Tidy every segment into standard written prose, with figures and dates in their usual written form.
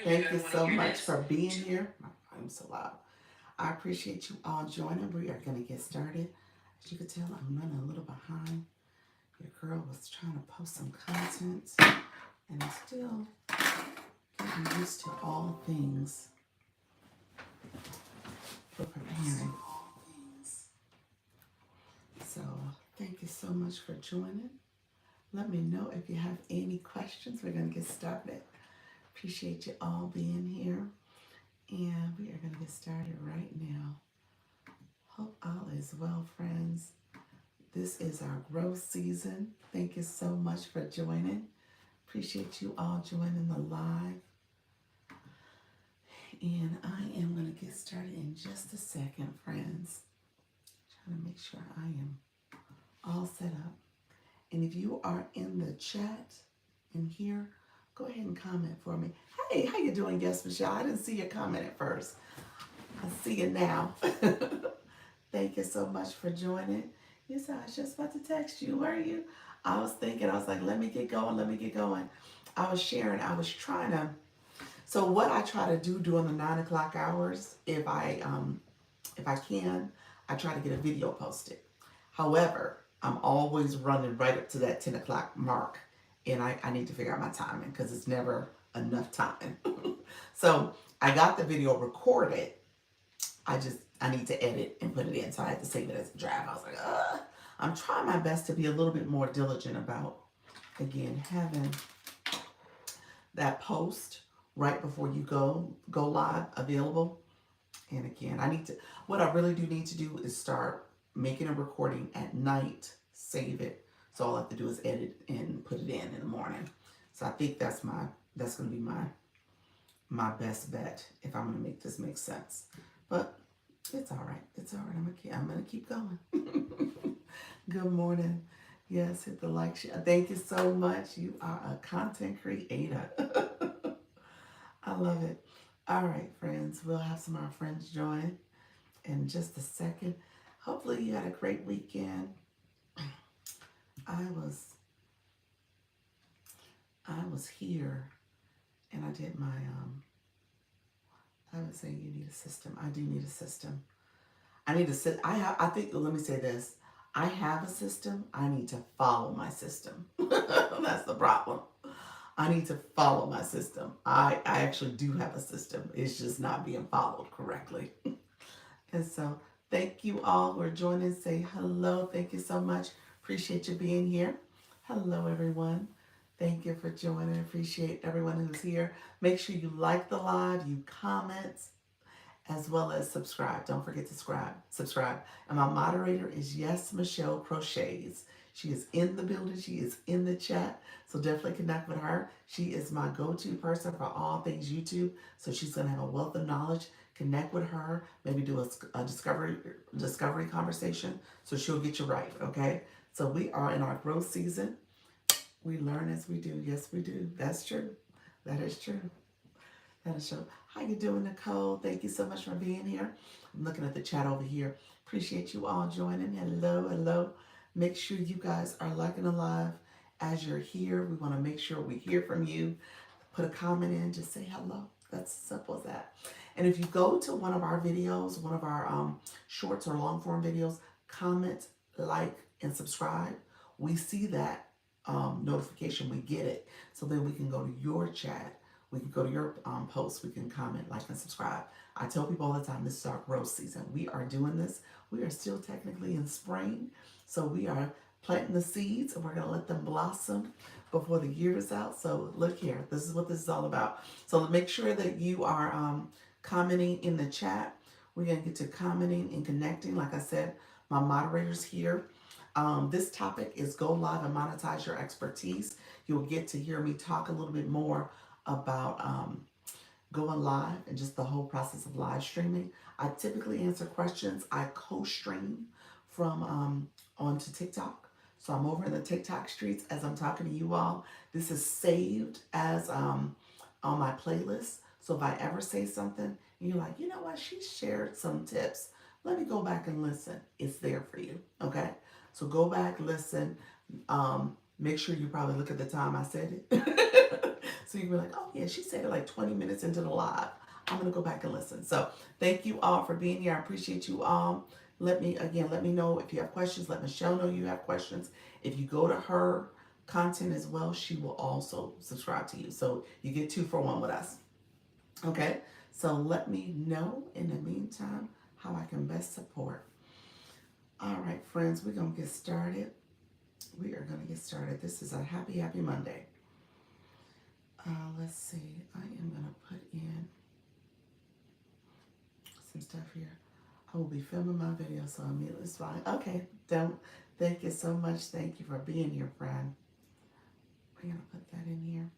Thank you so much for being here. I'm so loud. I appreciate you all joining. We are going to get started. As you can tell, I'm running a little behind. Your girl was trying to post some content, and I'm still getting used to all things for preparing. So, thank you so much for joining. Let me know if you have any questions. We're going to get started. Appreciate you all being here. And we are going to get started right now. Hope all is well, friends. This is our growth season. Thank you so much for joining. Appreciate you all joining the live. And I am going to get started in just a second, friends. Trying to make sure I am all set up. And if you are in the chat in here, go ahead and comment for me. Hey, how you doing, Yes Michelle? I didn't see your comment at first. I see it now. Thank you so much for joining. You said I was just about to text you. Where are you? I was thinking, I was like, let me get going, let me get going. I was sharing, I was trying to. So what I try to do during the 9 o'clock hours, if I can, I try to get a video posted. However, I'm always running right up to that 10 o'clock mark, and I need to figure out my timing because it's never enough time. So I got the video recorded. I need to edit and put it in, so I had to save it as a draft. I was like, I'm trying my best to be a little bit more diligent about, again, having that post right before you go live available. And again, what I really do need to do is start making a recording at night, save it. So all I have to do is edit and put it in the morning. So I think that's going to be my best bet if I'm going to make this make sense. But it's all right. It's all right. I'm gonna keep going. Good morning. Yes, hit the like share. Thank you so much. You are a content creator. I love it. All right, friends. We'll have some of our friends join in just a second. Hopefully you had a great weekend. I was here and I did my I was saying you need a system. I do need a system. I need to sit. I think. Let me say this. I have a system. I need to follow my system. That's the problem. I need to follow my system. I actually do have a system. It's just not being followed correctly. And so, thank you all who are joining. Say hello. Thank you so much. Appreciate you being here. Hello, everyone. Thank you for joining. Appreciate everyone who's here. Make sure you like the live, you comment, as well as subscribe. Don't forget to subscribe. And my moderator is Yes Michelle Crochets. She is in the building. She is in the chat. So definitely connect with her. She is my go-to person for all things YouTube. So she's going to have a wealth of knowledge. Connect with her. Maybe do a discovery conversation. So she'll get you right. Okay. So we are in our growth season. We learn as we do. Yes, we do. That's true. That is true. That is true. How you doing, Nicole? Thank you so much for being here. I'm looking at the chat over here. Appreciate you all joining. Hello, hello. Make sure you guys are liking the live as you're here. We want to make sure we hear from you. Put a comment in. Just say hello. That's as simple as that. And if you go to one of our videos, one of our shorts or long form videos, comment, like, and subscribe. We see that notification. We get it. So then we can go to your chat. We can go to your post. We can comment, like, and subscribe. I tell people all the time, this is our growth season. We are doing this. We are still technically in spring. So we are planting the seeds and we're going to let them blossom before the year is out. So look here. This is what this is all about. So make sure that you are commenting in the chat. We're going to get to commenting and connecting. Like I said, my moderator's here. This topic is go live and monetize your expertise. You'll get to hear me talk a little bit more about going live and just the whole process of live streaming. I typically answer questions. I co-stream from onto TikTok. So I'm over in the TikTok streets as I'm talking to you all. This is saved as on my playlist. So if I ever say something and you're like, you know what, she shared some tips. Let me go back and listen. It's there for you. Okay. So go back, listen. Make sure you probably look at the time I said it. So you'll be like, oh yeah, she said it like 20 minutes into the live. I'm gonna go back and listen. So thank you all for being here. I appreciate you all. Let me know if you have questions. Let Michelle know you have questions. If you go to her content as well, she will also subscribe to you. So you get 2 for 1 with us. Okay? So let me know in the meantime how I can best support. All right, friends, we're gonna get started. We are gonna get started. This is a happy Monday. Let's see. I am gonna put in some stuff here. I will be filming my video, so immediately it's fine. Okay, don't. Thank you so much. Thank you for being here, friend. We're gonna put that in here.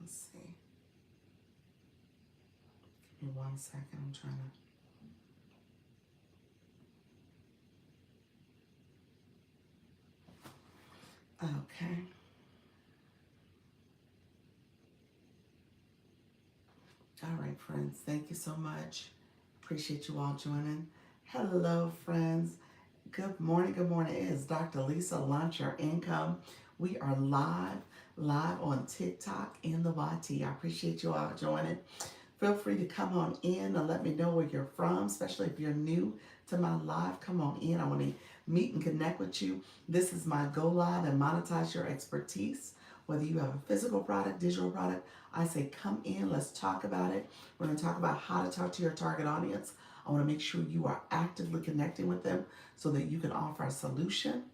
Let's see. Give me 1 second. I'm trying to. Okay. All right, friends. Thank you so much. Appreciate you all joining. Hello, friends. Good morning. Good morning. It is Dr. Lisa, Launch Your Income. We are live on TikTok and the YT. I appreciate you all joining. Feel free to come on in and let me know where you're from, especially if you're new to my live. Come on in. I want to meet and connect with you. This is my Go Live and Monetize Your Expertise. Whether you have a physical product, digital product, I say come in, let's talk about it. We're going to talk about how to talk to your target audience. I want to make sure you are actively connecting with them so that you can offer a solution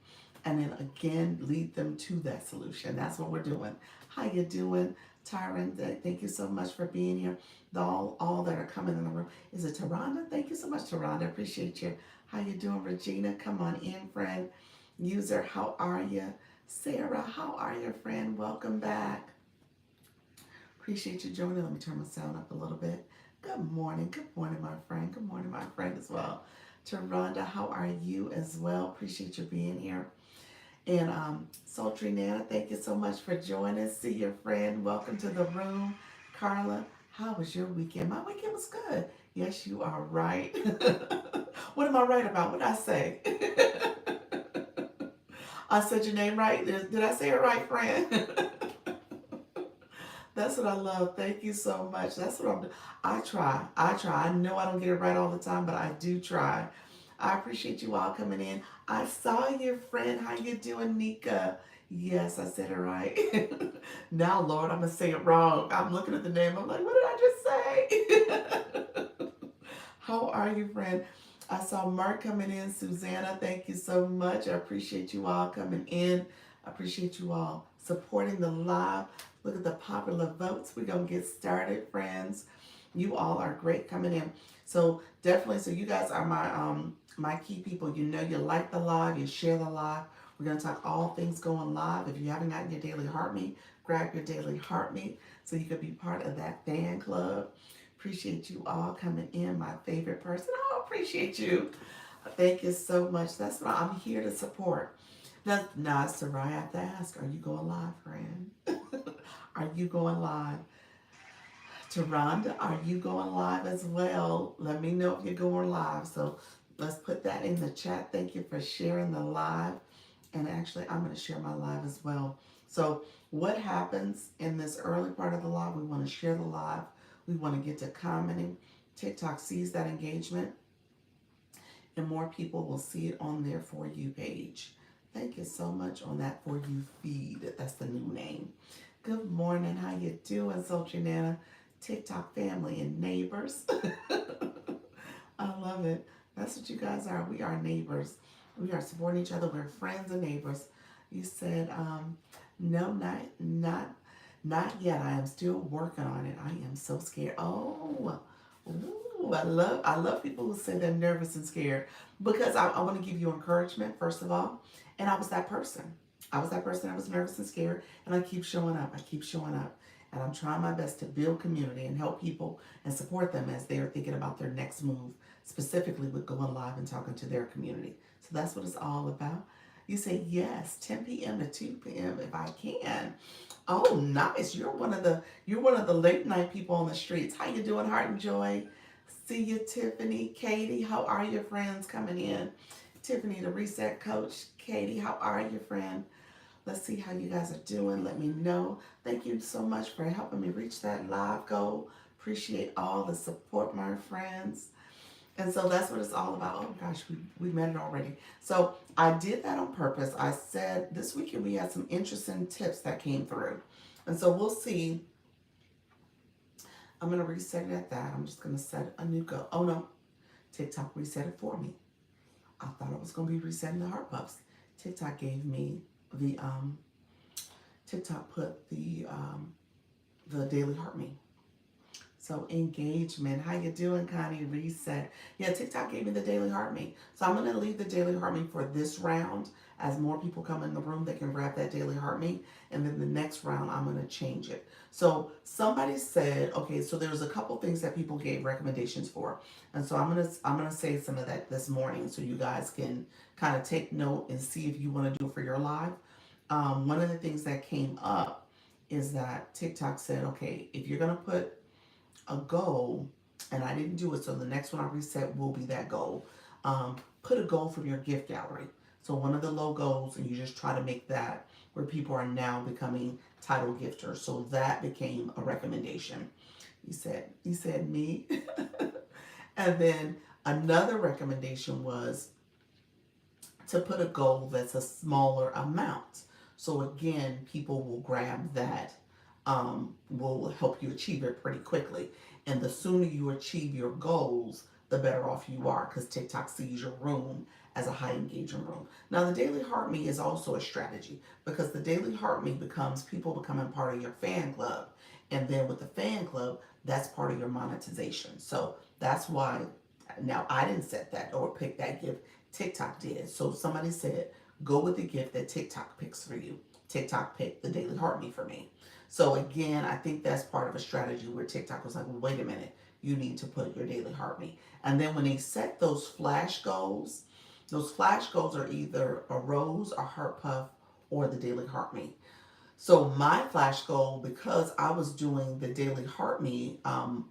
and then again lead them to that solution. That's what we're doing. How you doing, Tyron? Thank you so much for being here. All that are coming in the room. Is it Taronda? Thank you so much, Taronda. Appreciate you. How you doing, Regina? Come on in, friend. User, how are you? Sarah, how are you, friend? Welcome back. Appreciate you joining. Let me turn my sound up a little bit. Good morning, my friend. Good morning, my friend, as well. Taronda, how are you as well? Appreciate you being here. And Sultry Nana, thank you so much for joining. See your friend. Welcome to the room. Carla, how was your weekend? My weekend was good. Yes, you are right. What am I right about? What did I say? I said your name right. Did I say it right, friend? That's what I love. Thank you so much. That's what I'm doing. I try. I know I don't get it right all the time, but I do try. I appreciate you all coming in. I saw your friend. How you doing, Nika? Yes, I said it right. Now, Lord, I'm going to say it wrong. I'm looking at the name. I'm like, what did I just say? How are you, friend? I saw Mark coming in. Susanna, thank you so much. I appreciate you all coming in. I appreciate you all supporting the live. Look at the popular votes. We're going to get started, friends. You all are great coming in. So definitely, so you guys are my key people. You know you like the live, you share the live. We're going to talk all things going live. If you haven't gotten your daily heart meet, grab your daily heart meet so you can be part of that fan club. Appreciate you all coming in. My favorite person. Oh, appreciate you. Thank you so much. That's what I'm here to support. Now, Sarai, I have to ask, are you going live, friend? Are you going live? Taronda, are you going live as well? Let me know if you're going live. So let's put that in the chat. Thank you for sharing the live. And actually, I'm going to share my live as well. So what happens in this early part of the live? We want to share the live. We want to get to commenting. TikTok sees that engagement, and more people will see it on their For You page. Thank you so much on that For You feed. That's the new name. Good morning. How you doing, Sultry Nana? TikTok family and neighbors. I love it. That's what you guys are. We are neighbors. We are supporting each other. We're friends and neighbors. You said, no, not yet. I am still working on it. I am so scared. Oh, ooh, I love people who say they're nervous and scared because I want to give you encouragement, first of all. And I was that person. I was nervous and scared, and I keep showing up. And I'm trying my best to build community and help people and support them as they are thinking about their next move, specifically with going live and talking to their community. So that's what it's all about. You say yes, 10 p.m. to 2 p.m. if I can. Oh, nice. You're one of the late night people on the streets. How you doing, Heart and Joy? See you, Tiffany, Katie. How are your friends coming in? Tiffany, the reset coach. Katie, how are you, friend? Let's see how you guys are doing. Let me know. Thank you so much for helping me reach that live goal. Appreciate all the support, my friends. And so that's what it's all about. Oh gosh, we met it already. So I did that on purpose. I said this weekend we had some interesting tips that came through. And so we'll see. I'm going to reset it at that. I'm just going to set a new goal. Oh no, TikTok reset it for me. I thought I was going to be resetting the heart puffs. TikTok gave me the TikTok put the daily heart me. So engagement, how you doing, Connie? Reset. Yeah, TikTok gave me the daily heart me. So I'm gonna leave the daily heart me for this round. As more people come in the room, they can grab that daily heart me. And then the next round, I'm gonna change it. So somebody said, okay, so there's a couple things that people gave recommendations for. And so I'm gonna say some of that this morning so you guys can kind of take note and see if you want to do it for your live. One of the things that came up is that TikTok said, okay, if you're gonna put a goal, and I didn't do it, so the next one I reset will be that goal. Put a goal from your gift gallery. So one of the logos, and you just try to make that where people are now becoming title gifters. So that became a recommendation. He said me. And then another recommendation was to put a goal that's a smaller amount. So again, people will grab that, will help you achieve it pretty quickly. And the sooner you achieve your goals, the better off you are because TikTok sees your room as a high engagement room. Now, the Daily Heart Me is also a strategy because the Daily Heart Me becomes people becoming part of your fan club. And then with the fan club, that's part of your monetization. So that's why now I didn't set that or pick that gift. TikTok did. So somebody said, go with the gift that TikTok picks for you. TikTok picked the Daily Heart Me for me. So again, I think that's part of a strategy where TikTok was like, well, wait a minute, you need to put your Daily Heart Me. And then when they set those flash goals are either a rose, a heart puff, or the Daily Heart Me. So my flash goal, because I was doing the Daily Heart Me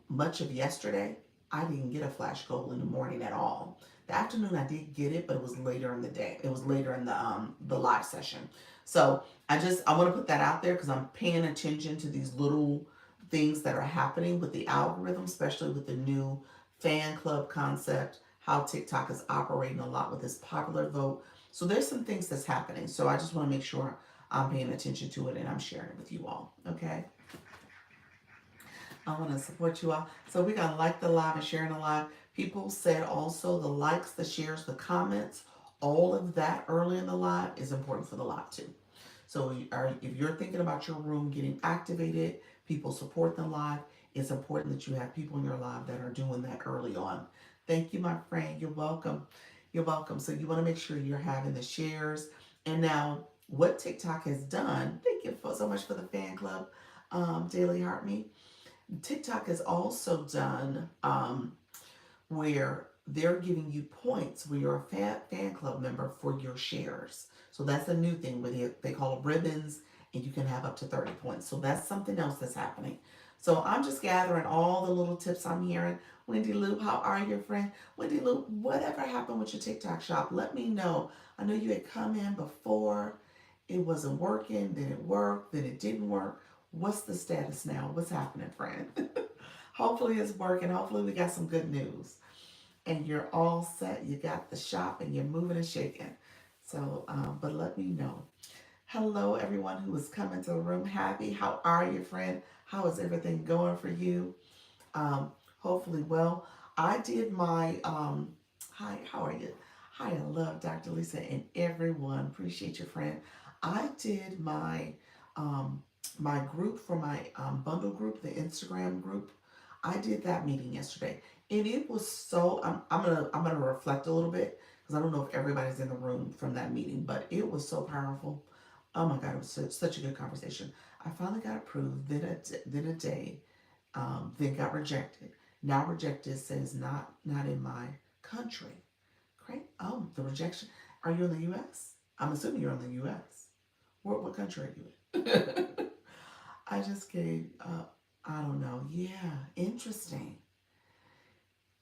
much of yesterday, I didn't get a flash goal in the morning at all. The afternoon I did get it, but it was later in the day. It was later in the live session. So I want to put that out there because I'm paying attention to these little things that are happening with the algorithm, especially with the new fan club concept, how TikTok is operating a lot with this popular vote. So there's some things that's happening. So I just want to make sure I'm paying attention to it and I'm sharing it with you all. Okay. I want to support you all. So we're going to like the live and sharing the live. People said also the likes, the shares, the comments, all of that early in the live is important for the live too. So if you're thinking about your room getting activated, people support the live, it's important that you have people in your live that are doing that early on. Thank you, my friend. You're welcome. You're welcome. So you want to make sure you're having the shares. And now what TikTok has done, thank you so much for the fan club, Daily Heart Me. TikTok has also done where they're giving you points when you're a fan club member for your shares. So that's a new thing where they call it ribbons and you can have up to 30 points. So that's something else that's happening. So I'm just gathering all the little tips I'm hearing. Wendy Lou, how are you, friend? Wendy Lou, whatever happened with your TikTok shop, let me know. I know you had come in before. It wasn't working, then it worked, then it didn't work. What's the status now? What's happening, friend? Hopefully it's working. Hopefully we got some good news. And you're all set. You got the shop and you're moving and shaking. So, but let me know. Hello, everyone who is coming to the room. Happy. How are you, friend? How is everything going for you? Hopefully well. I did my, hi, how are you? Hi, I love Dr. Lisa and everyone. Appreciate your friend. I did my group for my bundle group, the Instagram group. I did that meeting yesterday, and it was so. I'm gonna reflect a little bit because I don't know if everybody's in the room from that meeting, but it was so powerful. Oh my God, it was such a good conversation. I finally got approved. Then a day, then got rejected. Now rejected says not in my country. Great. Oh, the rejection. Are you in the U.S.? I'm assuming you're in the U.S. What country are you in? I just gave up. I don't know. Yeah, interesting.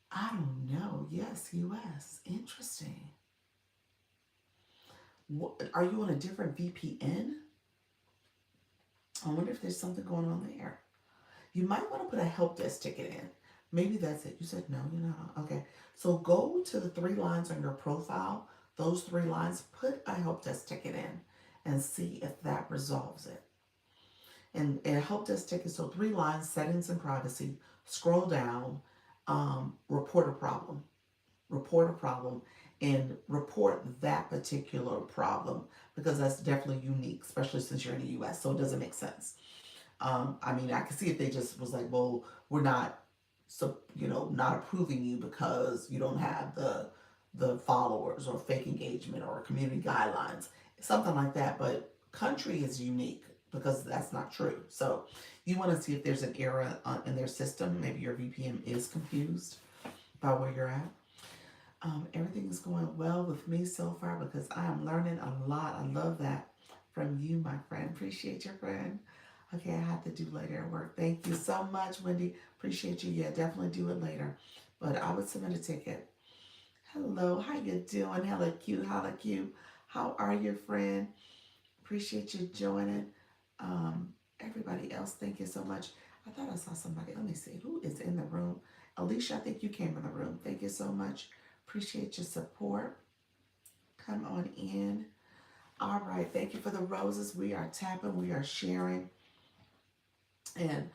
I don't know. Yes, U.S. Interesting. Are you on a different VPN? I wonder if there's something going on there. You might want to put a help desk ticket in. Maybe that's it. You said no, you're not. Okay. So go to the three lines on your profile. Those three lines, put a help desk ticket in and see if that resolves it. And a help desk ticket, so three lines, settings and privacy. Scroll down, report a problem. Report a problem and report that particular problem because that's definitely unique, especially since you're in the US. So it doesn't make sense. I mean, I could see if they just was like, well, we're not, so not approving you because you don't have the followers or fake engagement or community guidelines, something like that. But country is unique because that's not true. So you want to see if there's an error in their system. Maybe your VPN is confused by where you're at. Everything is going well with me so far because I am learning a lot. I love that from you, my friend. Appreciate your friend. Okay, I have to do later at work. Thank you so much, Wendy. Appreciate you. Yeah, definitely do it later. But I would submit a ticket. Hello, how you doing? Hello, Q. Hello, Q. How are you, friend? Appreciate you joining. Everybody else, thank you so much. I thought I saw somebody. Let me see who is in the room. Alicia, I think you came in the room. Thank you so much. Appreciate your support. Come on in. All right. Thank you for the roses. We are tapping. We are sharing. And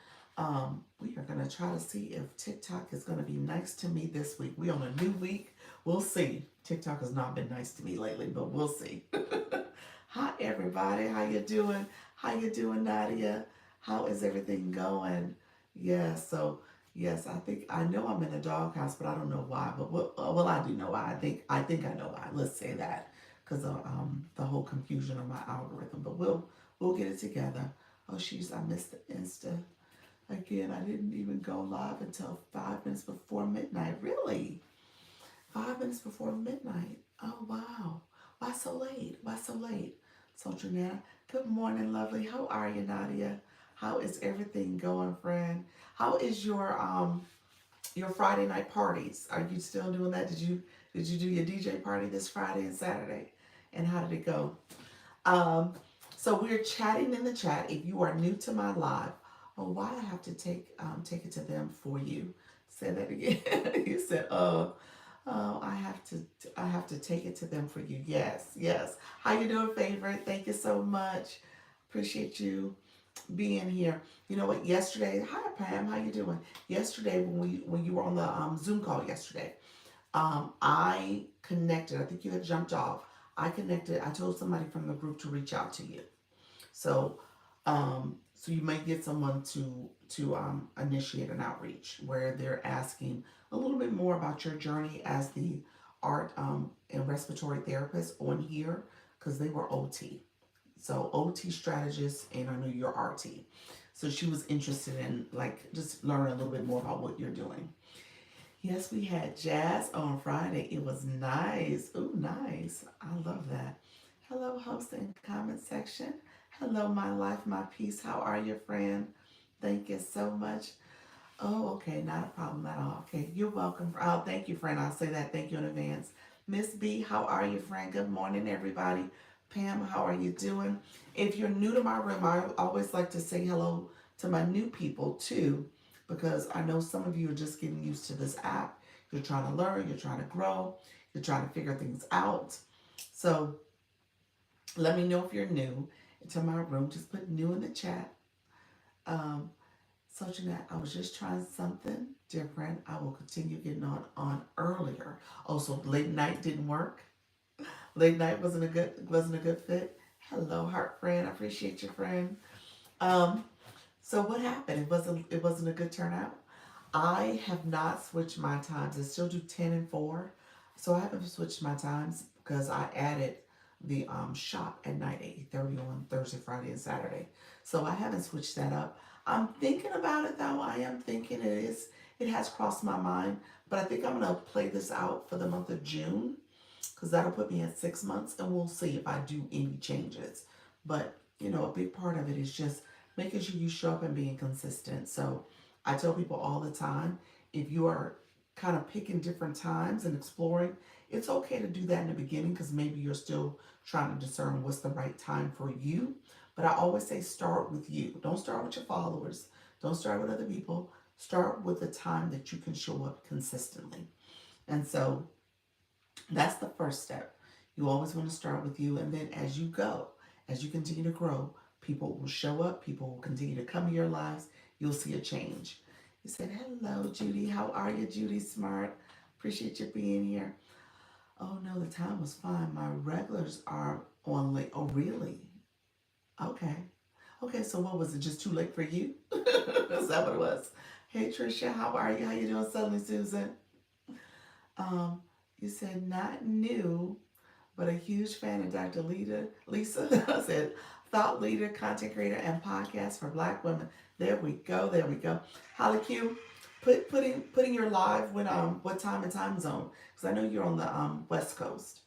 we are going to try to see if TikTok is going to be nice to me this week. We on a new week. We'll see. TikTok has not been nice to me lately, but we'll see. Hi, everybody. How you doing? How you doing, Nadia? How is everything going? Yeah, so yes, I know I'm in a doghouse, but I don't know why. But well, I do know why. I think I know why. Let's say that because of the whole confusion of my algorithm. But we'll get it together. Oh, I missed the Insta again. I didn't even go live until 5 minutes before midnight. Really? 5 minutes before midnight. Oh wow. Why so late? Why so late? So Janetta, good morning, lovely. How are you, Nadia? How is everything going, friend? How is your Friday night parties? Are you still doing that? Did you do your DJ party this Friday and Saturday? And how did it go? Um, so we're chatting in the chat. If you are new to my live, oh, why I have to take it to them for you? Say that again. You said, oh, I have to take it to them for you. Yes, yes. How you doing, favorite? Thank you so much. Appreciate you being here. You know what? Yesterday, hi Pam. How you doing? Yesterday, when you were on the Zoom call yesterday, I connected. I think you had jumped off. I connected. I told somebody from the group to reach out to you. So, so you might get someone to initiate an outreach where they're asking a little bit more about your journey as the art and respiratory therapist on here because they were OT. So OT strategist, and I know you're RT. So she was interested in like just learning a little bit more about what you're doing. Yes, we had jazz on Friday. It was nice. Ooh, nice. I love that. Hello, host and comment section. Hello, my life, my peace. How are you, friend? Thank you so much. Oh, okay, not a problem at all. Okay, you're welcome. Oh, thank you, friend. I'll say that. Thank you in advance. Miss B, how are you, friend? Good morning, everybody. Pam, how are you doing? If you're new to my room, I always like to say hello to my new people too, because I know some of you are just getting used to this app. You're trying to learn, you're trying to grow, you're trying to figure things out. So let me know if you're new to my room. Just put new in the chat. Um, so Jeanette, I was just trying something different. I will continue getting on earlier. Oh, so late night didn't work. Late night wasn't a good fit. Hello, heart friend. I appreciate you, friend. Um, so what happened? It wasn't a good turnout. I have not switched my times. I still do 10 and 4. So I haven't switched my times because I added the shop at night 8:30 on Thursday, Friday, and Saturday. So I haven't switched that up. I'm thinking about it though. I am thinking it has crossed my mind, but I think I'm gonna play this out for the month of June because that'll put me at 6 months and we'll see if I do any changes. But a big part of it is just making sure you show up and being consistent. So I tell people all the time, if you are kind of picking different times and exploring. It's okay to do that in the beginning because maybe you're still trying to discern what's the right time for you. But I always say start with you. Don't start with your followers. Don't start with other people. Start with the time that you can show up consistently. And so that's the first step. You always want to start with you, and then as you go, as you continue to grow, people will show up, people will continue to come in your lives. You'll see a change. You said, "Hello, Judy. How are you, Judy Smart? Appreciate you being here." Oh, no, the time was fine. My regulars are on late. Oh, really? Okay. Okay, so what was it? Just too late for you? Is that what it was? Hey, Trisha, how are you? How you doing, Suddenly Susan? Um, you said not new, but a huge fan of Dr. Lisa said, thought leader, content creator, and podcast for Black women. There we go. There we go. Holly Q, putting your live when what time and time zone? Because I know you're on the West Coast.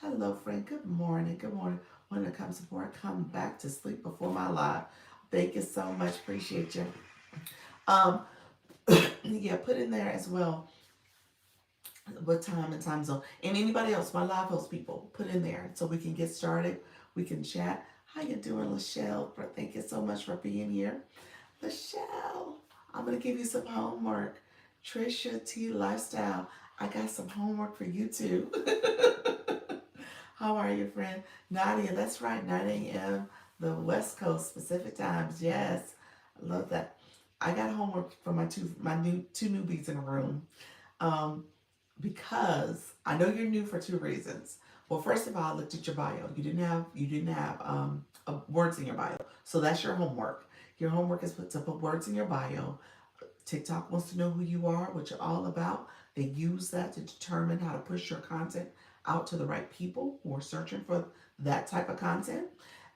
Hello, friend. Good morning. Good morning. When it comes support, come back to sleep before my live. Thank you so much. Appreciate you. Um, yeah, put in there as well what time and time zone. And anybody else, my live host people, put in there so we can get started. We can chat. How you doing, Lachelle? Thank you so much for being here. Lachelle, I'm gonna give you some homework. Trisha T Lifestyle, I got some homework for you too. How are you, friend? Nadia, that's right, 9 a.m. the West Coast Pacific times. Yes, I love that. I got homework for my new two newbies in the room. Um, because I know you're new for two reasons. Well, first of all, I looked at your bio. You didn't have words in your bio, so that's your homework. Your homework is to put words in your bio. TikTok wants to know who you are, what you're all about. They use that to determine how to push your content out to the right people who are searching for that type of content,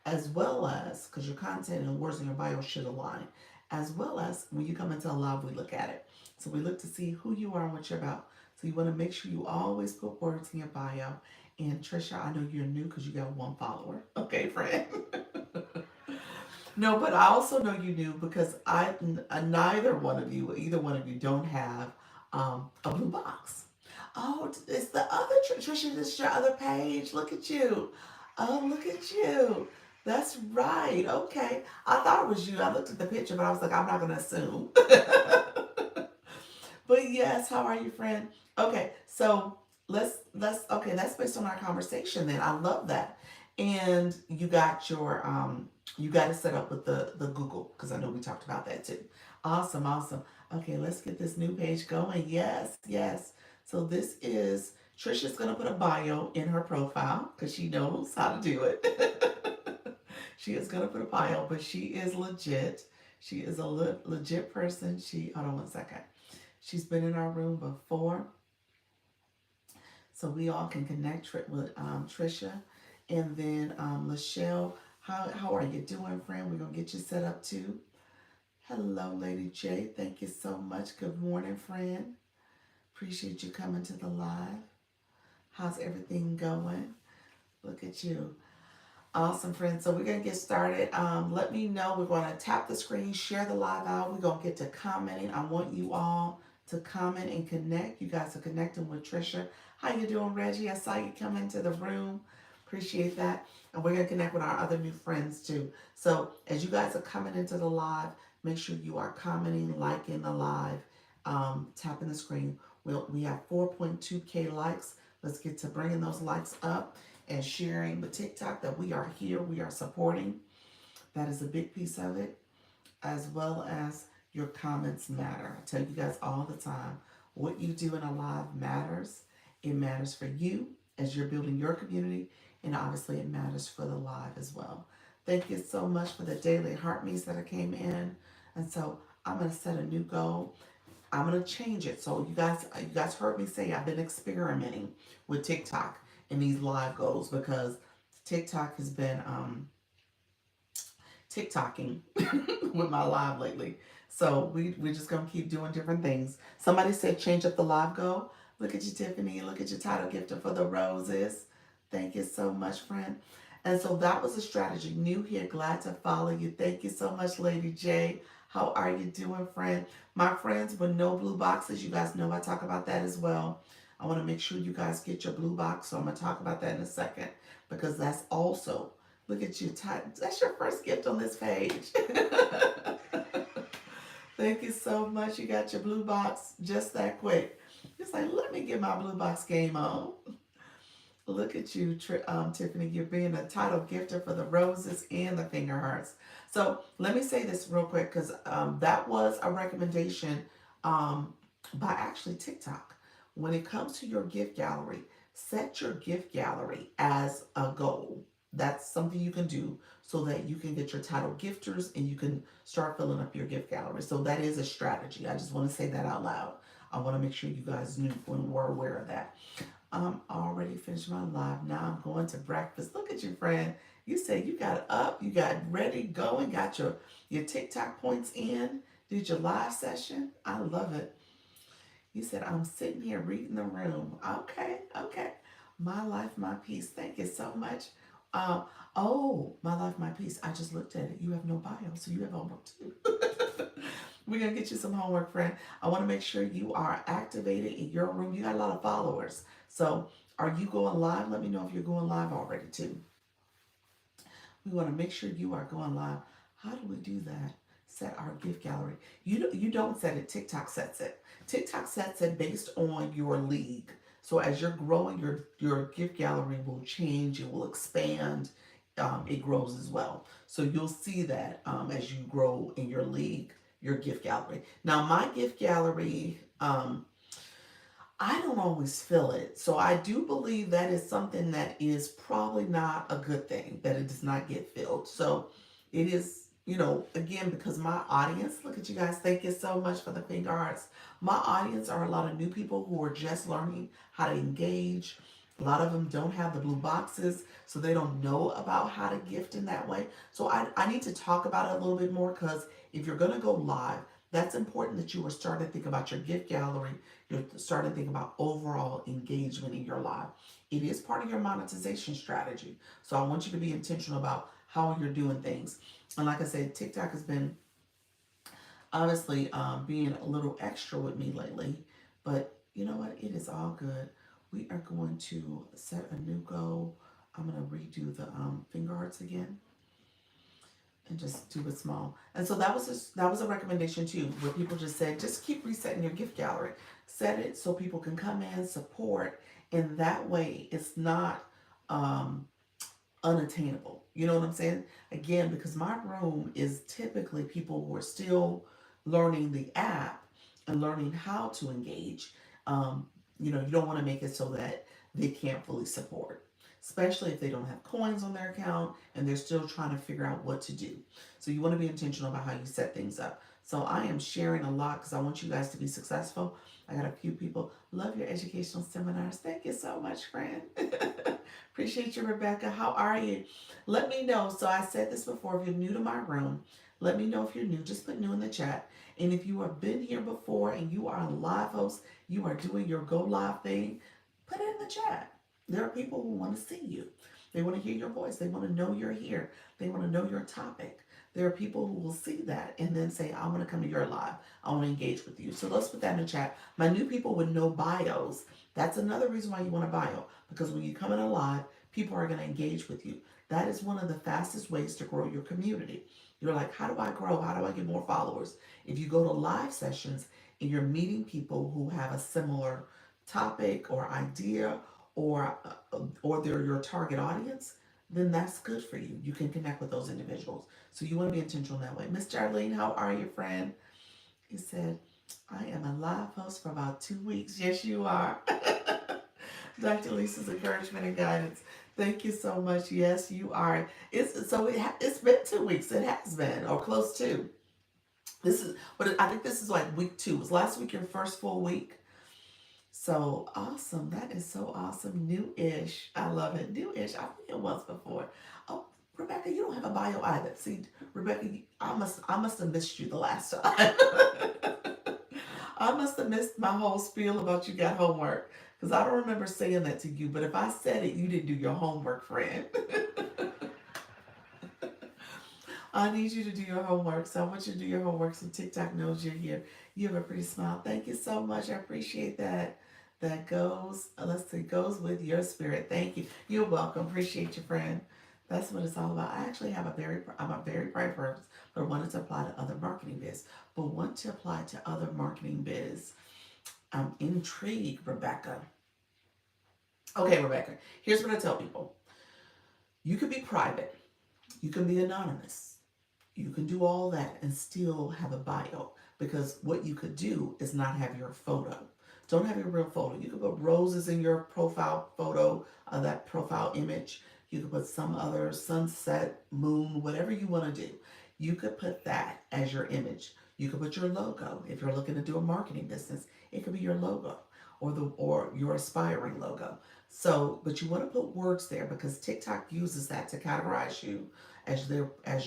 as well as because your content and words in your bio should align, as well as when you come into a live, we look at it. So we look to see who you are and what you're about. So you want to make sure you always put words in your bio. And Trisha, I know you're new because you got one follower. Okay, friend. No, but I also know you knew because neither one of you, either one of you, don't have a blue box. Oh, it's the other Trisha. This is your other page. Look at you. Oh, look at you. That's right. Okay. I thought it was you. I looked at the picture, but I was like, I'm not gonna assume. But yes, how are you, friend? Okay, so let's okay, that's based on our conversation then. I love that. And you got it set up with the Google because I know we talked about that too. Awesome, awesome. Okay, let's get this new page going. Yes, yes. So this is Trisha's gonna put a bio in her profile because she knows how to do it. She is gonna put a bio, but she is legit. She is a legit person. She hold on one second. She's been in our room before, so we all can connect with Trisha. And then Lachelle, how are you doing, friend? We're going to get you set up too. Hello, Lady J. Thank you so much. Good morning, friend. Appreciate you coming to the live. How's everything going? Look at you. Awesome, friends. So we're going to get started. Let me know. We're going to tap the screen, share the live out. We're going to get to commenting. I want you all to comment and connect. You guys are connecting with Trisha. How you doing, Reggie? I saw you come into the room. Appreciate that. And we're going to connect with our other new friends too. So as you guys are coming into the live, make sure you are commenting, liking the live, tapping the screen. We have 4.2K likes. Let's get to bringing those likes up and sharing with TikTok that we are here, we are supporting. That is a big piece of it, as well as your comments matter. I tell you guys all the time, what you do in a live matters. It matters for you as you're building your community, and obviously it matters for the live as well. Thank you so much for the daily heart meets that came in. And so I'm going to set a new goal. I'm gonna change it. So you guys heard me say I've been experimenting with TikTok and these live goals because TikTok has been TikToking with my live lately. So we're just gonna keep doing different things. Somebody said change up the live goal. Look at you, Tiffany. Look at your title gifter for the roses. Thank you so much, friend. And so that was a strategy. New here, glad to follow you. Thank you so much, Lady J. How are you doing, friend? My friends with no blue boxes, you guys know I talk about that as well. I want to make sure you guys get your blue box, so I'm going to talk about that in a second because that's also, look at you, that's your first gift on this page. Thank you so much. You got your blue box just that quick. It's like, let me get my blue box game on. Look at you, Tiffany. You're being a title gifter for the roses and the finger hearts. So let me say this real quick because that was a recommendation um, by actually TikTok. When it comes to your gift gallery, set your gift gallery as a goal. That's something you can do so that you can get your title gifters and you can start filling up your gift gallery. So that is a strategy. I just want to say that out loud. I want to make sure you guys knew and were aware of that. I'm already finished my live. Now I'm going to breakfast. Look at you, friend. You said you got up, you got ready, going, got your TikTok points in, did your live session. I love it. You said I'm sitting here reading the room. Okay, okay. My life, my peace. Thank you so much. Um, oh, my life, my peace. I just looked at it. You have no bio, so you have homework too. We're gonna get you some homework, friend. I want to make sure you are activated in your room. You got a lot of followers. So are you going live? Let me know if you're going live already too. We want to make sure you are going live. How do we do that? Set our gift gallery. You don't set it. TikTok sets it. TikTok sets it based on your league. So as you're growing, your gift gallery will change. It will expand. It grows as well. So you'll see that as you grow in your league, your gift gallery. Now my gift gallery. I don't always feel it. So I do believe that is something that is probably not a good thing, that it does not get filled. So it is, again, because my audience, look at you guys, thank you so much for the finger hearts. My audience are a lot of new people who are just learning how to engage. A lot of them don't have the blue boxes, so they don't know about how to gift in that way. So I need to talk about it a little bit more because if you're going to go live, that's important that you are starting to think about your gift gallery. You're starting to think about overall engagement in your life. It is part of your monetization strategy. So I want you to be intentional about how you're doing things. And like I said, TikTok has been honestly being a little extra with me lately. But you know what? It is all good. We are going to set a new goal. I'm going to redo the finger hearts again and just do it small. And so that was a recommendation too, where people just said, just keep resetting your gift gallery. Set it so people can come in, support, and that way it's not um, unattainable. You know what I'm saying? Again, because my room is typically people who are still learning the app and learning how to engage. You don't want to make it so that they can't fully support, especially if they don't have coins on their account and they're still trying to figure out what to do. So you want to be intentional about how you set things up. So I am sharing a lot because I want you guys to be successful. I got a few people. Love your educational seminars. Thank you so much, friend. Appreciate you, Rebecca. How are you? Let me know. So I said this before. If you're new to my room, let me know if you're new. Just put new in the chat. And if you have been here before and you are a live host, you are doing your go live thing, put it in the chat. There are people who want to see you. They want to hear your voice. They want to know you're here. They want to know your topic. There are people who will see that and then say, I want to come to your live. I want to engage with you. So let's put that in the chat. My new people with no bios, that's another reason why you want a bio. Because when you come in a live, people are going to engage with you. That is one of the fastest ways to grow your community. You're like, how do I grow? How do I get more followers? If you go to live sessions and you're meeting people who have a similar topic or idea or they're your target audience, then that's good for you. You can connect with those individuals. So you want to be intentional that way. Miss Darlene, how are you, friend? He said, I am a live host for about 2 weeks. Yes, you are. Dr. Lisa's encouragement and guidance. Thank you so much. Yes, you are. It's been 2 weeks. It has been, or close to. But I think this is like week 2. It was last week your first full week? So awesome. That is so awesome. New-ish. I love it. New-ish. I've been here once before. Oh, Rebecca, you don't have a bio either. See, Rebecca, I must have missed you the last time. I must have missed my whole spiel about you got homework. Because I don't remember saying that to you. But if I said it, you didn't do your homework, friend. I need you to do your homework. So I want you to do your homework so TikTok knows you're here. You have a pretty smile. Thank you so much. I appreciate that. That goes, let's see, goes with your spirit. Thank you. You're welcome. Appreciate you, friend. That's what it's all about. I actually have I'm a very bright person, but wanted to apply to other marketing biz. But want to apply to other marketing biz. I'm intrigued, Rebecca. Okay, Rebecca, here's what I tell people. You can be private. You can be anonymous. You can do all that and still have a bio because what you could do is not have your photo. Don't have your real photo. You could put roses in your profile photo, that profile image. You could put some other sunset, moon, whatever you want to do. You could put that as your image. You could put your logo. If you're looking to do a marketing business, it could be your logo or your aspiring logo. So, but you want to put words there because TikTok uses that to categorize you as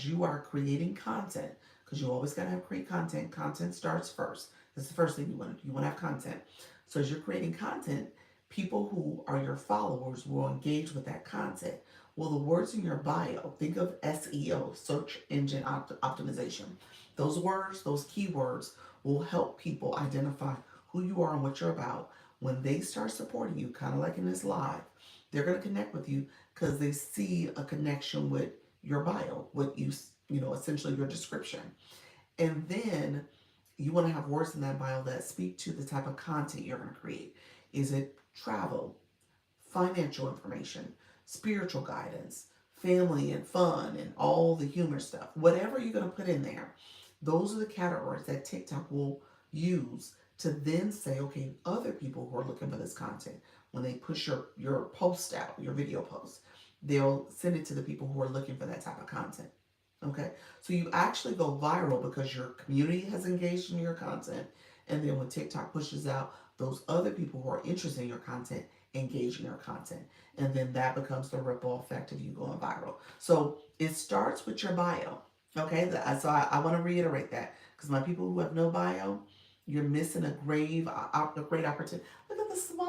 you are creating content, because you always got to have create content. Content starts first. That's the first thing you want to have content. So as you're creating content, people who are your followers will engage with that content. Well, the words in your bio, think of SEO, search engine optimization. Those words, those keywords will help people identify who you are and what you're about. When they start supporting you, kind of like in this live, they're going to connect with you because they see a connection with your bio, what essentially your description. And then you want to have words in that bio that speak to the type of content you're going to create. Is it travel, financial information, spiritual guidance, family and fun, and all the humor stuff? Whatever you're going to put in there, those are the categories that TikTok will use to then say, okay, other people who are looking for this content, when they push your post out, your video post, they'll send it to the people who are looking for that type of content. Okay, so you actually go viral because your community has engaged in your content, and then when TikTok pushes out, those other people who are interested in your content engage in your content, and then that becomes the ripple effect of you going viral. So it starts with your bio. Okay, so I want to reiterate that because my people who have no bio, you're missing a great opportunity. Look at the swan.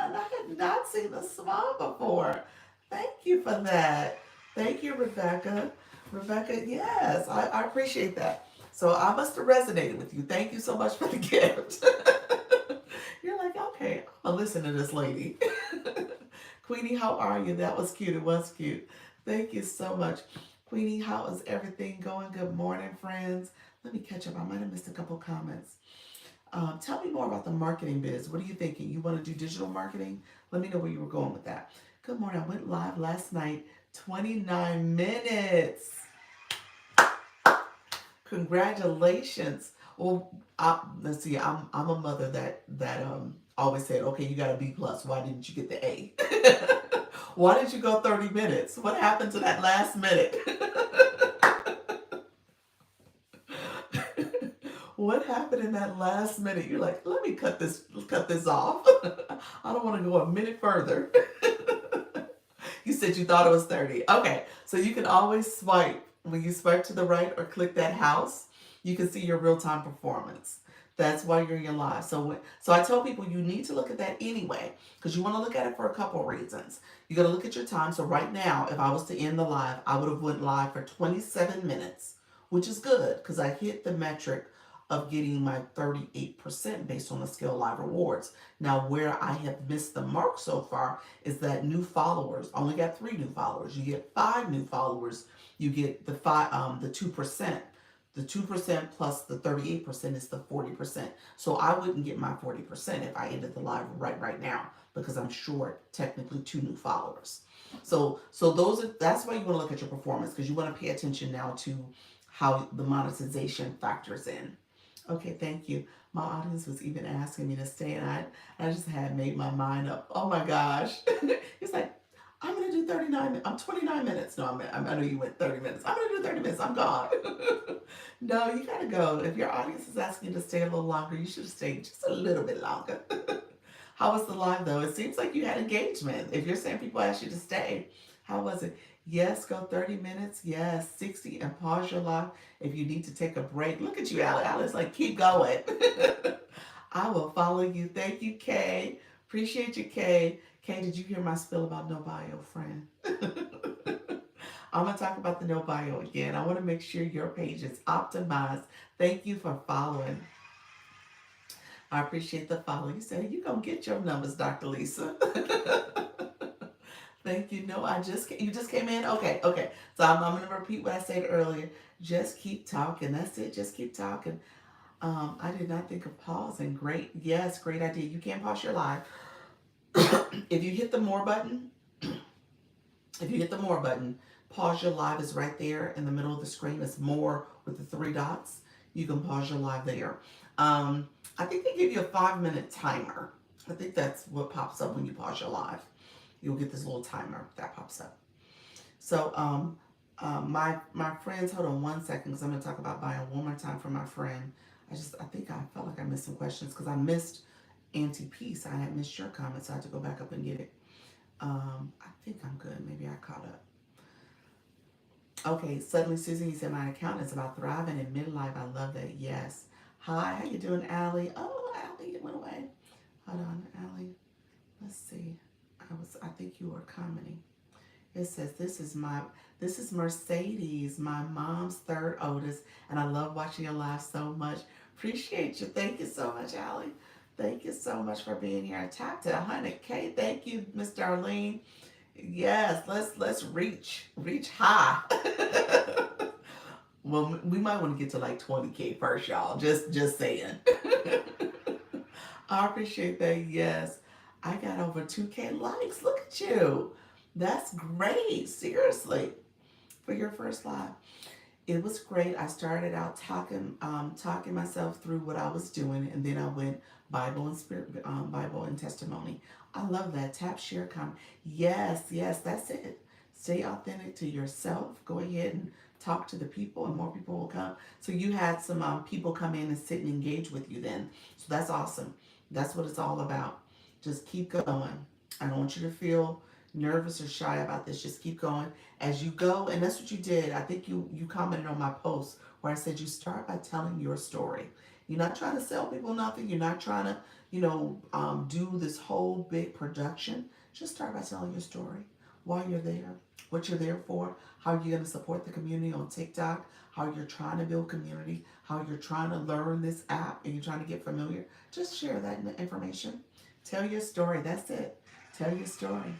I had not seen the swan before. Thank you for that. Thank you, Rebecca. Rebecca, yes, I appreciate that. So I must have resonated with you. Thank you so much for the gift. You're like, okay, I'm gonna listen to this lady. Queenie, how are you? That was cute. It was cute. Thank you so much. Queenie, how is everything going? Good morning, friends. Let me catch up. I might have missed a couple comments. Tell me more about the marketing biz. What are you thinking? You want to do digital marketing? Let me know where you were going with that. Good morning. I went live last night, 29 minutes. Congratulations. Well, let's see. I'm a mother that always said, okay, you got a B plus. Why didn't you get the A? Why did you go 30 minutes? What happened to that last minute? What happened in that last minute? You're like, let me cut this off. I don't want to go a minute further. You said you thought it was 30. Okay, so you can always swipe. When you swipe to the right or click that house, you can see your real-time performance. That's why you're in your live. So I tell people you need to look at that anyway, because you want to look at it for a couple of reasons. You got to look at your time. So right now, if I was to end the live, I would have went live for 27 minutes, which is good because I hit the metric of getting my 38% based on the Scale Live rewards. Now, where I have missed the mark so far is that new followers. I only got 3 new followers. You get 5 new followers. You get the 2%. The 2% plus the 38% is the 40%. So I wouldn't get my 40% if I ended the live right now because I'm short technically 2 new followers. So that's why you want to look at your performance because you want to pay attention now to how the monetization factors in. Okay, thank you. My audience was even asking me to stay, and I just had made my mind up. Oh my gosh. It's like, I'm going to do 39, I'm 29 minutes. No, I know you went 30 minutes. I'm going to do 30 minutes. I'm gone. No, you got to go. If your audience is asking you to stay a little longer, you should have stayed just a little bit longer. How was the live, though? It seems like you had engagement. If you're saying people asked you to stay, how was it? Yes, go 30 minutes. Yes, 60 and pause your live if you need to take a break. Look at you, Alex. Alex, like, keep going. I will follow you. Thank you, Kay. Appreciate you, Kay. Kay, did you hear my spill about no bio, friend? I'm going to talk about the no bio again. I want to make sure your page is optimized. Thank you for following. I appreciate the follow. You said you going to get your numbers, Dr. Lisa. Thank you. No, you just came in. Okay, okay. So I'm gonna repeat what I said earlier. Just keep talking. That's it. Just keep talking. I did not think of pausing. Great. Yes, great idea. You can pause your live. If you hit the more button, if you hit the more button, pause your live is right there in the middle of the screen. It's more with the three dots. You can pause your live there. I think they give you a 5-minute timer. I think that's what pops up when you pause your live. You'll get this little timer that pops up. So my friends, hold on one second because I'm going to talk about bio one more time for my friend. I think I felt like I missed some questions because I missed Auntie Peace. I had missed your comments, so I had to go back up and get it. I think I'm good. Maybe I caught up. Okay, suddenly Susan, you said my account is about thriving in midlife. I love that. Yes. Hi, how you doing, Allie? Oh, Allie, it went away. Hold on, Allie. Let's see. I think you were commenting. It says this is Mercedes, my mom's third oldest, and I love watching your live so much. Appreciate you. Thank you so much, Allie. Thank you so much for being here. I tapped at 100K. Thank you, Miss Darlene. Yes, let's reach high. Well, we might want to get to like 20K first, y'all. Just saying. I appreciate that. Yes. I got over 2K likes. Look at you. That's great. Seriously. For your first live. It was great. I started out talking myself through what I was doing, and then I went Bible and spirit, Bible and testimony. I love that. Tap, share, comment. Yes, yes, that's it. Stay authentic to yourself. Go ahead and talk to the people, and more people will come. So you had some people come in and sit and engage with you then. So that's awesome. That's what it's all about. Just keep going. I don't want you to feel nervous or shy about this. Just keep going as you go. And that's what you did. I think you commented on my post where I said you start by telling your story. You're not trying to sell people nothing. You're not trying to, do this whole big production. Just start by telling your story. Why you're there, what you're there for, how you're going to support the community on TikTok, how you're trying to build community, how you're trying to learn this app and you're trying to get familiar. Just share that information. Tell your story. That's it. Tell your story.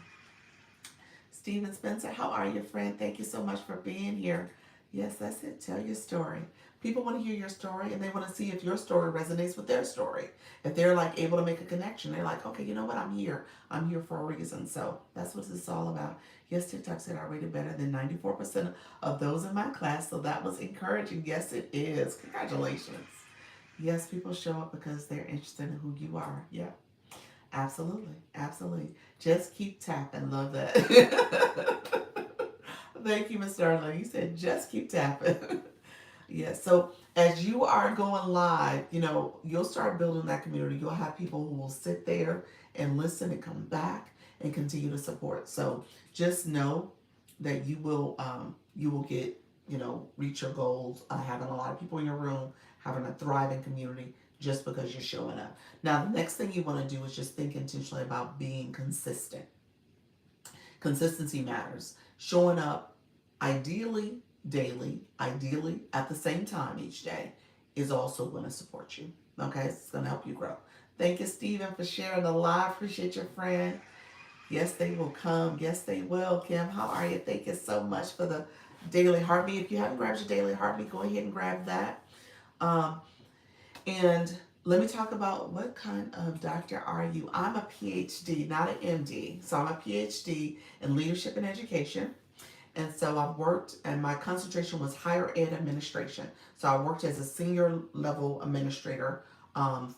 Steven Spencer, how are you, friend? Thank you so much for being here. Yes, that's it. Tell your story. People want to hear your story and they want to see if your story resonates with their story. If they're like able to make a connection, they're like, okay, you know what? I'm here. I'm here for a reason. So that's what this is all about. Yes, TikTok said I rated better than 94% of those in my class. So that was encouraging. Yes, it is. Congratulations. Yes, people show up because they're interested in who you are. Yeah. Absolutely, absolutely. Just keep tapping. Love that. Thank you, Miss Darling. You said just keep tapping. Yes. So as you are going live, you'll start building that community. You'll have people who will sit there and listen and come back and continue to support. So just know that you will get, reach your goals, having a lot of people in your room, having a thriving community just because you're showing up. Now, the next thing you want to do is just think intentionally about being consistent. Consistency matters. Showing up ideally daily, ideally at the same time each day is also going to support you. Okay, it's going to help you grow. Thank you, Stephen, for sharing the live. Appreciate your friend. Yes, they will come. Yes, they will. Kim, how are you? Thank you so much for the daily heartbeat. If you haven't grabbed your daily heartbeat, go ahead and grab that. And let me talk about what kind of doctor are you? I'm a PhD, not an MD. So I'm a PhD in leadership and education. And so I've worked, and my concentration was higher ed administration. So I worked as a senior level administrator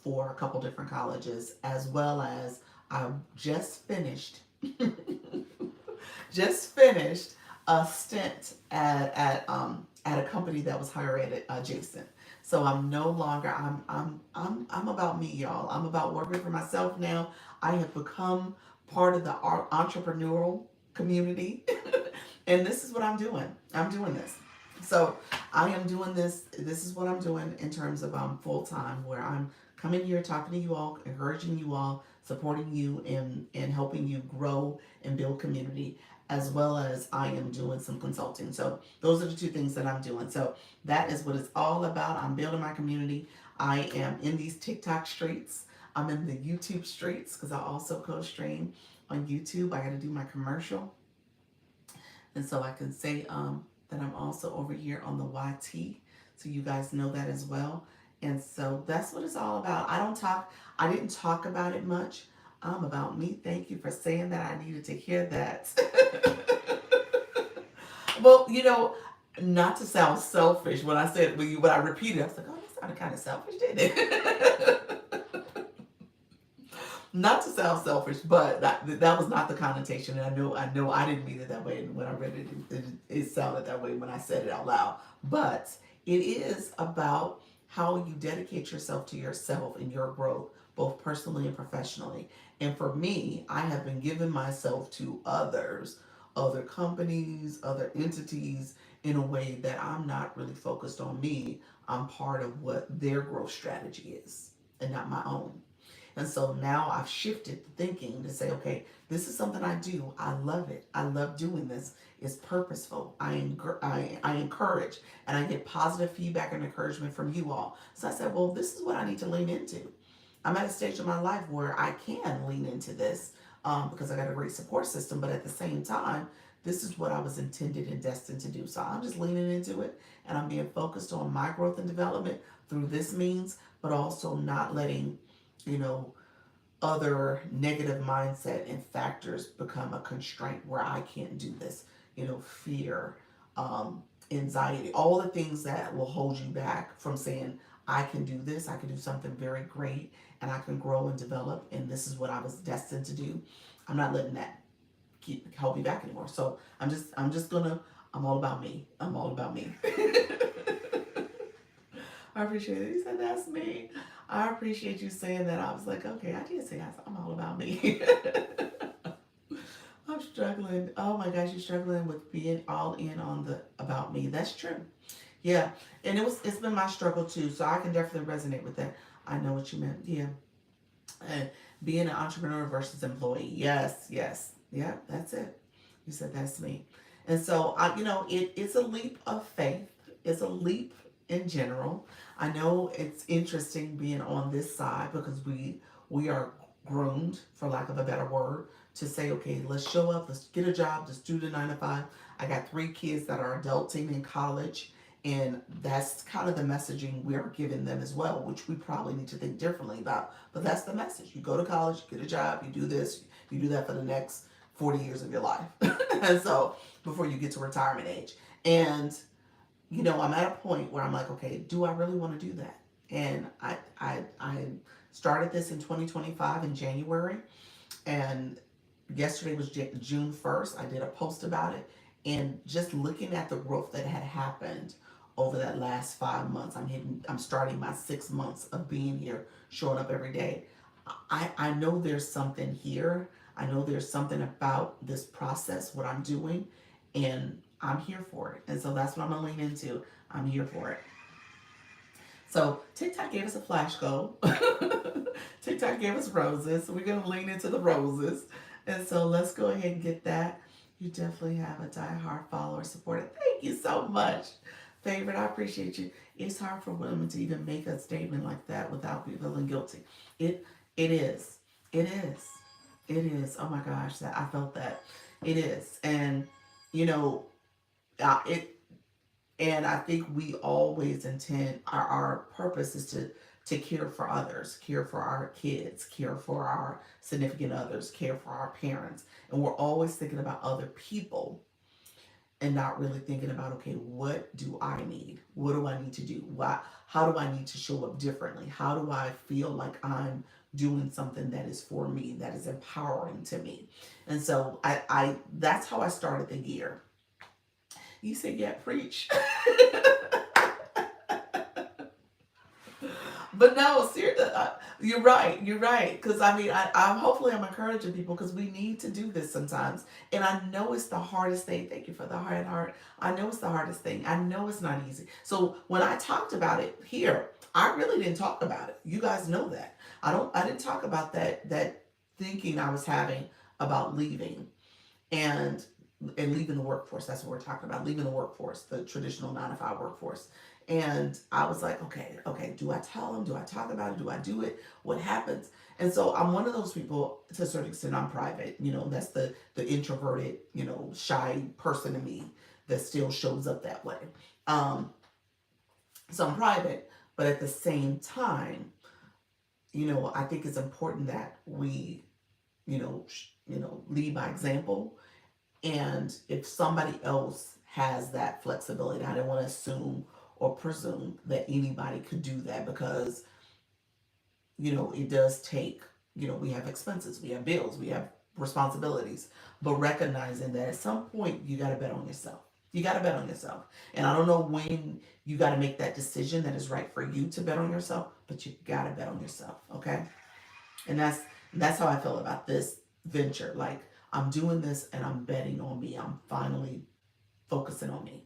for a couple different colleges, as well as I just finished, just finished a stint at a company that was higher ed adjacent. So I'm no longer, I'm about me, y'all. I'm about working for myself now. I have become part of the entrepreneurial community. And this is what I'm doing. I'm doing this. So I am doing this. This is what I'm doing in terms of full time, where I'm coming here, talking to you all, encouraging you all, supporting you, and helping you grow and build community as well as I am doing some consulting. So those are the two things that I'm doing. So that is what it's all about. I'm building my community. I am in these TikTok streets. I'm in the YouTube streets because I also co-stream on YouTube. I got to do my commercial, and so I can say that I'm also over here on the YT, so you guys know that as well. And so that's what it's all about. I didn't talk about it much about me. Thank you for saying that. I needed to hear that. Well, not to sound selfish, when I said, when I repeated, I was like, oh, that sounded kind of selfish, didn't it? Not to sound selfish, but that was not the connotation. And I know I didn't mean it that way. And when I read it sounded that way when I said it out loud. But it is about how you dedicate yourself to yourself and your growth, both personally and professionally. And for me, I have been giving myself to others, other companies, other entities, in a way that I'm not really focused on me. I'm part of what their growth strategy is and not my own. And so now I've shifted the thinking to say, okay, this is something I do. I love it. I love doing this. It's purposeful. I encourage, and I get positive feedback and encouragement from you all. So I said, well, this is what I need to lean into. I'm at a stage of my life where I can lean into this because I got a great support system. But at the same time, this is what I was intended and destined to do. So I'm just leaning into it, and I'm being focused on my growth and development through this means, but also not letting, you know, other negative mindset and factors become a constraint where I can't do this. Fear, anxiety, all the things that will hold you back from saying, I can do this, I can do something very great, and I can grow and develop, and this is what I was destined to do. I'm not letting that hold me back anymore. So I'm all about me. I'm all about me. I appreciate it. You said that's me. I appreciate you saying that. I was like, okay, I did say I'm all about me. I'm struggling. Oh my gosh, you're struggling with being all in on the about me. That's true. Yeah. And it's been my struggle too. So I can definitely resonate with that. I know what you meant. Yeah. And being an entrepreneur versus employee. Yes, yes. Yeah, that's it. You said that's me. And so it's a leap of faith. It's a leap in general. I know it's interesting being on this side because we are groomed, for lack of a better word, to say, okay, let's show up, let's get a job, let's do the 9 to 5. I got 3 kids that are adulting in college, and that's kind of the messaging we're giving them as well, which we probably need to think differently about. But that's the message. You go to college, you get a job, you do this, you do that for the next 40 years of your life. And so before you get to retirement age. And I'm at a point where I'm like, okay, do I really want to do that? And I started this in 2025 in January, and yesterday was June 1st. I did a post about it, and just looking at the growth that had happened over that last 5 months, I'm starting my 6 months of being here, showing up every day. I know there's something here. I know there's something about this process, what I'm doing, and I'm here for it. And so that's what I'm gonna lean into. I'm here for it. So TikTok gave us a flash goal. TikTok gave us roses. So we're gonna lean into the roses. And so let's go ahead and get that. You definitely have a diehard follower supporter. Thank you so much. Favorite, I appreciate you. It's hard for women to even make a statement like that without feeling guilty. It it is. It is. It is. Oh my gosh, that I felt that. It is. And you know, it and I think we always intend our purpose is to care for others, care for our kids, care for our significant others, care for our parents. And we're always thinking about other people and not really thinking about, okay, what do I need? What do I need to do? How do I need to show up differently? How do I feel like I'm doing something that is for me, that is empowering to me? And so I that's how I started the year. You said, yeah, preach. But no, seriously, you're right. You're right. Because I mean, I'm hopefully I'm encouraging people because we need to do this sometimes. And I know it's the hardest thing. Thank you for the heart. I know it's the hardest thing. I know it's not easy. So when I talked about it here, I really didn't talk about it. You guys know that. I didn't talk about that thinking I was having about leaving. And and leaving the workforce. That's what we're talking about, leaving the workforce, the traditional 9 to 5 workforce. And I was like, okay, do I tell them? Do I talk about it? Do I do it? What happens? And so I'm one of those people, to a certain extent. I'm private. That's the introverted, shy person in me that still shows up that way. Um, so I'm private, but at the same time, I think it's important that we, lead by example. And if somebody else has that flexibility, I don't want to assume or presume that anybody could do that, because, it does take, we have expenses, we have bills, we have responsibilities, but recognizing that at some point you got to bet on yourself. You got to bet on yourself. And I don't know when you got to make that decision that is right for you to bet on yourself, but you got to bet on yourself. Okay. And that's how I feel about this venture. Like, I'm doing this and I'm betting on me. I'm finally focusing on me.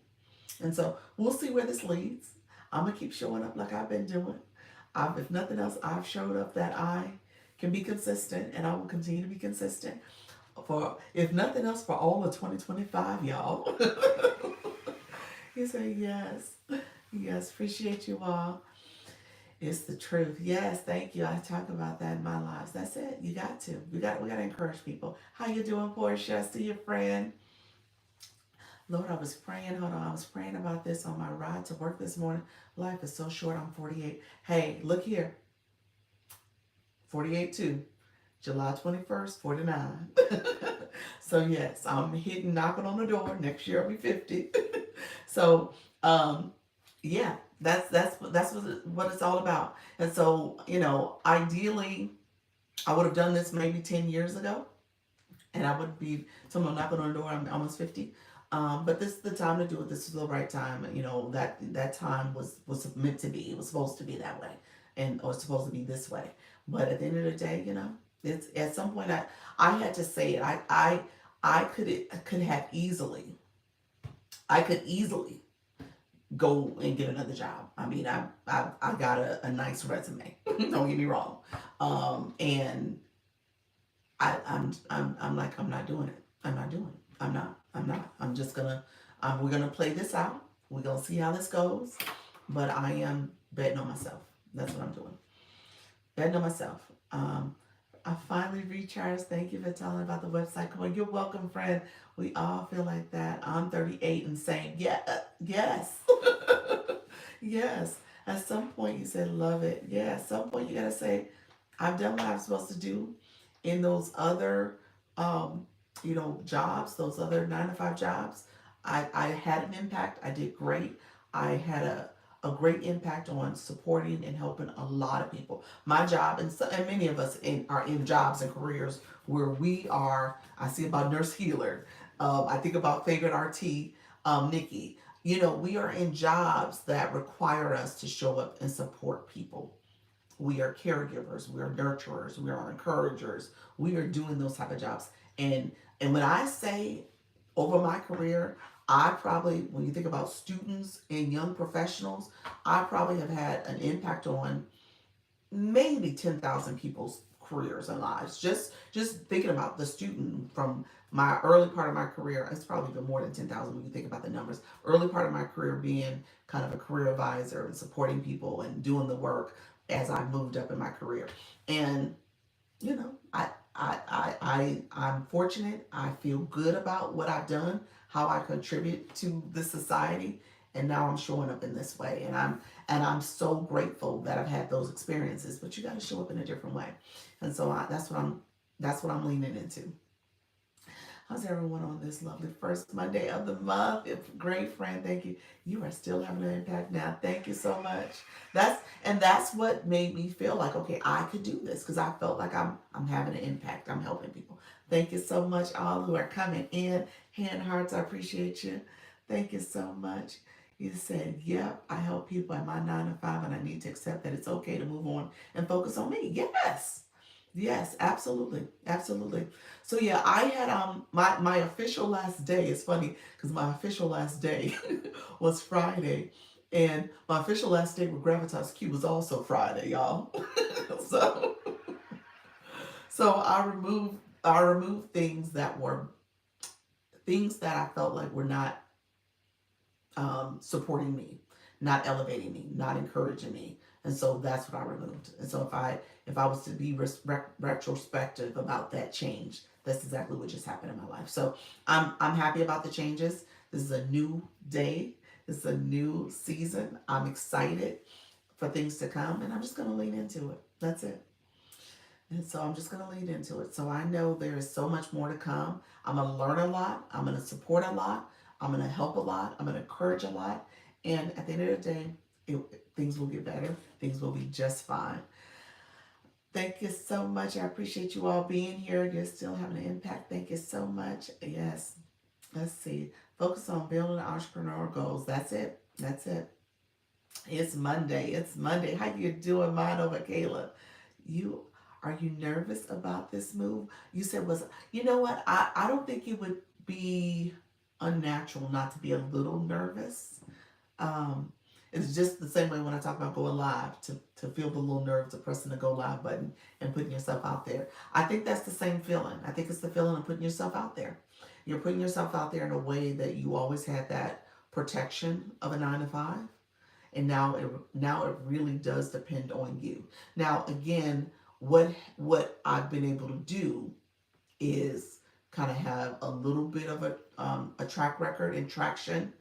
And so we'll see where this leads. I'm gonna keep showing up like I've been doing. If nothing else, I've showed up that I can be consistent, and I will continue to be consistent for, if nothing else, for all of 2025, y'all. You say yes. Yes, appreciate you all. It's the truth. Yes, thank you. I talk about that in my lives. That's it. You got to. We got to encourage people. How you doing, Portia? See your friend. Lord, I was praying. Hold on. I was praying about this on my ride to work this morning. Life is so short. I'm 48. Hey, look here. 48 too. July 21st, 49. So yes, I'm hitting, knocking on the door. Next year I'll be 50. So, yeah, that's what it's all about. And so, ideally, I would have done this maybe 10 years ago, and I would be someone knocking on the door. I'm almost 50. But this is the time to do it. This is the right time. That time was meant to be. It was supposed to be that way, or supposed to be this way. But at the end of the day, it's at some point I had to say it. I could have easily. I could easily go and get another job. I mean, I got a nice resume. Don't get me wrong. And I'm like, I'm not doing it. I'm not doing it. I'm not. I'm just gonna. We're gonna play this out. We're gonna see how this goes. But I am betting on myself. That's what I'm doing. Betting on myself. I finally recharged. Thank you for telling about the website. Come on, you're welcome, friend. We all feel like that. I'm 38 and saying, yeah, yes, yes. At some point, you said, love it. Yeah, at some point, you gotta say, I've done what I'm supposed to do in those other, jobs, those other 9 to 5 jobs. I had an impact. I did great. I had a great impact on supporting and helping a lot of people. My job, and many of us are in jobs and careers where we are. I see about nurse healer. I think about favorite RT, Nikki. We are in jobs that require us to show up and support people. We are caregivers, we are nurturers, we are encouragers. We are doing those type of jobs. And when I say over my career, I probably, when you think about students and young professionals, I probably have had an impact on maybe 10,000 people's careers and lives. Just thinking about the student from my early part of my career, it's probably been more than 10,000 when you think about the numbers. Early part of my career being kind of a career advisor and supporting people and doing the work as I moved up in my career. And I'm fortunate. I feel good about what I've done, how I contribute to the society, and now I'm showing up in this way. And I'm so grateful that I've had those experiences. But you got to show up in a different way, and so that's what I'm leaning into. How's everyone on this lovely first Monday of the month? Great, friend. Thank you. You are still having an impact now. Thank you so much. That's what made me feel like, okay, I could do this, because I felt like I'm having an impact. I'm helping people. Thank you so much, all who are coming in. Hand hearts, I appreciate you. Thank you so much. You said, yep, I help people at my 9 to 5, and I need to accept that it's okay to move on and focus on me. Yes. Yes, absolutely. Absolutely. So yeah, I had my official last day. It's funny because my official last day was Friday, and my official last day with Gravitas Q was also Friday, y'all. so so I removed things that were things that I felt like were not supporting me, not elevating me, not encouraging me. And so that's what I removed. And so if I was to be retrospective about that change, that's exactly what just happened in my life. So I'm happy about the changes. This is a new day. This is a new season. I'm excited for things to come, and I'm just gonna lean into it. That's it. And so I'm just going to lead into it. So I know there is so much more to come. I'm going to learn a lot. I'm going to support a lot. I'm going to help a lot. I'm going to encourage a lot. And at the end of the day, things will get better. Things will be just fine. Thank you so much. I appreciate you all being here. You're still having an impact. Thank you so much. Yes. Let's see. Focus on building entrepreneurial goals. That's it. That's it. It's Monday. It's Monday. How you doing, Mono Michaela? You are you nervous about this move? You said was you know what? I don't think it would be unnatural not to be a little nervous. Um, it's just the same way when I talk about going live to feel the little nerve to pressing the go live button and putting yourself out there. I think that's the same feeling. I think it's the feeling of putting yourself out there. You're putting yourself out there in a way that you always had that protection of a 9 to 5, and now it really does depend on you. Now again, what I've been able to do is kind of have a little bit of a track record and traction,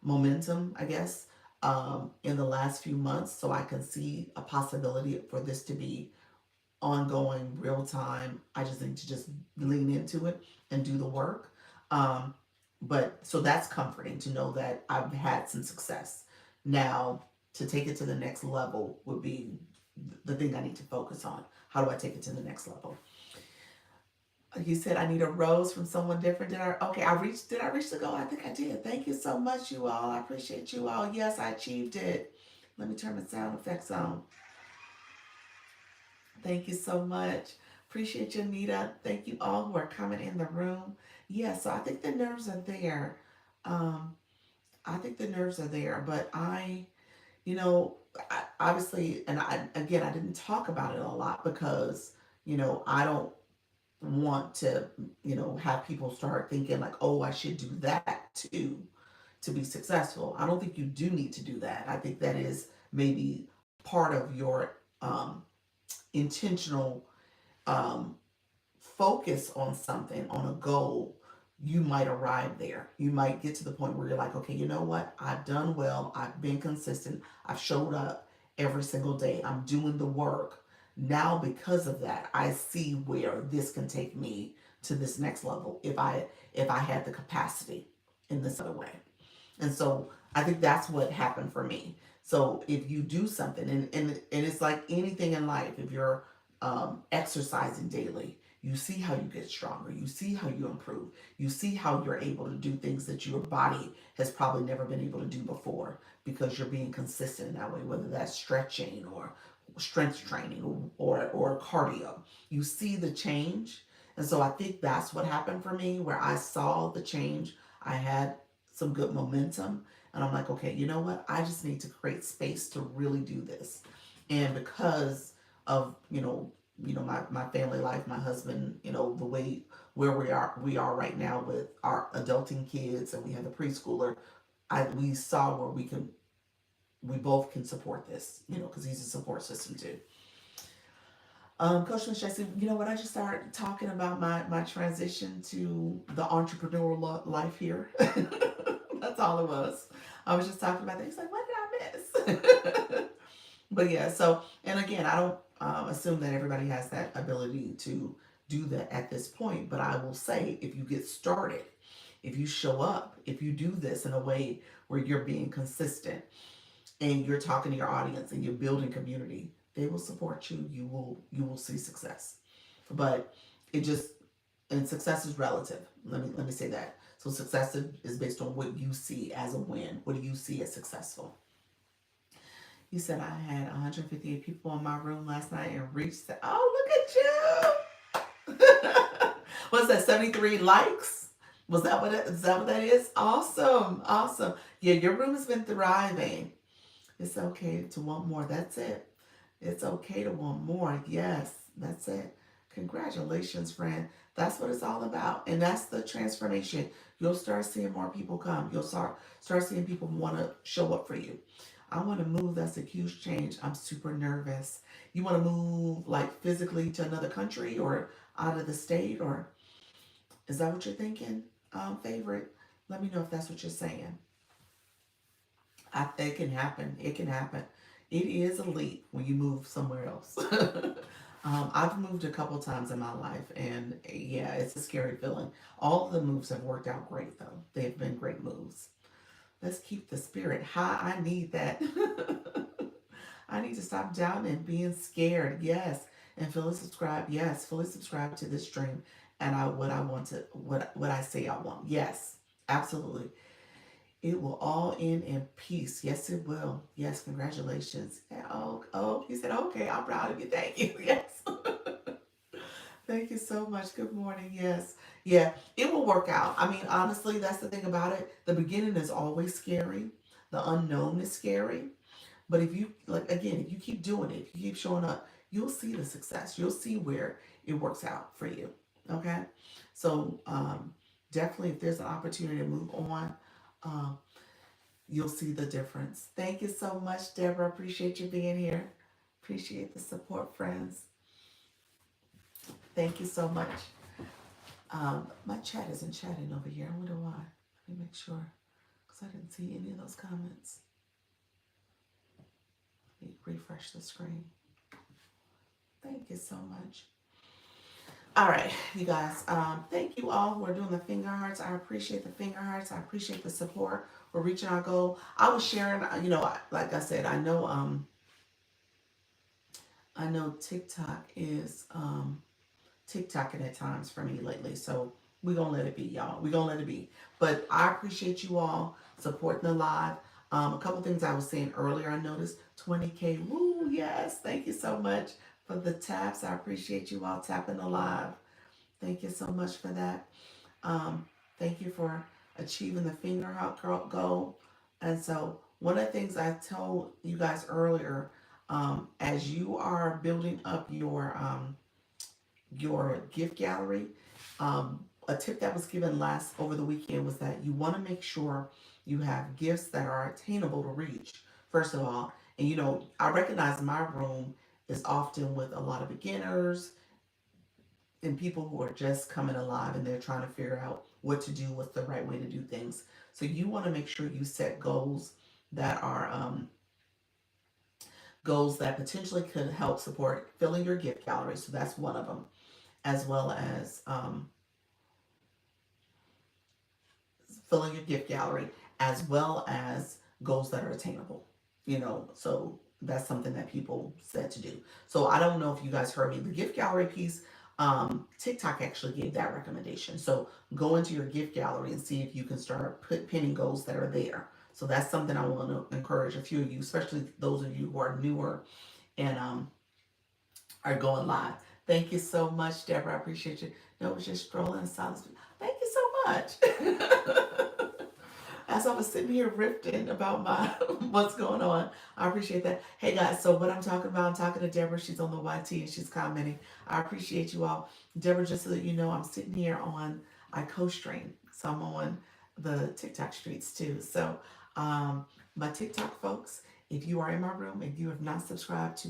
momentum, I guess, in the last few months, so I can see a possibility for this to be ongoing, real time. I just need to just lean into it and do the work. Um, but so that's comforting to know that I've had some success. Now, to take it to the next level would be the thing I need to focus on. How do I take it to the next level? You said I need a rose from someone different. Did I? Okay, I reached. Did I reach the goal? I think I did. Thank you so much, you all. I appreciate you all. Yes, I achieved it. Let me turn the sound effects on. Thank you so much. Appreciate you, Anita. Thank you all who are coming in the room. Yeah, so I think the nerves are there. Um, I think the nerves are there, but you know, obviously, and I didn't talk about it a lot because, I don't want to, have people start thinking like, oh, I should do that too to be successful. I don't think you do need to do that. I think that is maybe part of your intentional um, focus on something, on a goal. You might arrive there. You might get to the point where you're like, okay, you know what? I've done well. I've been consistent. I've showed up every single day. I'm doing the work. Now, because of that, I see where this can take me to this next level if I had the capacity in this other way. And so I think that's what happened for me. So if you do something, and it's like anything in life, if you're exercising daily, you see how you get stronger. You see how you improve. You see how you're able to do things that your body has probably never been able to do before because you're being consistent in that way, whether that's stretching or strength training or cardio. You see the change. And so I think that's what happened for me, where I saw the change. I had some good momentum. And I'm like, okay, you know what? I just need to create space to really do this. And because of, my family life, my husband, the way where we are right now with our adulting kids, and we have a preschooler, we saw where we both can support this, because he's a support system too. Coach Michelle said, you know what? I just started talking about my transition to the entrepreneurial life here. That's all it was. I was just talking about things like, what did I miss? But yeah, so, and again, I don't assume that everybody has that ability to do that at this point. But I will say, if you get started, if you show up, if you do this in a way where you're being consistent and you're talking to your audience and you're building community, they will support you. You will see success. But it just and success is relative. Let me say that. So success is based on what you see as a win. What do you see as successful? You said I had 158 people in my room last night and reached the. Oh, look at you! What's that? 73 likes? Is that what that is? Awesome, awesome. Yeah, your room has been thriving. It's okay to want more. That's it. It's okay to want more. Yes, that's it. Congratulations, friend. That's what it's all about. And that's the transformation. You'll start seeing more people come. You'll start seeing people want to show up for you. I want to move. That's a huge change. I'm super nervous. You want to move like physically to another country or out of the state, or is that what you're thinking, favorite? Let me know if that's what you're saying. It can happen. It can happen. It is a leap when you move somewhere else. I've moved a couple times in my life, and yeah, it's a scary feeling. All of the moves have worked out great, though. They've been great moves. Let's keep the spirit high. I need that. I need to stop doubting and being scared. Yes, and fully subscribe. Yes, fully subscribe to this stream, and I want to what I say I want. Yes, absolutely. It will all end in peace. Yes, it will. Yes, congratulations. Oh, he said, okay, I'm proud of you. Thank you. Yes. Thank you so much. Good morning. Yes. Yeah, it will work out. I mean, honestly, that's the thing about it. The beginning is always scary. The unknown is scary. But if you, like, again, if you keep doing it, if you keep showing up, you'll see the success. You'll see where it works out for you. Okay. So, definitely, if there's an opportunity to move on, um, you'll see the difference. Thank you so much, Deborah. Appreciate you being here. Appreciate the support, friends. Thank you so much. My chat isn't chatting over here. I wonder why. Let me make sure, because I didn't see any of those comments. Let me refresh the screen. Thank you so much. All right, you guys. Thank you all who are doing the finger hearts. I appreciate the finger hearts. I appreciate the support. We're reaching our goal. I was sharing. Like I said, I know TikTok is TikToking at times for me lately. So we're gonna let it be, y'all. We're gonna let it be. But I appreciate you all supporting the live. A couple things I was saying earlier, I noticed 20K. Woo, yes. Thank you so much for the taps. I appreciate you all tapping the live. Thank you so much for that. Um, Thank you for achieving the finger hop goal. And so one of the things I told you guys earlier, as you are building up your gift gallery. A tip that was given last over the weekend was that you want to make sure you have gifts that are attainable to reach, first of all. And I recognize my room is often with a lot of beginners and people who are just coming alive and they're trying to figure out what to do, what's the right way to do things. So you want to make sure you set that are goals that potentially could help support filling your gift gallery. So that's one of them, as well as filling your gift gallery, as well as goals that are attainable. So that's something that people said to do. So I don't know if you guys heard me. The gift gallery piece, TikTok actually gave that recommendation. So go into your gift gallery and see if you can start pinning goals that are there. So that's something I want to encourage a few of you, especially those of you who are newer and are going live. Thank you so much, Deborah. I appreciate you. No, it was just strolling in silence. Thank you so much. As I was sitting here riffing about my what's going on, I appreciate that. Hey guys, so what I'm talking about, I'm talking to Deborah. She's on the YT and she's commenting. I appreciate you all. Deborah, just so that you know, I'm sitting here I co-stream. So I'm on the TikTok streets too. So my TikTok folks, if you are in my room and you have not subscribed to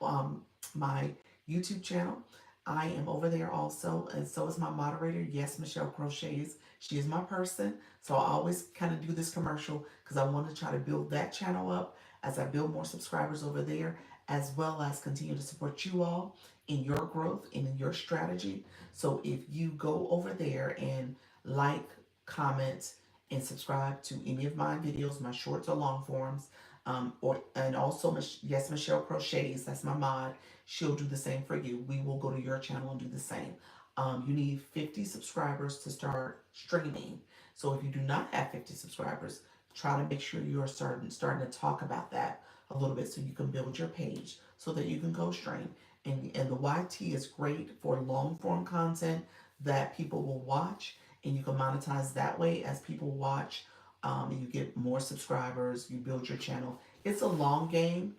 um, my YouTube channel, I am over there also, and so is my moderator. Yes, Michelle Crochets. She is my person. So I always kind of do this commercial because I want to try to build that channel up as I build more subscribers over there, as well as continue to support you all in your growth and in your strategy. So if you go over there and like, comment, and subscribe to any of my videos, my shorts or long forms, and also yes, Michelle Crochets, that's my mod. She'll do the same for you. We will go to your channel and do the same. You need 50 subscribers to start streaming. So if you do not have 50 subscribers, try to make sure you are starting to talk about that a little bit so you can build your page so that you can go stream. And the YT is great for long form content that people will watch, and you can monetize that way as people watch. You get more subscribers, you build your channel. It's a long game,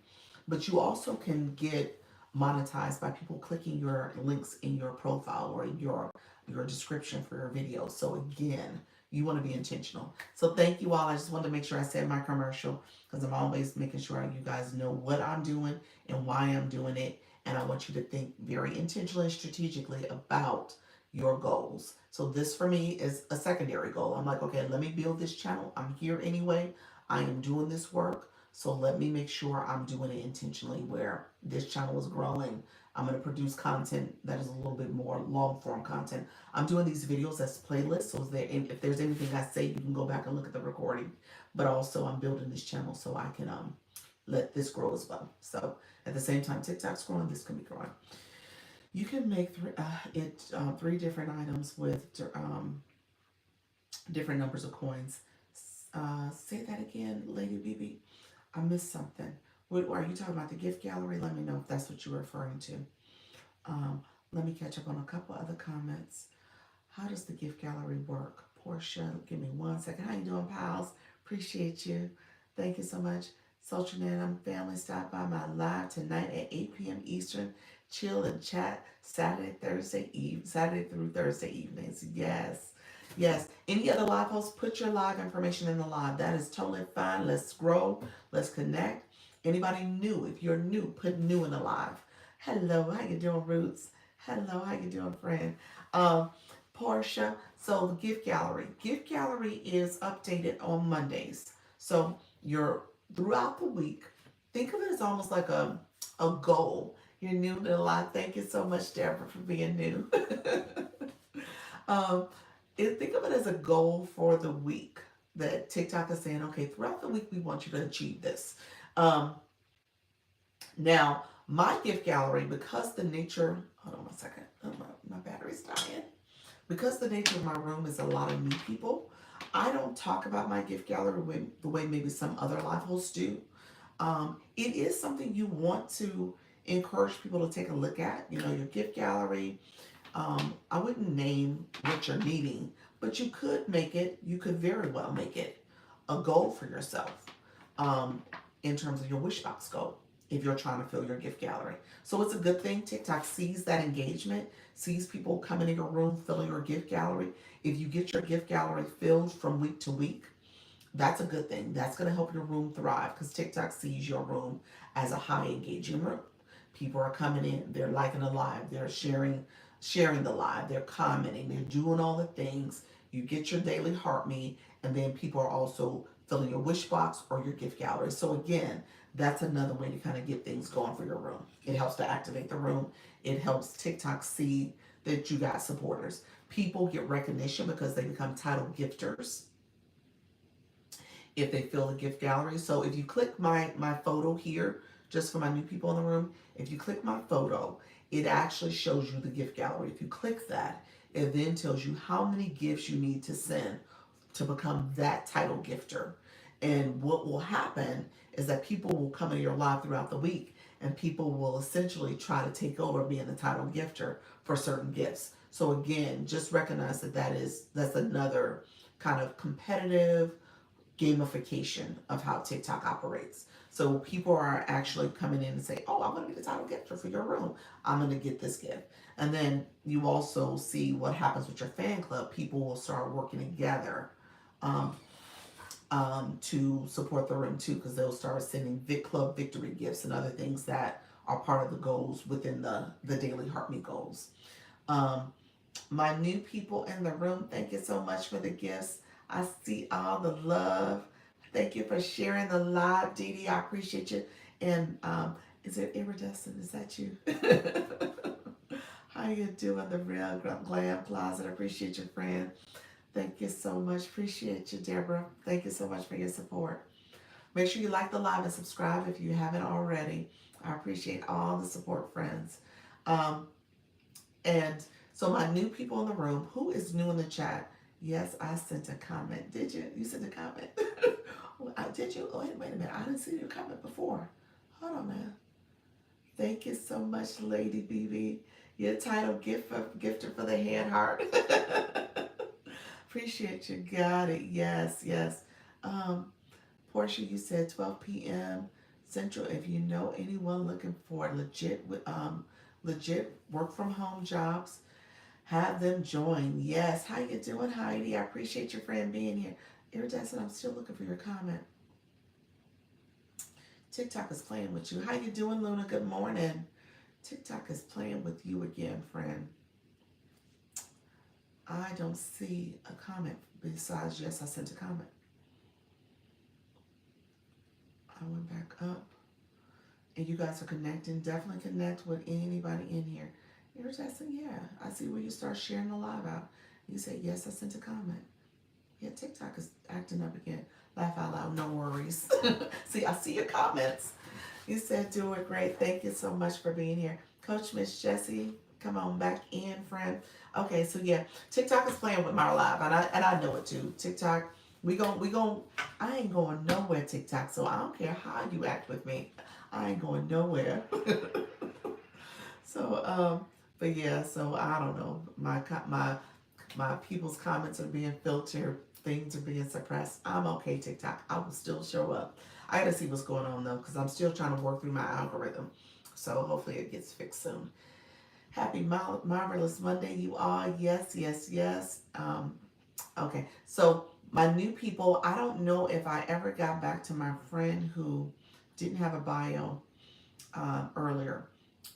but you also can get monetized by people clicking your links in your profile or your description for your videos. So again, you want to be intentional. So thank you all. I just wanted to make sure I said my commercial because I'm always making sure you guys know what I'm doing and why I'm doing it. And I want you to think very intentionally and strategically about your goals. So this for me is a secondary goal. I'm like, okay, let me build this channel. I'm here anyway. I am doing this work. So let me make sure I'm doing it intentionally where this channel is growing. I'm going to produce content that is a little bit more long form content. I'm doing these videos as playlists. So if there's anything I say, you can go back and look at the recording. But also I'm building this channel so I can let this grow as well. So at the same time, TikTok's growing, this can be growing. You can make three different items with different numbers of coins. Say that again, Lady BB. I missed something. What are you talking about? The gift gallery? Let me know if that's what you're referring to. Let me catch up on a couple other comments. How does the gift gallery work? Portia, give me 1 second. How you doing, pals? Appreciate you. Thank you so much. Social Net family, stop by my live tonight at 8 p.m. Eastern. Chill and chat Saturday through Thursday evenings. Yes. Yes. Any other live hosts, put your live information in the live. That is totally fine. Let's grow. Let's connect. Anybody new? If you're new, put new in the live. Hello, how you doing, Roots? Hello, how you doing, friend? Um, Portia. So the gift gallery. Gift gallery is updated on Mondays. So you're throughout the week. Think of it as almost like a goal. You're new to the live. Thank you so much, Deborah, for being new. um, think of it as a goal for the week that TikTok is saying, okay, throughout the week we want you to achieve this. Um, Now, my gift gallery, because the nature, hold on 1 second, oh, my battery's dying. Because the nature of my room is a lot of new people, I don't talk about my gift gallery the way maybe some other live hosts do. It is something you want to encourage people to take a look at, your gift gallery. I wouldn't name what you're needing, but you could very well make it a goal for yourself um, in terms of your wish box goal if you're trying to fill your gift gallery. So it's a good thing. TikTok sees that engagement, sees people coming in your room, filling your gift gallery. If you get your gift gallery filled from week to week, that's a good thing. That's going to help your room thrive because TikTok sees your room as a high engaging room. People are coming in, they're liking the live, they're sharing the live, they're commenting, they're doing all the things. You get your daily heart me, and then people are also filling your wish box or your gift gallery. So again, that's another way to kind of get things going for your room. It helps to activate the room. It helps TikTok see that you got supporters. People get recognition because they become title gifters if they fill the gift gallery. So if you click my photo here, just for my new people in the room, if you click my photo, it actually shows you the gift gallery. If you click that, it then tells you how many gifts you need to send to become that title gifter. And what will happen is that people will come into your live throughout the week and people will essentially try to take over being the title gifter for certain gifts. So again, just recognize that's another kind of competitive gamification of how TikTok operates. So people are actually coming in and say, "Oh, I'm going to be the title gifter for your room. I'm going to get this gift." And then you also see what happens with your fan club. People will start working together um, to support the room too, because they'll start sending Club victory gifts and other things that are part of the goals within the daily Heart Me goals. Um, my new people in the room, thank you so much for the gifts. I see all the love. Thank you for sharing the live, Dee Dee. I appreciate you. And is it Iridescent? Is that you? How you doing, the real glam closet? I appreciate your friend. Thank you so much. Appreciate you, Deborah. Thank you so much for your support. Make sure you like the live and subscribe if you haven't already. I appreciate all the support, friends. Um, and so my new people in the room, who is new in the chat? Yes, I sent a comment. Did you? You sent a comment? Did you? Oh, wait a minute. I didn't see your comment before. Hold on, man. Thank you so much, Lady BB. Your title gifter for the hand heart. Appreciate you. Got it. Yes, yes. Portia, you said 12 p.m. Central. If you know anyone looking for legit work from home jobs, have them join. Yes. How you doing, Heidi? I appreciate your friend being here. Iridescent, I'm still looking for your comment. TikTok is playing with you. How you doing, Luna? Good morning. TikTok is playing with you again, friend. I don't see a comment besides yes, I sent a comment. I went back up. And you guys are connecting. Definitely connect with anybody in here. You're just saying, yeah, I see where you start sharing the live out. You say, yes, I sent a comment. Yeah, TikTok is acting up again. Laugh out loud, no worries. See, I see your comments. You said, doing great. Thank you so much for being here. Coach Miss Jessie, come on back in, friend. Okay, so yeah, TikTok is playing with my live, and I know it too. TikTok, I ain't going nowhere, TikTok, so I don't care how you act with me. I ain't going nowhere. So, but yeah, so I don't know. My people's comments are being filtered. Things are being suppressed. I'm okay, TikTok. I will still show up. I gotta see what's going on though, because I'm still trying to work through my algorithm. So hopefully it gets fixed soon. Happy marvelous Monday, you all. Yes, yes, yes. Okay, so my new people. I don't know if I ever got back to my friend who didn't have a bio earlier.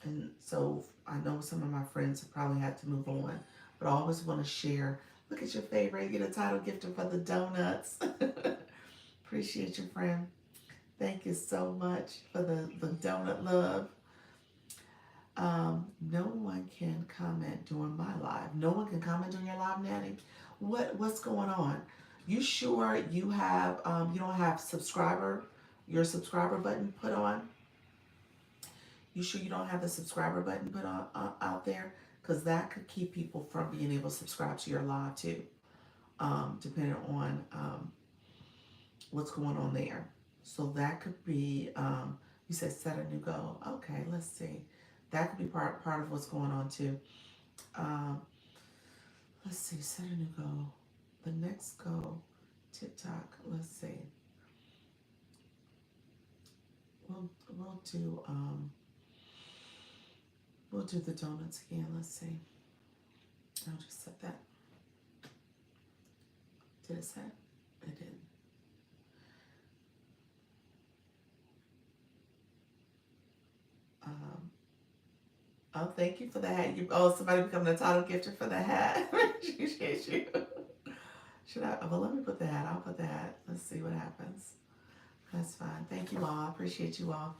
And so I know some of my friends have probably had to move on, but I always want to share. Look at your favorite. Get a title gifted for the donuts. Appreciate your friend. Thank you so much for the donut love. No one can comment during my live. No one can comment during your live, Natty. What's going on? You sure you don't have your subscriber button put on? You sure you don't have the subscriber button put on out there? Because that could keep people from being able to subscribe to your live too, depending on what's going on there. So that could be, you said set a new goal. Okay, let's see. That could be part of what's going on too. Um, let's see, set a new goal. The next goal, TikTok. Let's see. We'll do we'll do the donuts again. Let's see. I'll just set that. Did it set? It didn't. Um, oh, thank you for the hat. Somebody becoming a title gifter for the hat. Appreciate you. Should I? Well, let me put the hat. I'll put the hat. Let's see what happens. That's fine. Thank you all. I appreciate you all.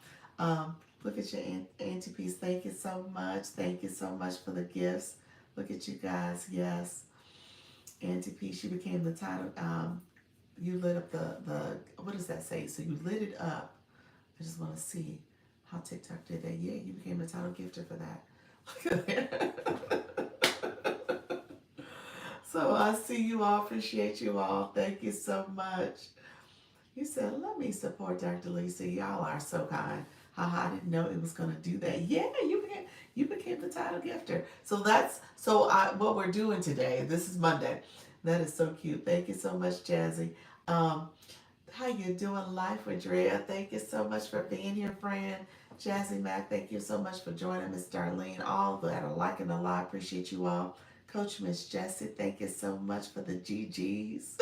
Look at your Auntie Peace. Thank you so much. Thank you so much for the gifts. Look at you guys. Yes. Auntie Peace, you became the title. You lit up the what does that say? So you lit it up. I just want to see how TikTok did that. Yeah, you became the title gifter for that. So I see you all. Appreciate you all. Thank you so much. You said, let me support Dr. Lisa. Y'all are so kind. I didn't know it was gonna do that. Yeah, you became the title gifter. What we're doing today. This is Monday. That is so cute. Thank you so much, Jazzy. Um, how you doing, Life with Drea? Thank you so much for being here, friend. Jazzy Mac, thank you so much for joining. Miss Darlene, all that are liking the live. Appreciate you all. Coach Miss Jessie, thank you so much for the GGs.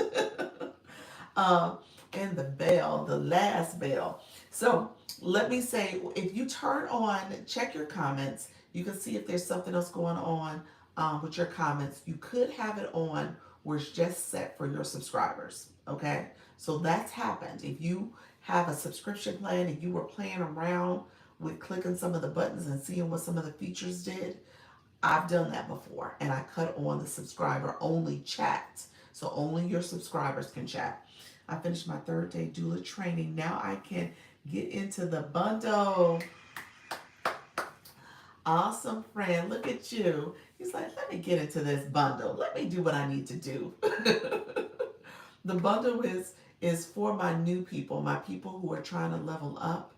um, and the bell, the last bell. So let me say, if you turn on, check your comments, you can see if there's something else going on with your comments. You could have it on where it's just set for your subscribers. Okay, so that's happened. If you have a subscription plan and you were playing around with clicking some of the buttons and seeing what some of the features did, I've done that before, and I cut on the subscriber only chat. So only your subscribers can chat. I finished my third day doula training. Now I can get into the bundle. Awesome, friend. Look at you. He's like, let me get into this bundle. Let me do what I need to do. The bundle is for my new people, my people who are trying to level up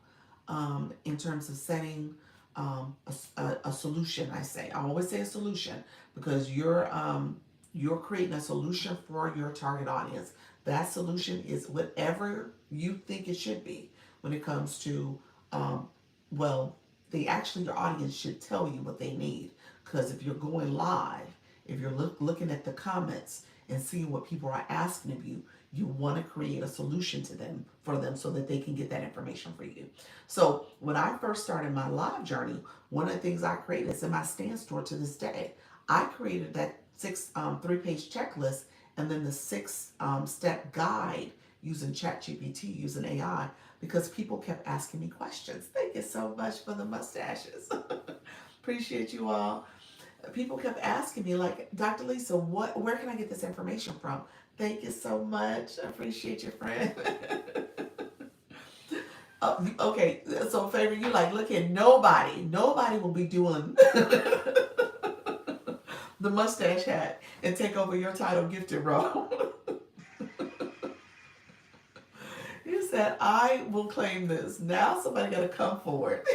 in terms of setting a solution. I always say a solution because you're creating a solution for your target audience. That solution is whatever you think it should be when it comes to um, well, they actually, your audience should tell you what they need. Because if you're going live, if you're looking at the comments and seeing what people are asking of you, you want to create a solution to them for them so that they can get that information for you. So when I first started my live journey, one of the things I created is in my stand store to this day. I created that three-page checklist and then the six-step guide using ChatGPT, using AI, because people kept asking me questions. Thank you so much for the mustaches. Appreciate you all. People kept asking me, like, Dr. Lisa, where can I get this information from? Thank you so much. I appreciate your friend. Okay, so favor, you like, look at nobody will be doing the mustache hat and take over your title gifted role. You said, I will claim this. Now somebody got to come forward.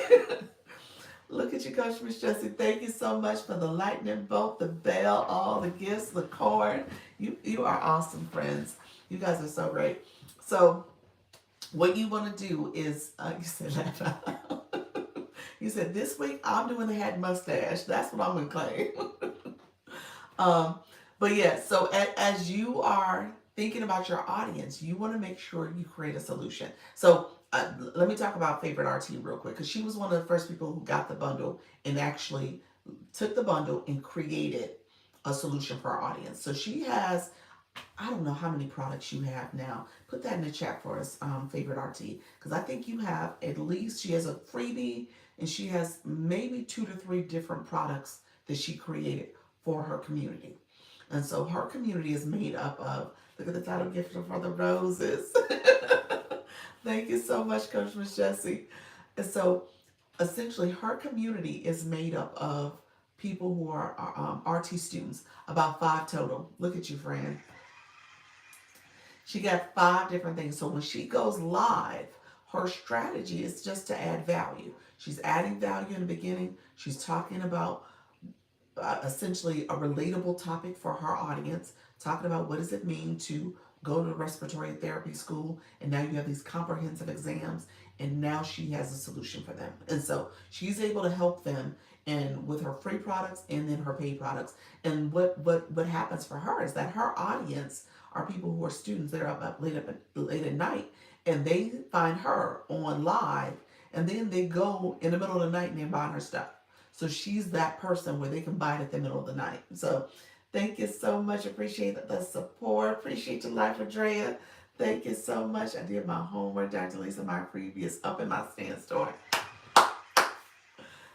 Look at you, Coach Miss Jessie. Thank you so much for the lightning bolt, the bell, all the gifts, the cord. You are awesome, friends. You guys are so great. So what you want to do is, you said that. You said, this week I'm doing the hat mustache. That's what I'm going to claim. Um, but yeah, so as you are thinking about your audience, you want to make sure you create a solution. So let me talk about Favorite RT real quick, because she was one of the first people who got the bundle and actually took the bundle and created a solution for our audience. So she has, I don't know how many products you have now. Put that in the chat for us, Favorite RT, because I think you have at least, she has a freebie and she has maybe 2 to 3 different products that she created for her community. And so her community is made up of, look at the title gift for the roses. Thank you so much, Coach Miss Jessie. And so essentially her community is made up of people who are RT students, about 5 total. Look at you, friend. She got 5 different things. So when she goes live, her strategy is just to add value. She's adding value in the beginning. She's talking about essentially a relatable topic for her audience, talking about what does it mean to go to respiratory therapy school, and now you have these comprehensive exams, and now she has a solution for them. And so she's able to help them and with her free products and then her paid products. And what happens for her is that her audience are people who are students that are up late at night, and they find her on live, and then they go in the middle of the night and they buy her stuff. So she's that person where they can buy it at the middle of the night. So thank you so much. Appreciate the support. Appreciate your life, Andrea. Thank you so much. I did my homework, Dr. Lisa. My previous up in my stand store.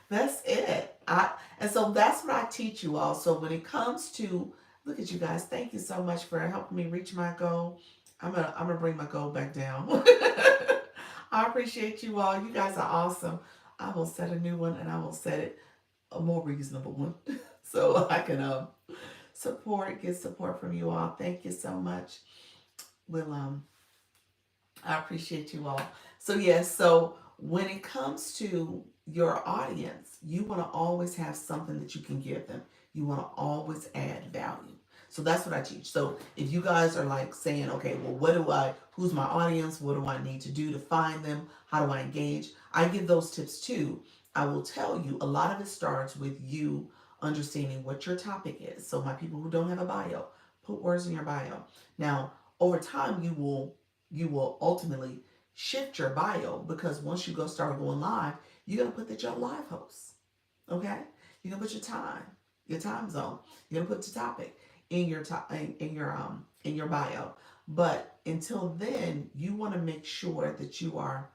That's it. And so that's what I teach you all. So when it comes to, look at you guys. Thank you so much for helping me reach my goal. I'm gonna bring my goal back down. I appreciate you all. You guys are awesome. I will set a new one, and I will set it a more reasonable one so I can get support from you all. Thank you so much. Well, I appreciate you all. So yes, so when it comes to your audience, you want to always have something that you can give them. You want to always add value. So that's what I teach. So if you guys are like saying, okay, well, who's my audience? What do I need to do to find them? How do I engage? I give those tips too. I will tell you, a lot of it starts with you understanding what your topic is. So my people who don't have a bio, put words in your bio. Now, over time, you will ultimately shift your bio, because once you start going live, you're gonna put that you're a live host. Okay? You're gonna put your time zone. You're gonna put the topic in your bio. But until then, you want to make sure that you are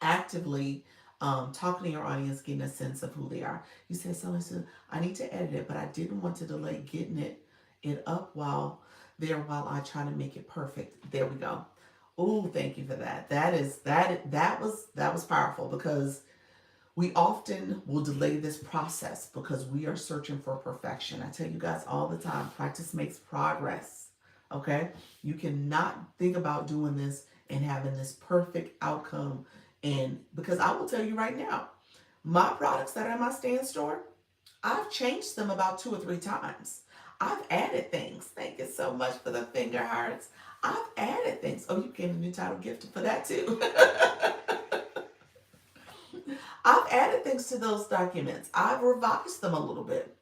actively talking to your audience, getting a sense of who they are. You said, so listen, I need to edit it, but I didn't want to delay getting it up while I try to make it perfect. There we go. Oh, thank you for that. That was powerful, because we often will delay this process because we are searching for perfection. I tell you guys all the time, practice makes progress. Okay? You cannot think about doing this and having this perfect outcome. And because I will tell you right now, my products that are in my stand store, I've changed them about 2 or 3 times. I've added things. Thank you so much for the finger hearts. I've added things. Oh, you get a new title gift for that too. I've added things to those documents. I've revised them a little bit.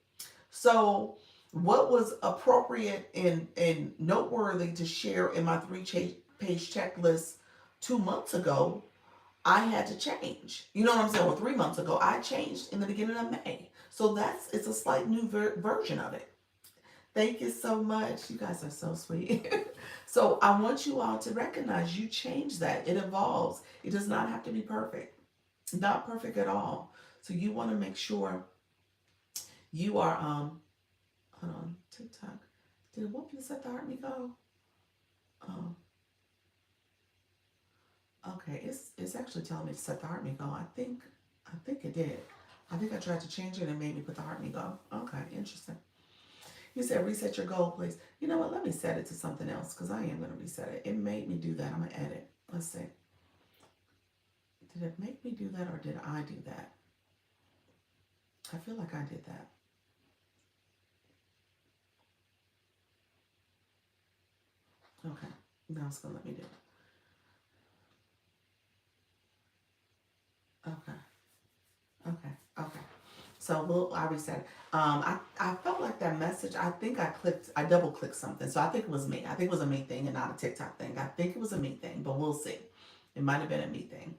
So, what was appropriate and noteworthy to share in my page checklist 2 months ago, I had to change. You know what I'm saying? Well, 3 months ago, I changed in the beginning of May. So it's a slight new version of it. Thank you so much. You guys are so sweet. So I want you all to recognize you change that. It evolves. It does not have to be perfect. Not perfect at all. So you want to make sure you are hold on, TikTok. Did it want me to set the heart me go? Oh, okay. It's actually telling me to set the heart me go. I think it did. I think I tried to change it and made me put the heart me go. Okay, interesting. You said reset your goal, please. You know what? Let me set it to something else because I am going to reset it. It made me do that. I'm going to edit. Let's see. Did it make me do that or did I do that? I feel like I did that. Okay. Now it's going to let me do it. Okay. Okay. Okay. So I reset it. I felt like that message. I double clicked something. So I think it was me. I think it was a me thing and not a TikTok thing. I think it was a me thing, but we'll see. It might have been a me thing.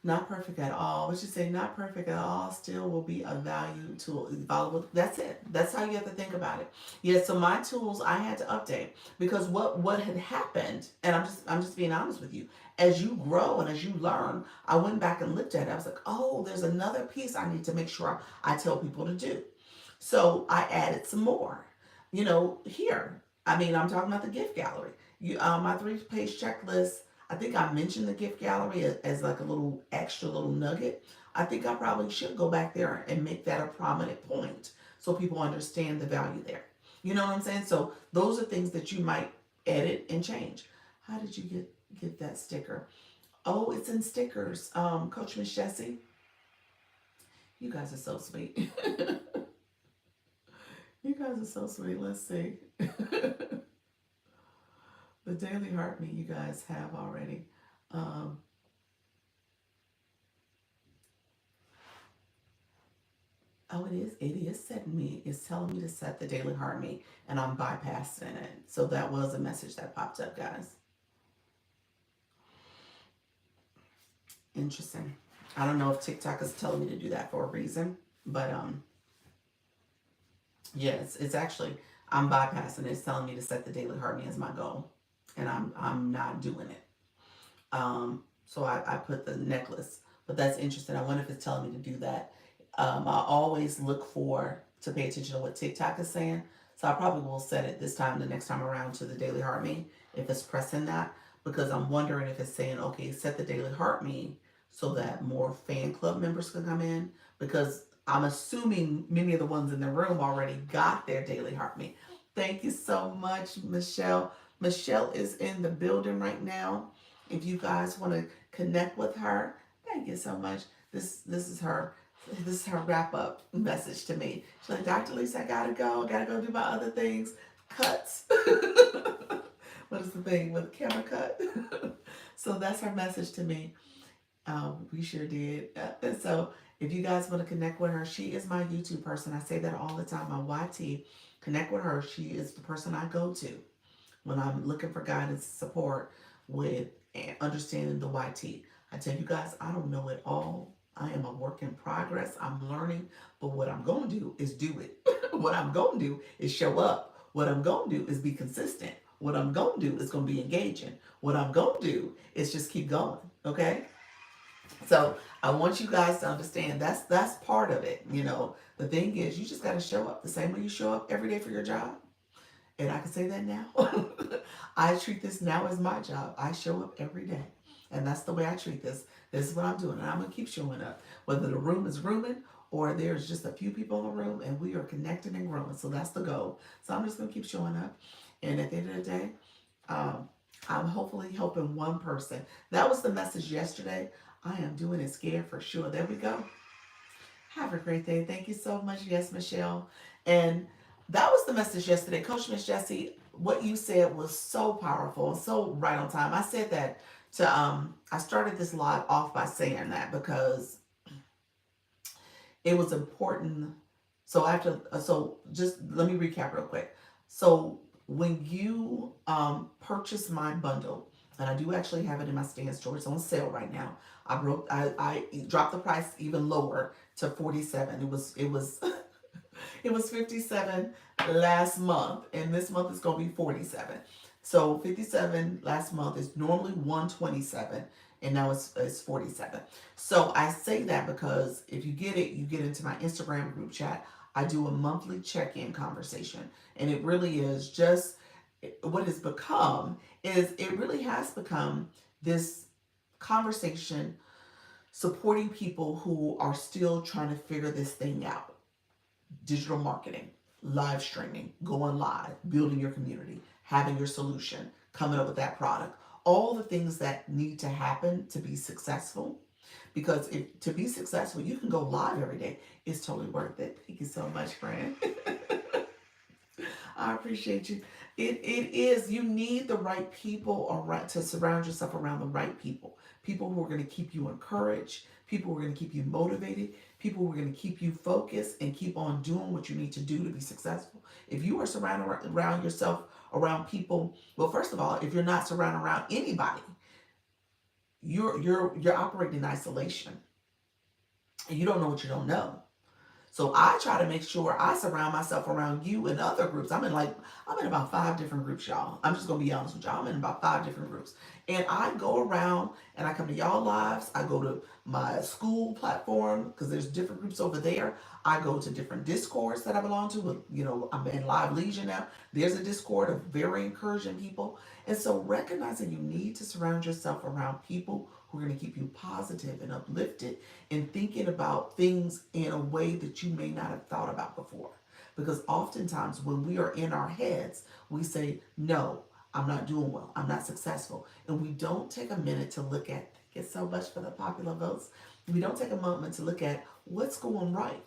Not perfect at all. What you say, not perfect at all, still will be a value tool. Valuable. That's it. That's how you have to think about it. Yeah, so my tools I had to update because what had happened, and I'm just being honest with you, as you grow and as you learn, I went back and looked at it. I was like, oh, there's another piece I need to make sure I tell people to do. So I added some more. Here. I mean, I'm talking about the gift gallery. My 3-page checklist. I think I mentioned the gift gallery as like a little extra little nugget. I think I probably should go back there and make that a prominent point so people understand the value there. You know what I'm saying? So those are things that you might edit and change. How did you get that sticker? Oh, it's in stickers. Coach Miss Jessie, you guys are so sweet. You guys are so sweet. Let's see. The daily heartbeat you guys have already. Um, oh, it is. It is setting me. It's telling me to set the daily heartbeat, and I'm bypassing it. So that was a message that popped up, guys. Interesting. I don't know if TikTok is telling me to do that for a reason, but yeah, it's actually I'm bypassing it. It's telling me to set the daily heartbeat as my goal, and I'm not doing it. So I put the necklace, but that's interesting. I wonder if it's telling me to do that. I always look for to pay attention to what TikTok is saying. So I probably will set it this time, the next time around, to the daily heart me if it's pressing that, because I'm wondering if it's saying, okay, set the daily heart me so that more fan club members can come in, because I'm assuming many of the ones in the room already got their daily heart me. Thank you so much, Michelle. Michelle is in the building right now. If you guys want to connect with her, thank you so much. This is her wrap up message to me. She's like, Dr. Lisa, I gotta go. I gotta go do my other things. Cuts. What is the thing with camera cut? So that's her message to me. We sure did. And so if you guys want to connect with her, she is my YouTube person. I say that all the time. My YT. Connect with her. She is the person I go to when I'm looking for guidance and support with understanding the YT. I tell you guys, I don't know it all. I am a work in progress. I'm learning, but what I'm going to do is do it. What I'm going to do is show up. What I'm going to do is be consistent. What I'm going to do is going to be engaging. What I'm going to do is just keep going. Okay? So I want you guys to understand that's part of it. The thing is, you just got to show up the same way you show up every day for your job. And I can say that now. I treat this now as my job. I show up every day. And that's the way I treat this. This is what I'm doing. And I'm going to keep showing up. Whether the room is rooming or there's just a few people in the room and we are connecting and growing. So that's the goal. So I'm just going to keep showing up. And at the end of the day, um, I'm hopefully helping one person. That was the message yesterday. I am doing it scared for sure. There we go. Have a great day. Thank you so much. Yes, Michelle. And that was the message yesterday. Coach Miss Jessie, what you said was so powerful and so right on time. I said that I started this live off by saying that because it was important. So after, so just let me recap real quick. So when you purchase my bundle, and I do actually have it in my stand store, it's on sale right now. I dropped the price even lower to 47. It was it was 57 last month, and this month it's going to be 47. So 57 last month is normally 127, and now it's 47. So I say that because if you get it, you get into my Instagram group chat. I do a monthly check-in conversation, and it really is just what it's become is it really has become this conversation supporting people who are still trying to figure this thing out. Digital marketing, live streaming, going live, building your community, having your solution, coming up with that product, all the things that need to happen to be successful. Because if to be successful, you can go live every day. It's totally worth it. Thank you so much, friend. I appreciate you. It is. You need the right people around to surround yourself around the right people. People who are going to keep you encouraged. People who are going to keep you motivated. People who are going to keep you focused and keep on doing what you need to do to be successful. If you are surrounded around yourself around people, well, first of all, if you're not surrounded around anybody, you're operating in isolation, and you don't know what you don't know. So I try to make sure I surround myself around you and other groups. I'm in about 5 different groups, y'all. I'm just gonna be honest with y'all. I'm in about 5 different groups. And I go around and I come to y'all lives. I go to my school platform because there's different groups over there. I go to different discords that I belong to. I'm in Live Legion now. There's a discord of very encouraging people. And so recognizing you need to surround yourself around people who are going to keep you positive and uplifted and thinking about things in a way that you may not have thought about before. Because oftentimes when we are in our heads, we say, no, I'm not doing well. I'm not successful. And we don't take a minute to look at, thank you so much for the popular votes. We don't take a moment to look at what's going right.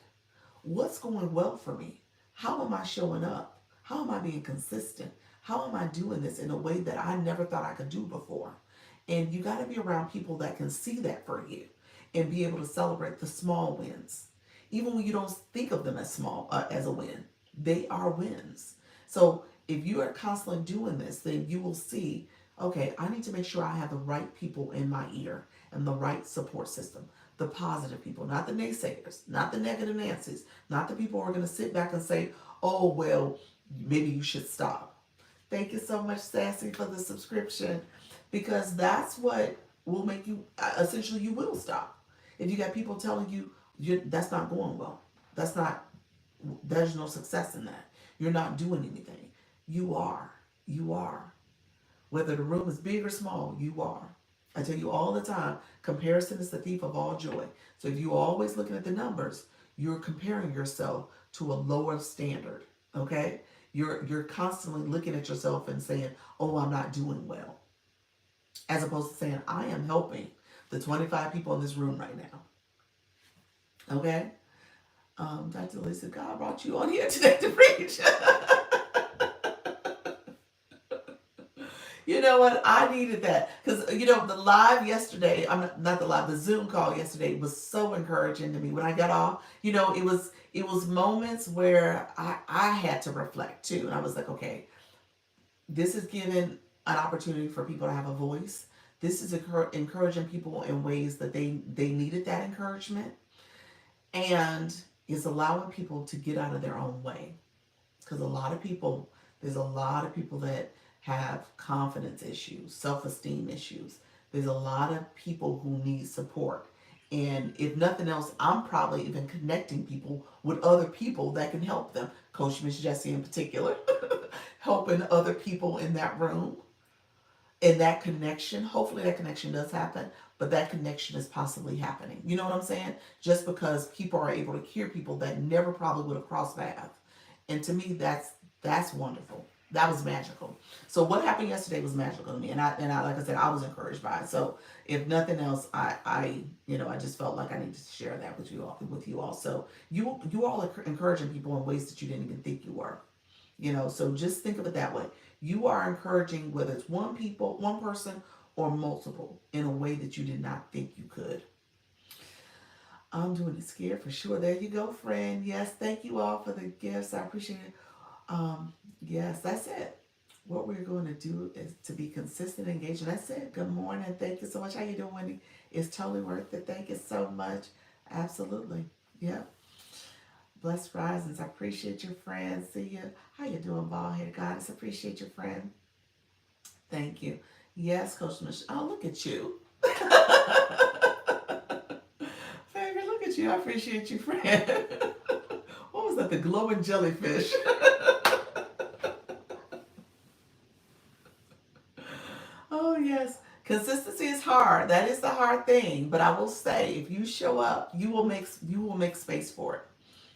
What's going well for me? How am I showing up? How am I being consistent? How am I doing this in a way that I never thought I could do before? And you got to be around people that can see that for you and be able to celebrate the small wins. Even when you don't think of them as small, as a win, they are wins. So if you are constantly doing this, then you will see, okay, I need to make sure I have the right people in my ear and the right support system. The positive people, not the naysayers, not the negative Nancy's, not the people who are going to sit back and say, oh, well, maybe you should stop. Thank you so much, Sassy, for the subscription, because that's what will make you, essentially, you will stop. If you got people telling you, that's not going well, that's not, there's no success in that, you're not doing anything. You are. You are. Whether the room is big or small, you are. I tell you all the time, comparison is the thief of all joy. So if you're always looking at the numbers, you're comparing yourself to a lower standard. Okay? You're constantly looking at yourself and saying, oh, I'm not doing well. As opposed to saying, I am helping the 25 people in this room right now. Okay? Dr. Lisa, God brought you on here today to preach. You know what? I needed that because the live yesterday. I'm not the live. The Zoom call yesterday was so encouraging to me. When I got off, it was moments where I had to reflect too, and I was like, okay, this is giving an opportunity for people to have a voice. This is encouraging people in ways that they needed that encouragement, and is allowing people to get out of their own way. Because there's a lot of people that have confidence issues, self-esteem issues. There's a lot of people who need support. And if nothing else, I'm probably even connecting people with other people that can help them. Coach Miss Jessie in particular, helping other people in that room. And that connection, hopefully that connection does happen, but that connection is possibly happening. You know what I'm saying? Just because people are able to hear people that never probably would have crossed paths. And to me, that's wonderful. That was magical. So what happened yesterday was magical to me, and I like I said, I was encouraged by it. So if nothing else, I just felt like I needed to share that with you all. So you all are encouraging people in ways that you didn't even think you were. So just think of it that way. You are encouraging whether it's one person, or multiple in a way that you did not think you could. I'm doing it scared for sure. There you go, friend. Yes, thank you all for the gifts. I appreciate it. Yes, that's it. What we're going to do is to be consistent, engaged. And that's it. Good morning. Thank you so much. How you doing, Wendy? It's totally worth it. Thank you so much. Absolutely. Yep. Blessed risings. I appreciate your friend. See you. How you doing, bald head goddess? Appreciate your friend. Thank you. Yes, Coach Michelle. Oh, look at you. Favorite, look at you. I appreciate you, friend. What was that? The glowing jellyfish. Oh yes. Consistency is hard. That is the hard thing. But I will say, if you show up, you will make space for it.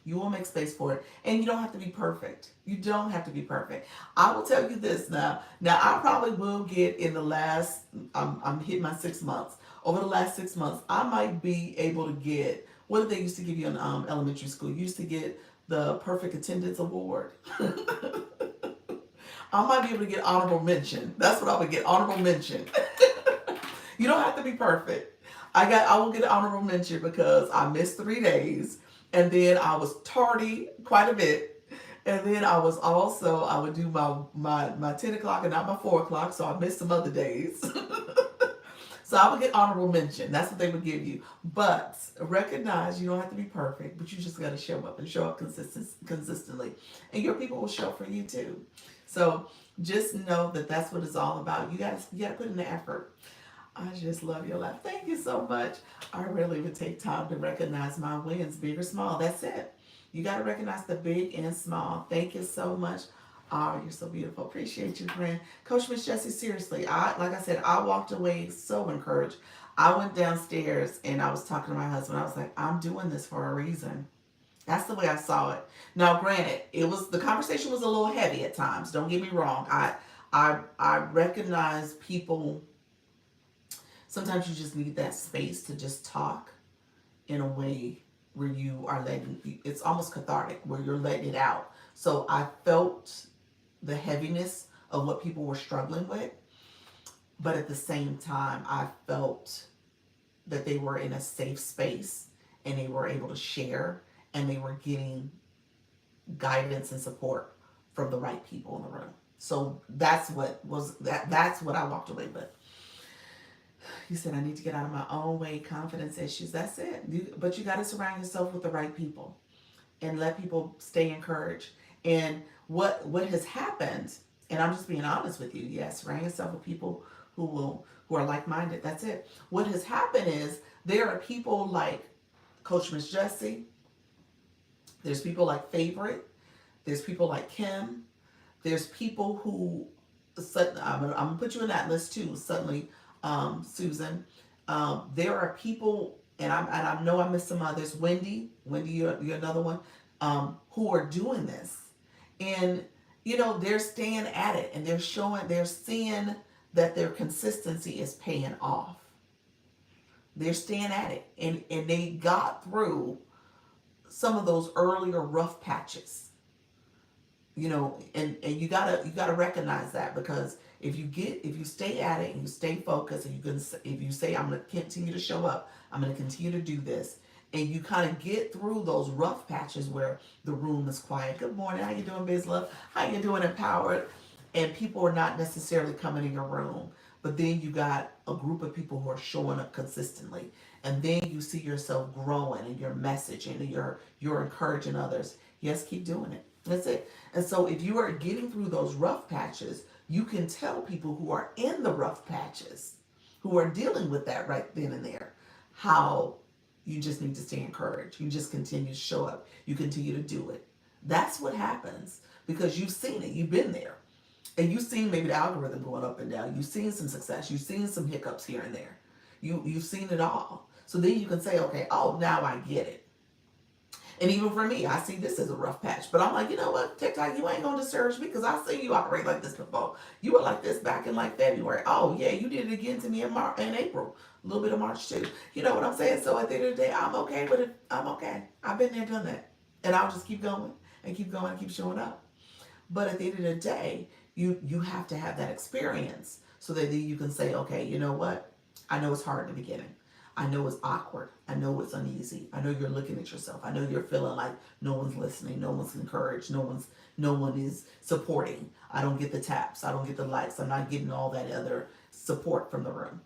You will make space for it. And you don't have to be perfect. You don't have to be perfect. I will tell you this now. Now I probably will get in the last I'm hitting my 6 months. Over the last 6 months, I might be able to get what did they used to give you in elementary school? You used to get the perfect attendance award. I might be able to get honorable mention. That's what I would get, honorable mention. You don't have to be perfect. I will get an honorable mention because I missed 3 days, and then I was tardy quite a bit, and then I would do my 10 o'clock and not my 4 o'clock, so I missed some other days. So I would get honorable mention. That's what they would give you. But recognize you don't have to be perfect, but you just got to show up and show up consistently, and your people will show up for you too. So just know that that's what it's all about. You got to put in the effort. I just love your laugh. Thank you so much. I really would take time to recognize my wins, big or small. That's it. You got to recognize the big and small. Thank you so much. Oh, you're so beautiful. Appreciate you, friend. Coach Miss Jessie, seriously, like I said, I walked away so encouraged. I went downstairs and I was talking to my husband. I was like, I'm doing this for a reason. That's the way I saw it. Now, granted, the conversation was a little heavy at times. Don't get me wrong. I recognize people. Sometimes you just need that space to just talk in a way where you are letting. It's almost cathartic where you're letting it out. So I felt the heaviness of what people were struggling with, but at the same time, I felt that they were in a safe space and they were able to share and they were getting guidance and support from the right people in the room. So that's what I walked away with. You said I need to get out of my own way, confidence issues. That's it. But you got to surround yourself with the right people and let people stay encouraged. And what has happened, and I'm just being honest with you, yes, surround yourself with people who are like minded. That's it. What has happened is there are people like Coach Miss Jessie, there's people like Favorite, there's people like Kim, there's people who I'm gonna put you in that list too. Suddenly, Susan, there are people, and I know I missed some others. Wendy, you're another one, who are doing this, and they're staying at it, and they're seeing that their consistency is paying off. They're staying at it, and they got through some of those earlier rough patches. And you gotta recognize that, because if you stay at it and you stay focused, and if you say, I'm going to continue to show up, I'm going to continue to do this, and you kind of get through those rough patches where the room is quiet. Good morning, how you doing, Biz Love? How you doing, Empowered? And people are not necessarily coming in your room, but then you got a group of people who are showing up consistently, and then you see yourself growing and your messaging and you're encouraging others. Yes, keep doing it. That's it. And so if you are getting through those rough patches, you can tell people who are in the rough patches, who are dealing with that right then and there, how you just need to stay encouraged. You just continue to show up. You continue to do it. That's what happens, because you've seen it. You've been there. And you've seen maybe the algorithm going up and down. You've seen some success. You've seen some hiccups here and there. You've seen it all. So then you can say, okay, oh, now I get it. And even for me, I see this as a rough patch. But I'm like, you know what, TikTok, you ain't going to discourage me, because I've seen you operate like this before. You were like this back in like February. Oh, yeah, you did it again to me in April. A little bit of March too. You know what I'm saying? So at the end of the day, I'm okay with it. I'm okay. I've been there, done that. And I'll just keep going and keep going and keep showing up. But at the end of the day, you have to have that experience so that then you can say, okay, you know what? I know it's hard in the beginning. I know it's awkward. I know it's uneasy. I know you're looking at yourself. I know you're feeling like no one's listening, no one's encouraged, no one is supporting. I don't get the taps, I don't get the likes, I'm not getting all that other support from the room.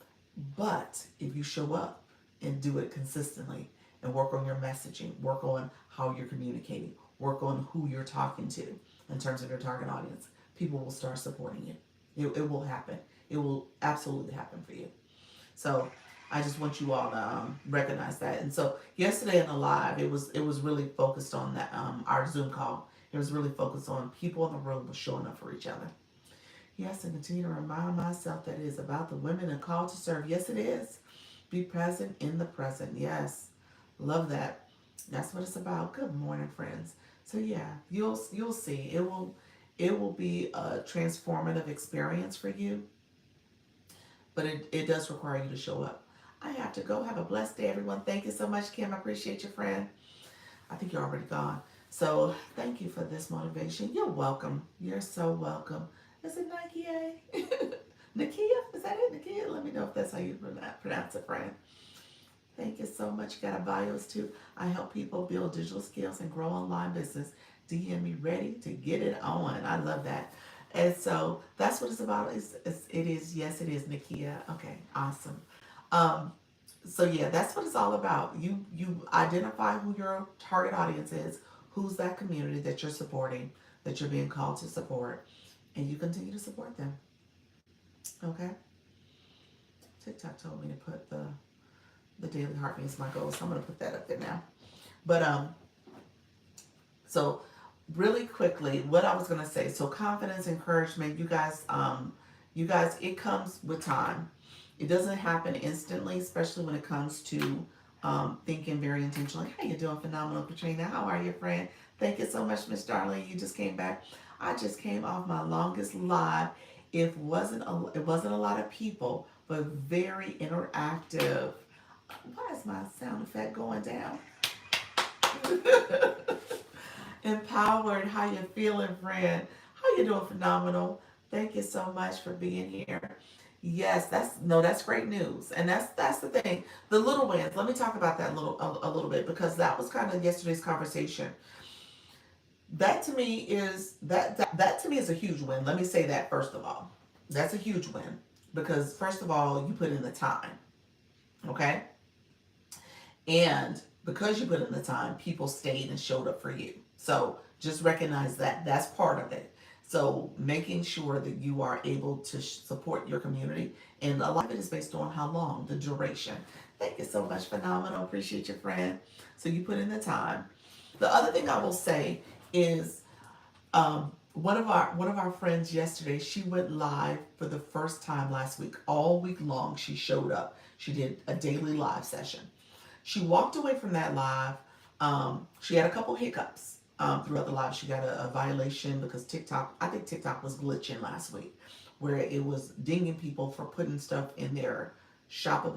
But if you show up and do it consistently and work on your messaging, work on how you're communicating, work on who you're talking to in terms of your target audience, people will start supporting you. It will happen. It will absolutely happen for you. So I just want you all to recognize that. And so yesterday in the live, it was really focused on that our Zoom call. It was really focused on people in the room showing up for each other. Yes, and continue to remind myself that it is about the women and called to serve. Yes, it is. Be present in the present. Yes, love that. That's what it's about. Good morning, friends. So yeah, you'll see. It will be a transformative experience for you, but it does require you to show up. I have to go. Have a blessed day, everyone. Thank you so much, Kim. I appreciate you, friend. I think you're already gone. So thank you for this motivation. You're welcome. You're so welcome. Is it Nike? Nakia? Is that it, Nakia? Let me know if that's how you pronounce it, friend. Thank you so much. You got a bios too. I help people build digital skills and grow online business. DM me ready to get it on. I love that. And so that's what it's about. Yes, it is, Nakia. Okay, awesome. Um, so yeah, that's what it's all about. You identify who your target audience is, who's that community that you're supporting, that you're being called to support, and you continue to support them. Okay. TikTok told me to put the daily heartbeat is my goal, so I'm gonna put that up there now. But so really quickly, what I was gonna say. So confidence, encouragement. You guys, it comes with time. It doesn't happen instantly, especially when it comes to thinking very intentionally. How you doing, phenomenal, Katrina? How are you, friend? Thank you so much, Miss Darling. You just came back. I just came off my longest live. It wasn't a lot of people, but very interactive. Why is my sound effect going down? Empowered. How you feeling, friend? How you doing? Phenomenal. Thank you so much for being here. Yes, that's great news, and that's the thing. The little wins. Let me talk about that a little bit because that was kind of yesterday's conversation. That to me that to me is a huge win. Let me say that first of all. That's a huge win because first of all, you put in the time, okay? And because you put in the time, people stayed and showed up for you. So just recognize that that's part of it. So making sure that you are able to support your community, and a lot of it is based on how long, the duration. Thank you so much, phenomenal. Appreciate your friend. So you put in the time. The other thing I will say is one of our friends yesterday. She went live for the first time last week. All week long, she showed up. She did a daily live session. She walked away from that live. She had a couple hiccups throughout the live. She got a violation because I think TikTok was glitching last week, where it was dinging people for putting stuff in their shopping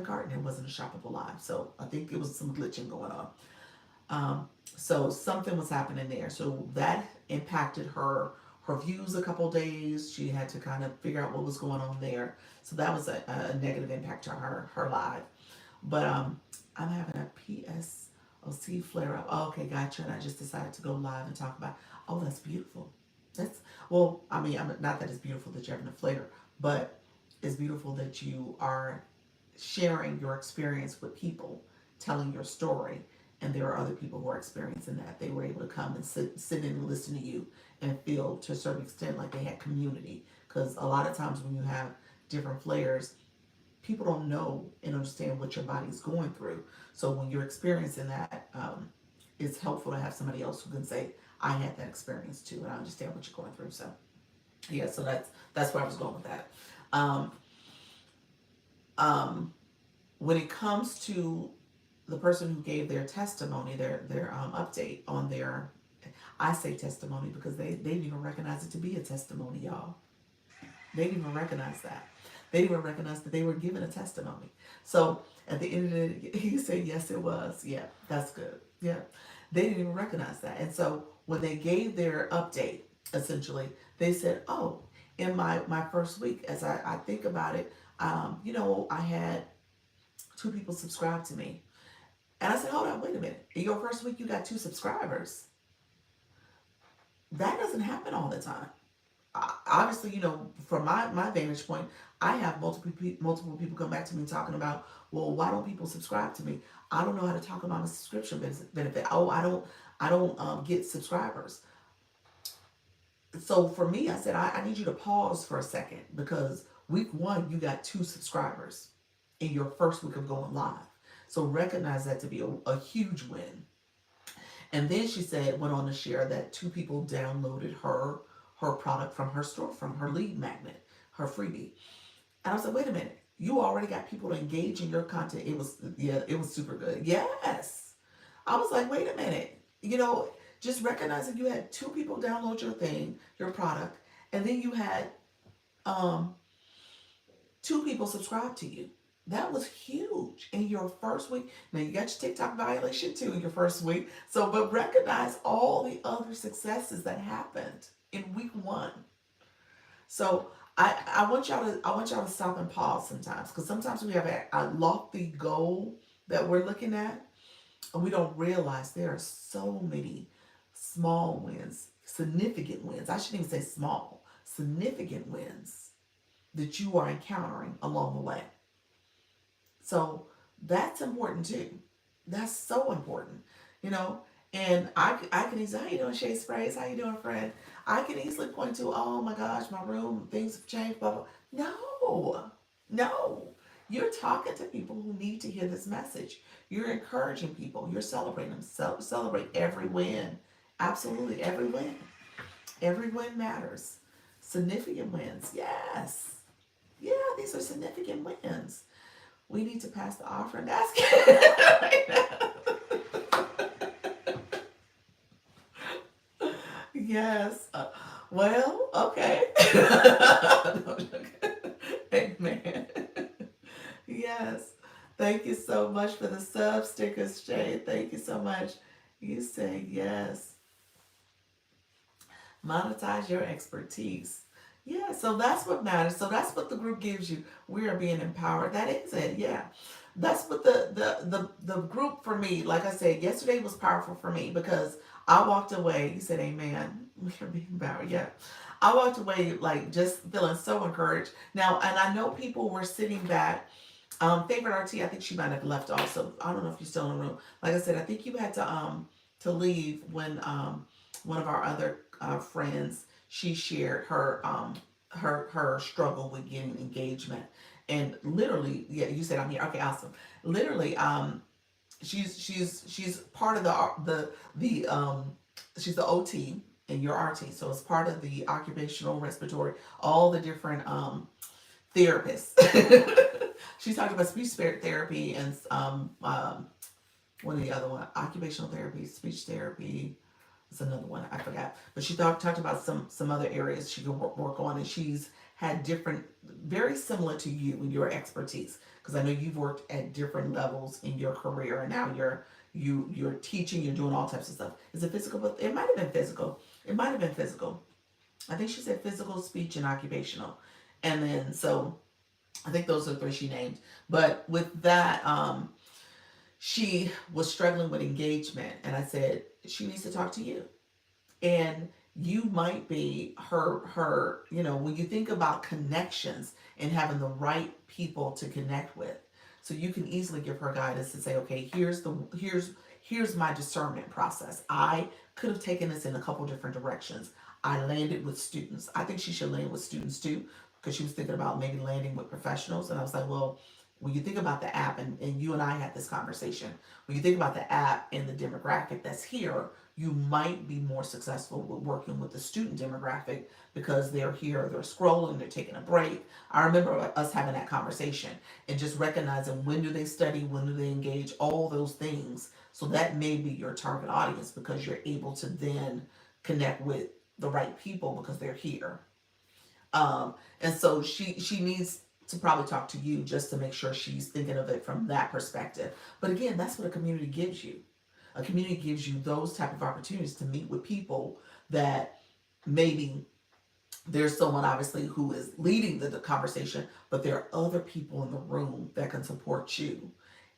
cart, and it wasn't a shoppable live. So I think it was some glitching going on. So something was happening there. So that impacted her views a couple days. She had to kind of figure out what was going on there. So that was a negative impact to her live. But I'm having a PSOC flare up. Oh, okay, gotcha. And I just decided to go live and talk about. Oh, that's beautiful. That's well. I mean, not that it's beautiful that you're having a flare, but it's beautiful that you are sharing your experience with people, telling your story, and there are other people who are experiencing that. They were able to come and sit in and listen to you and feel to a certain extent like they had community. Because a lot of times when you have different flares, people don't know and understand what your body's going through. So when you're experiencing that, it's helpful to have somebody else who can say, "I had that experience too, and I understand what you're going through." So yeah, so that's where I was going with that. Um, um, when it comes to the person who gave their testimony, their update on their, I say testimony because they didn't even recognize it to be a testimony, y'all. They didn't even recognize that. They didn't even recognize that they were given a testimony. So at the end of the day, he said, yes, it was. Yeah, that's good. Yeah. They didn't even recognize that. And so when they gave their update, essentially, they said, oh, in my first week, as I think about it, I had 2 people subscribed to me. And I said, hold on, wait a minute. In your first week, you got 2 subscribers. That doesn't happen all the time. Obviously, from my vantage point, I have multiple people come back to me talking about, well, why don't people subscribe to me? I don't know how to talk about a subscription benefit. Oh, I don't get subscribers. So for me, I said, I need you to pause for a second, because week 1, you got 2 subscribers in your first week of going live. So recognize that to be a huge win. And then she went on to share that 2 people downloaded her product from her store, from her lead magnet, her freebie. And I was like, wait a minute, you already got people to engage in your content. It was super good. Yes. I was like, wait a minute, just recognizing you had 2 people download your product, and then you had um 2 people subscribe to you. That was huge in your first week. Now you got your TikTok violation too in your first week. So, but recognize all the other successes that happened in week 1. So I want y'all to stop and pause sometimes, because sometimes we have a lofty goal that we're looking at, and we don't realize there are so many small wins, significant wins. I shouldn't even say small, significant wins that you are encountering along the way. So that's important too. That's so important, you know. And I can easily, how you doing, Shay Sprays? How you doing, friend? I can easily point to, oh my gosh, my room, things have changed, blah, blah. No, no. You're talking to people who need to hear this message. You're encouraging people. You're celebrating them. Celebrate every win. Absolutely, every win. Every win matters. Significant wins, yes. Yeah, these are significant wins. We need to pass the offering basket right now. Yes. Well, okay. No, amen. Yes. Thank you so much for the sub stickers, Jay. Thank you so much. You say yes. Monetize your expertise. Yeah, so that's what matters. So that's what the group gives you. We are being empowered. That is it. Yeah. That's what the group for me, like I said, yesterday was powerful for me, because I walked away. You said amen. We are being empowered. Yeah. I walked away like just feeling so encouraged. Now, and I know people were sitting back. Favorite RT, I think she might have left also. I don't know if you're still in the room. Like I said, I think you had to leave when one of our other friends, she shared her struggle with getting engagement. And literally, yeah, you said I'm here. Okay, awesome. Literally, she's part of the she's the OT and your RT, so it's part of the occupational respiratory, all the different therapists. She talked about speech therapy and one of the other one, occupational therapy, speech therapy. It's another one I forgot, but she talked about some other areas she could work on, and she's had different, very similar to you in your expertise, because I know you've worked at different levels in your career, and now you're teaching, you're doing all types of stuff. Is it physical? But it might have been physical. It might have been physical. I think she said physical, speech, and occupational, and then so I think those are the 3 she named. But with that, she was struggling with engagement, and I said she needs to talk to you. And you might be when you think about connections and having the right people to connect with, so you can easily give her guidance and say, okay, here's my discernment process. I could have taken this in a couple different directions. I landed with students. I think she should land with students too, because she was thinking about maybe landing with professionals. And I was like, well, when you think about the app, and you and I had this conversation, when you think about the app and the demographic that's here, you might be more successful with working with the student demographic, because they're here, they're scrolling, they're taking a break. I remember us having that conversation and just recognizing, when do they study, when do they engage, all those things. So that may be your target audience, because you're able to then connect with the right people because they're here. And so she needs to probably talk to you just to make sure she's thinking of it from that perspective. But again, that's what a community gives you. A community gives you those type of opportunities to meet with people that maybe there's someone obviously who is leading the conversation, but there are other people in the room that can support you.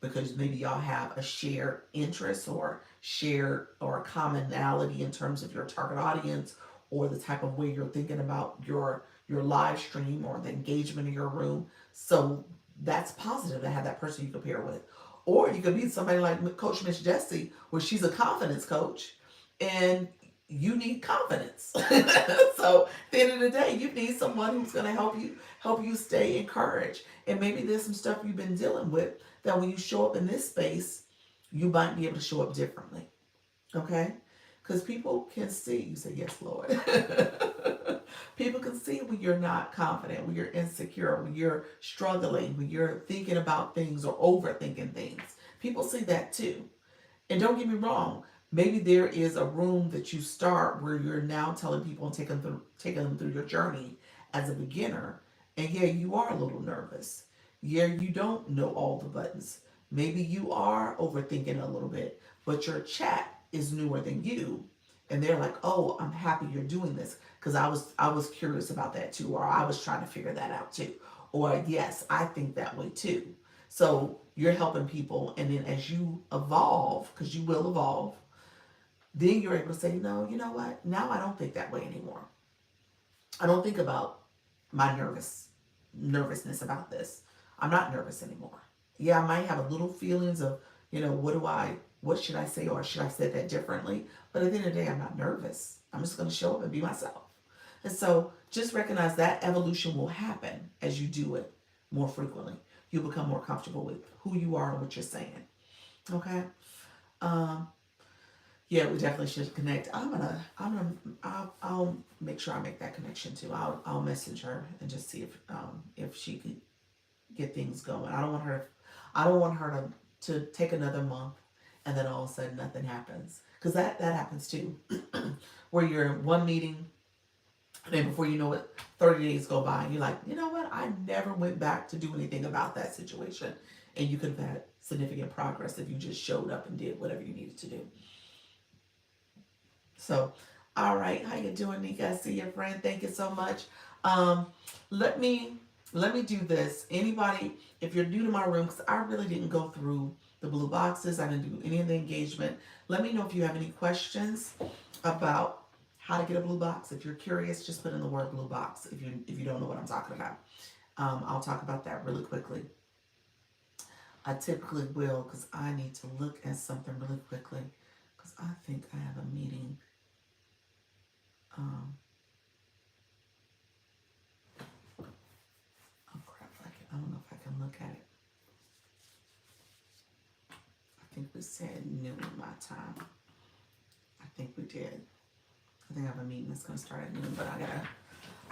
because maybe y'all have a shared interest or shared or commonality in terms of your target audience or the type of way you're thinking about your live stream or the engagement in your room. So that's positive to have that person you compare with. Or you could meet somebody like Coach Miss Jessie, where she's a confidence coach, and you need confidence. So at the end of the day, you need someone who's going to help you stay encouraged. And maybe there's some stuff you've been dealing with that when you show up in this space, you might be able to show up differently. Okay? Because people can see, you say, yes, Lord. People can see when you're not confident, when you're insecure, when you're struggling, when you're thinking about things or overthinking things. People see that too. And don't get me wrong, maybe there is a room that you start where you're now telling people and taking them through your journey as a beginner. And yeah, you are a little nervous. Yeah, you don't know all the buttons. Maybe you are overthinking a little bit, but your chat is newer than you. And they're like, "Oh, I'm happy you're doing this because I was curious about that too, or I was trying to figure that out too, or yes, I think that way too." So you're helping people, and then as you evolve, because you will evolve, then you're able to say, "No, you know what? Now I don't think that way anymore. I don't think about my nervousness about this. I'm not nervous anymore. Yeah, I might have a little feelings of, what should I say, or should I say that differently? But at the end of the day, I'm not nervous. I'm just going to show up and be myself." And so just recognize that evolution will happen as you do it more frequently. You'll become more comfortable with who you are and what you're saying. Okay. Um, yeah, we definitely should connect. I'll make sure I make that connection too. I'll message her and just see if she can get things going. I don't want her to take another month and then all of a sudden nothing happens, because that happens too, where you're in one meeting and then before you know it, 30 days go by and you're like, you know what? I never went back to do anything about that situation, and you could have had significant progress if you just showed up and did whatever you needed to do. So, all right, how you doing, Nika? I see your friend. Thank you so much. Um, let me let me do this. Anybody, if you're new to my room, because I really didn't go through the blue boxes, I didn't do any of the engagement. Let me know if you have any questions about how to get a blue box. If you're curious, just put in the word blue box. If you don't know what I'm talking about, I'll talk about that really quickly. I typically will because I need to look at something really quickly because I think I have a meeting. Um, oh crap! I don't know if I can look at it. I think we said noon my time. I think we did. I think I have a meeting that's gonna start at noon, but I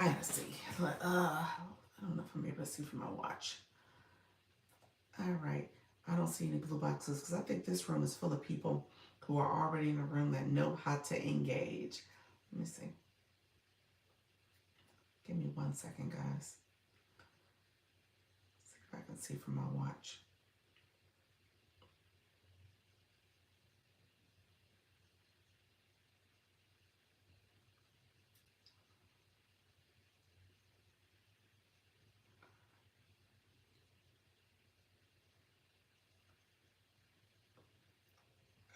gotta see. I don't know if I'm able to see from my watch. All right. I don't see any blue boxes because I think this room is full of people who are already in the room that know how to engage. Let me see. Give me 1 second, guys. See if I can see from my watch.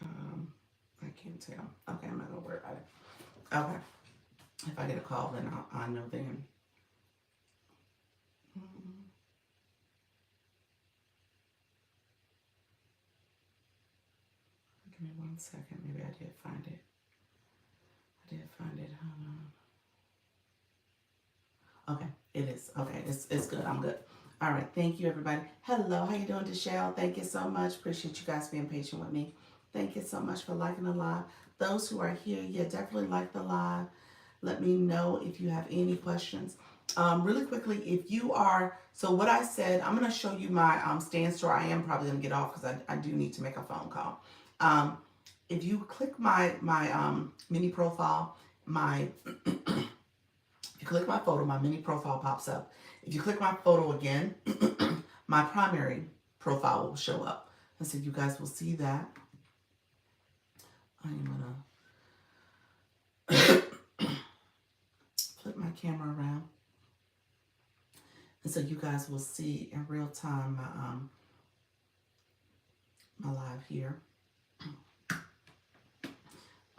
Um, I can't tell. Okay, I'm not gonna worry about it. Okay. If I get a call, then I know then. Mm, Give me 1 second. Maybe I did find it. I did find it. Hold on. Okay, it is. Okay, it's good. I'm good. All right. Thank you, everybody. Hello. How you doing, Deshelle? Thank you so much. Appreciate you guys being patient with me. Thank you so much for liking the live. Those who are here, yeah, definitely like the live. Let me know if you have any questions. Really quickly, if you are, so what I said, I'm going to show you my stand store. I am probably going to get off because I do need to make a phone call. Um, if you click my mini profile, my if you click my photo, my mini profile pops up. If you click my photo again, my primary profile will show up. And so you guys will see that. I'm gonna flip my camera around. And so you guys will see in real time my live here.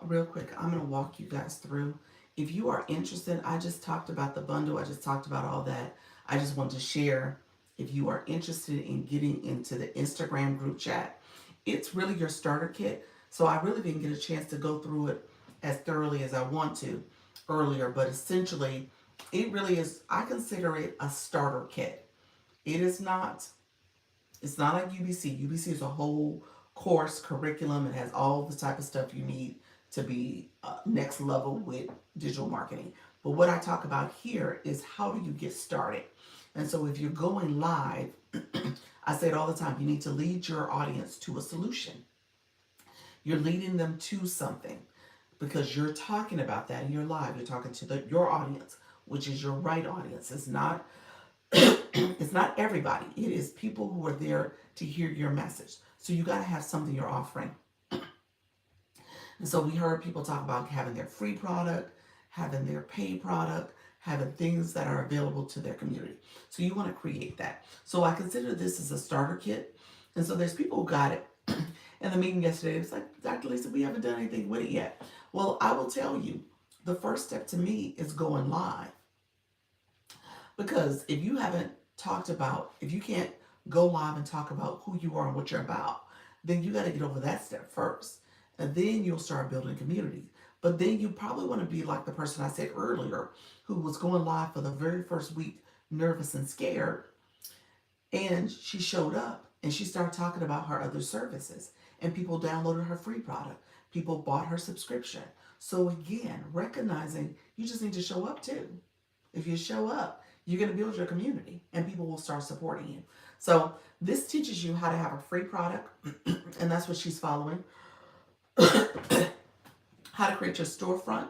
Real quick, I'm going to walk you guys through. If you are interested, I just talked about the bundle, I just talked about all that. I just want to share. If you are interested in getting into the Instagram group chat, it's really your starter kit. So I really didn't get a chance to go through it as thoroughly as I want to earlier, but essentially, it really is, I consider it a starter kit. It is not, it's not like UBC. UBC is a whole course curriculum. It has all the type of stuff you need to be next level with digital marketing. But what I talk about here is how do you get started? And so if you're going live, I say it all the time, you need to lead your audience to a solution. You're leading them to something because you're talking about that in your live. You're talking to your audience, which is your right audience. It's not it's not everybody. It is people who are there to hear your message. So you got to have something you're offering. And so we heard people talk about having their free product, having their paid product, having things that are available to their community. So you want to create that. So I consider this as a starter kit. And so there's people who got it. In the meeting yesterday, it's like, Dr. Lisa, we haven't done anything with it yet. Well, I will tell you, the first step to me is going live. Because if you haven't talked about, if you can't go live and talk about who you are and what you're about, then you got to get over that step first. And then you'll start building community. But then you probably want to be like the person I said earlier who was going live for the very first week, nervous and scared. And she showed up and she started talking about her other services. And people downloaded her free product. People bought her subscription. So again, recognizing you just need to show up too. If you show up, you're going to build your community and people will start supporting you. So this teaches you how to have a free product, and that's what she's following. How to create your storefront.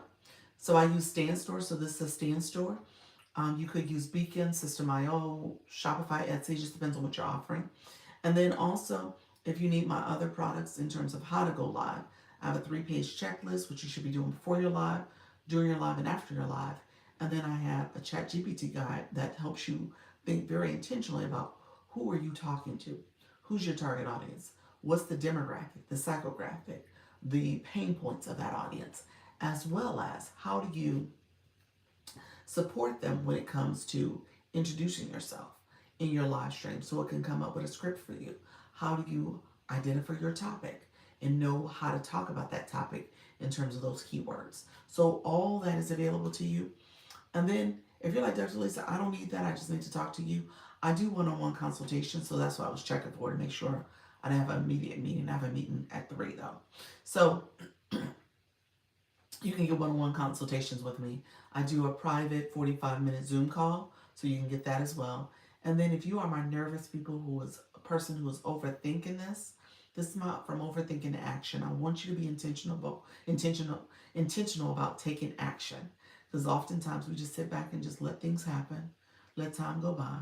So I use Stand Store, so this is a Stand Store. You could use Beacon, System.io, Shopify, Etsy, just depends on what you're offering. And then also, if you need my other products in terms of how to go live, I have a 3-page checklist, which you should be doing before your live, during your live, and after your live. And then I have a chat GPT guide that helps you think very intentionally about who are you talking to? Who's your target audience? What's the demographic, the psychographic, the pain points of that audience, as well as how do you support them when it comes to introducing yourself in your live stream so it can come up with a script for you. How do you identify your topic and know how to talk about that topic in terms of those keywords? So all that is available to you. And then if you're like, Dr. Lisa, I don't need that, I just need to talk to you. I do one-on-one consultation, so that's what I was checking for to make sure I didn't have an immediate meeting. I have a meeting at 3 though. So you can get one-on-one consultations with me. I do a private 45-minute Zoom call, so you can get that as well. And then if you are my nervous people who is a person who is overthinking this is my from overthinking to action. I want you to be intentional about taking action. Because oftentimes we just sit back and just let things happen, let time go by.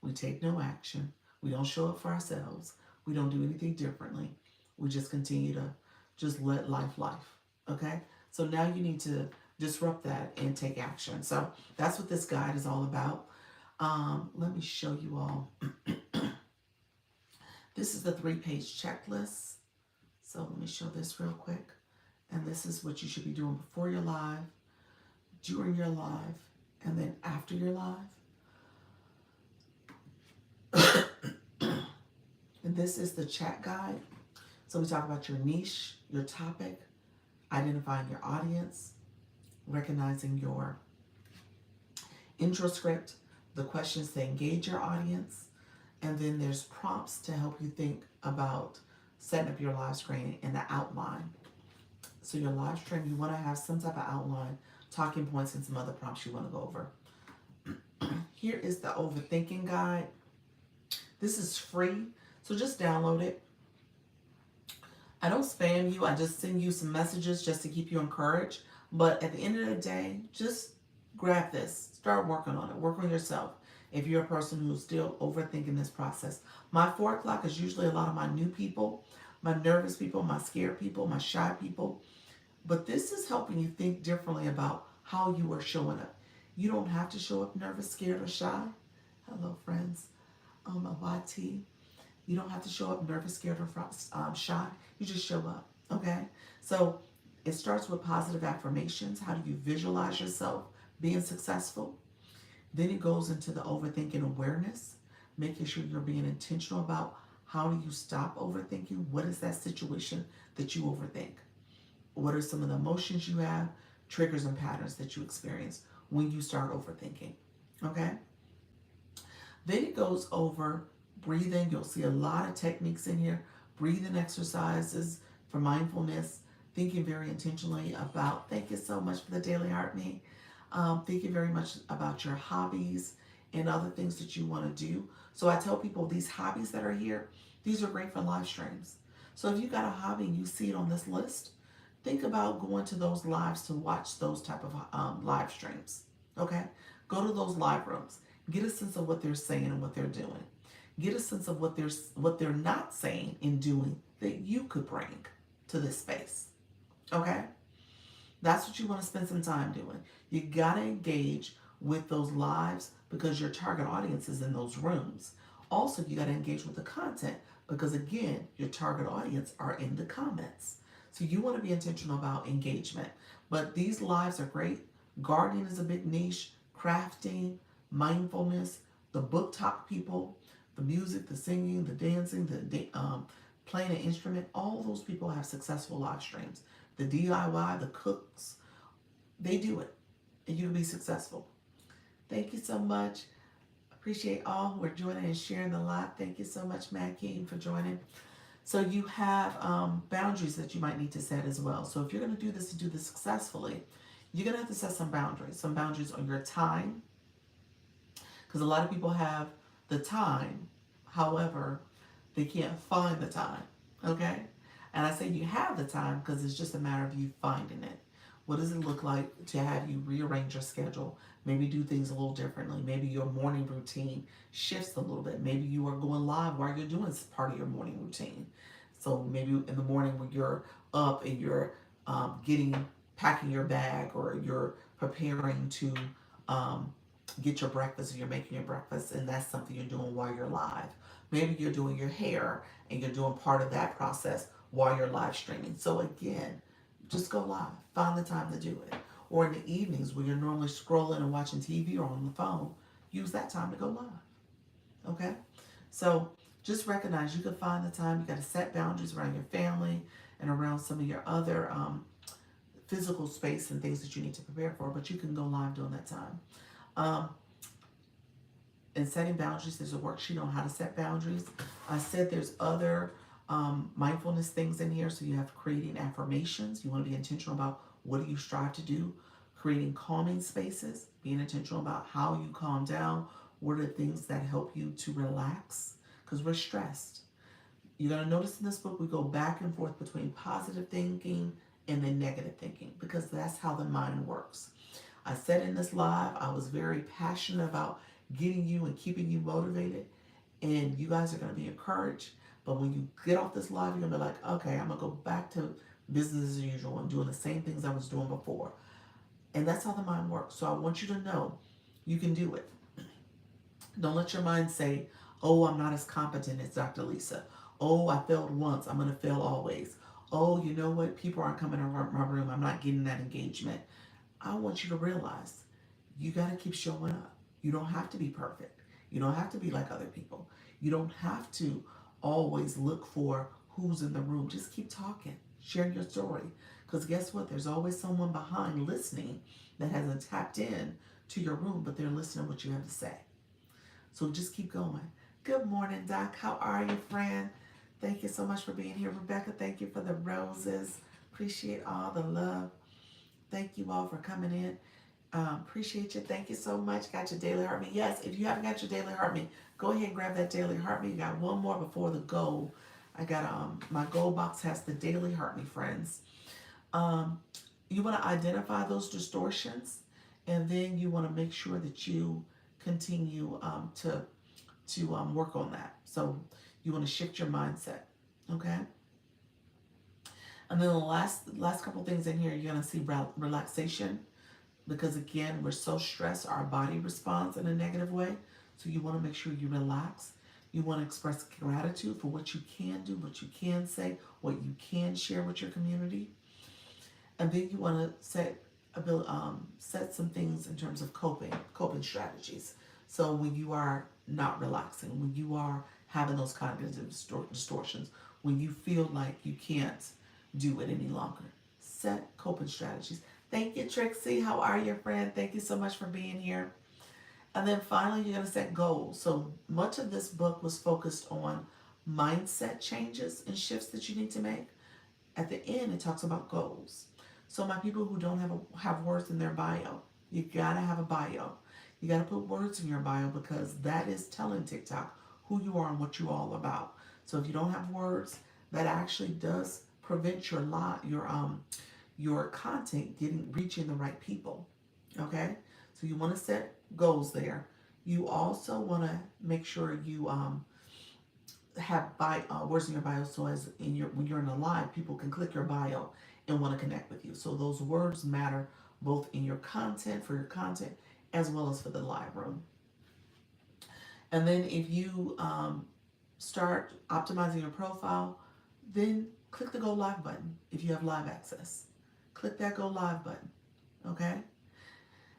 We take no action. We don't show up for ourselves. We don't do anything differently. We just continue to just let life. Okay? So now you need to disrupt that and take action. So that's what this guide is all about. Let me show you all. This is the 3-page checklist. So let me show this real quick. And this is what you should be doing before your live, during your live, and then after your live. And this is the chat guide. So we talk about your niche, your topic, identifying your audience, recognizing your intro script, the questions to engage your audience, and then there's prompts to help you think about setting up your live stream and the outline. So your live stream, you want to have some type of outline, talking points, and some other prompts you want to go over. Here is the overthinking guide. This is free, so just download it. I don't spam you. I just send you some messages just to keep you encouraged. But at the end of the day, just grab this. Start working on it. Work on yourself. If you're a person who's still overthinking this process. My 4 o'clock is usually a lot of my new people, my nervous people, my scared people, my shy people. But this is helping you think differently about how you are showing up. You don't have to show up nervous, scared, or shy. Hello, friends. A YT. You don't have to show up nervous, scared, or shy. You just show up. Okay? So it starts with positive affirmations. How do you visualize yourself being successful? Then it goes into the overthinking awareness, making sure you're being intentional about how do you stop overthinking? What is that situation that you overthink? What are some of the emotions you have, triggers and patterns that you experience when you start overthinking? Okay? Then it goes over breathing. You'll see a lot of techniques in here. Breathing exercises for mindfulness, thinking very intentionally about, thank you so much for the daily heart me. Thinking very much about your hobbies and other things that you want to do. So I tell people these hobbies that are here, these are great for live streams. So if you got a hobby and you see it on this list, think about going to those lives to watch those type of live streams. Okay, go to those live rooms. Get a sense of what they're saying and what they're doing. Get a sense of what they're not saying and doing that you could bring to this space. Okay, that's what you want to spend some time doing. You gotta engage with those lives because your target audience is in those rooms. Also, you gotta engage with the content because again, your target audience are in the comments. So you want to be intentional about engagement. But these lives are great. Gardening is a big niche, crafting, mindfulness, the book talk people, the music, the singing, the dancing, the playing an instrument. All those people have successful live streams. The DIY, the cooks, they do it, and you can be successful. Thank you so much. Appreciate all who are joining and sharing the live. Thank you so much, Matt King, for joining. So you have boundaries that you might need to set as well. So if you're going to do this and do this successfully, you're going to have to set some boundaries. Some boundaries on your time, because a lot of people have the time, however, they can't find the time. Okay? And I say you have the time because it's just a matter of you finding it. What does it look like to have you rearrange your schedule? Maybe do things a little differently. Maybe your morning routine shifts a little bit. Maybe you are going live while you're doing part of your morning routine. So maybe in the morning when you're up and you're packing your bag or you're preparing to um, get your breakfast and you're making your breakfast and that's something you're doing while you're live. Maybe you're doing your hair and you're doing part of that process while you're live streaming. So again, just go live. Find the time to do it. Or in the evenings when you're normally scrolling and watching TV or on the phone, use that time to go live. Okay? So just recognize you can find the time. You got to set boundaries around your family and around some of your other physical space and things that you need to prepare for, but you can go live during that time. Um, in setting boundaries, there's a worksheet on how to set boundaries. I said there's other mindfulness things in here. So you have creating affirmations. You want to be intentional about what do you strive to do. Creating calming spaces, being intentional about how you calm down. What are the things that help you to relax? Because we're stressed. You're going to notice in this book, we go back and forth between positive thinking and then negative thinking because that's how the mind works. I said in this live, I was very passionate about getting you and keeping you motivated, and you guys are going to be encouraged. But when you get off this live, you're going to be like, okay, I'm going to go back to business as usual and doing the same things I was doing before. And that's how the mind works. So I want you to know you can do it. Don't let your mind say, oh, I'm not as competent as Dr. Lisa. Oh, I failed once. I'm going to fail always. Oh, you know what? People aren't coming in my room. I'm not getting that engagement. I want you to realize you got to keep showing up. You don't have to be perfect. You don't have to be like other people. You don't have to always look for who's in the room. Just keep talking. Share your story. Because guess what? There's always someone behind listening that hasn't tapped in to your room, but they're listening to what you have to say. So just keep going. Good morning, Doc. How are you, friend? Thank you so much for being here. Rebecca, thank you for the roses. Appreciate all the love. Thank you all for coming in. Appreciate you. Thank you so much. Got your daily heart me. Yes, if you haven't got your daily heart me, go ahead and grab that daily heart me. You got one more before the goal. I got my goal box has the daily heart me, friends. You want to identify those distortions, and then you want to make sure that you continue to work on that. So you want to shift your mindset, okay? And then the last couple things in here, you're gonna see relaxation, because again, we're so stressed, our body responds in a negative way. So you want to make sure you relax. You want to express gratitude for what you can do, what you can say, what you can share with your community. And then you want to set some things in terms of coping strategies. So when you are not relaxing, when you are having those cognitive distortions, when you feel like you can't do it any longer, set coping strategies. Thank you, Trixie. How are you, friend? Thank you so much for being here. And then finally, you're going to set goals. So much of this book was focused on mindset changes and shifts that you need to make. At the end, it talks about goals. So my people who don't have words in their bio, you gotta have a bio. You gotta put words in your bio because that is telling TikTok who you are and what you're all about. So if you don't have words, that actually does prevent your content reaching the right people. Okay, so you want to set goals there. You also want to make sure you have words in your bio, so as in your when you're in a live, people can click your bio and want to connect with you. So those words matter both in your content, for your content, as well as for the live room. And then if you start optimizing your profile, then click the go live button if you have live access. Click that go live button. Okay.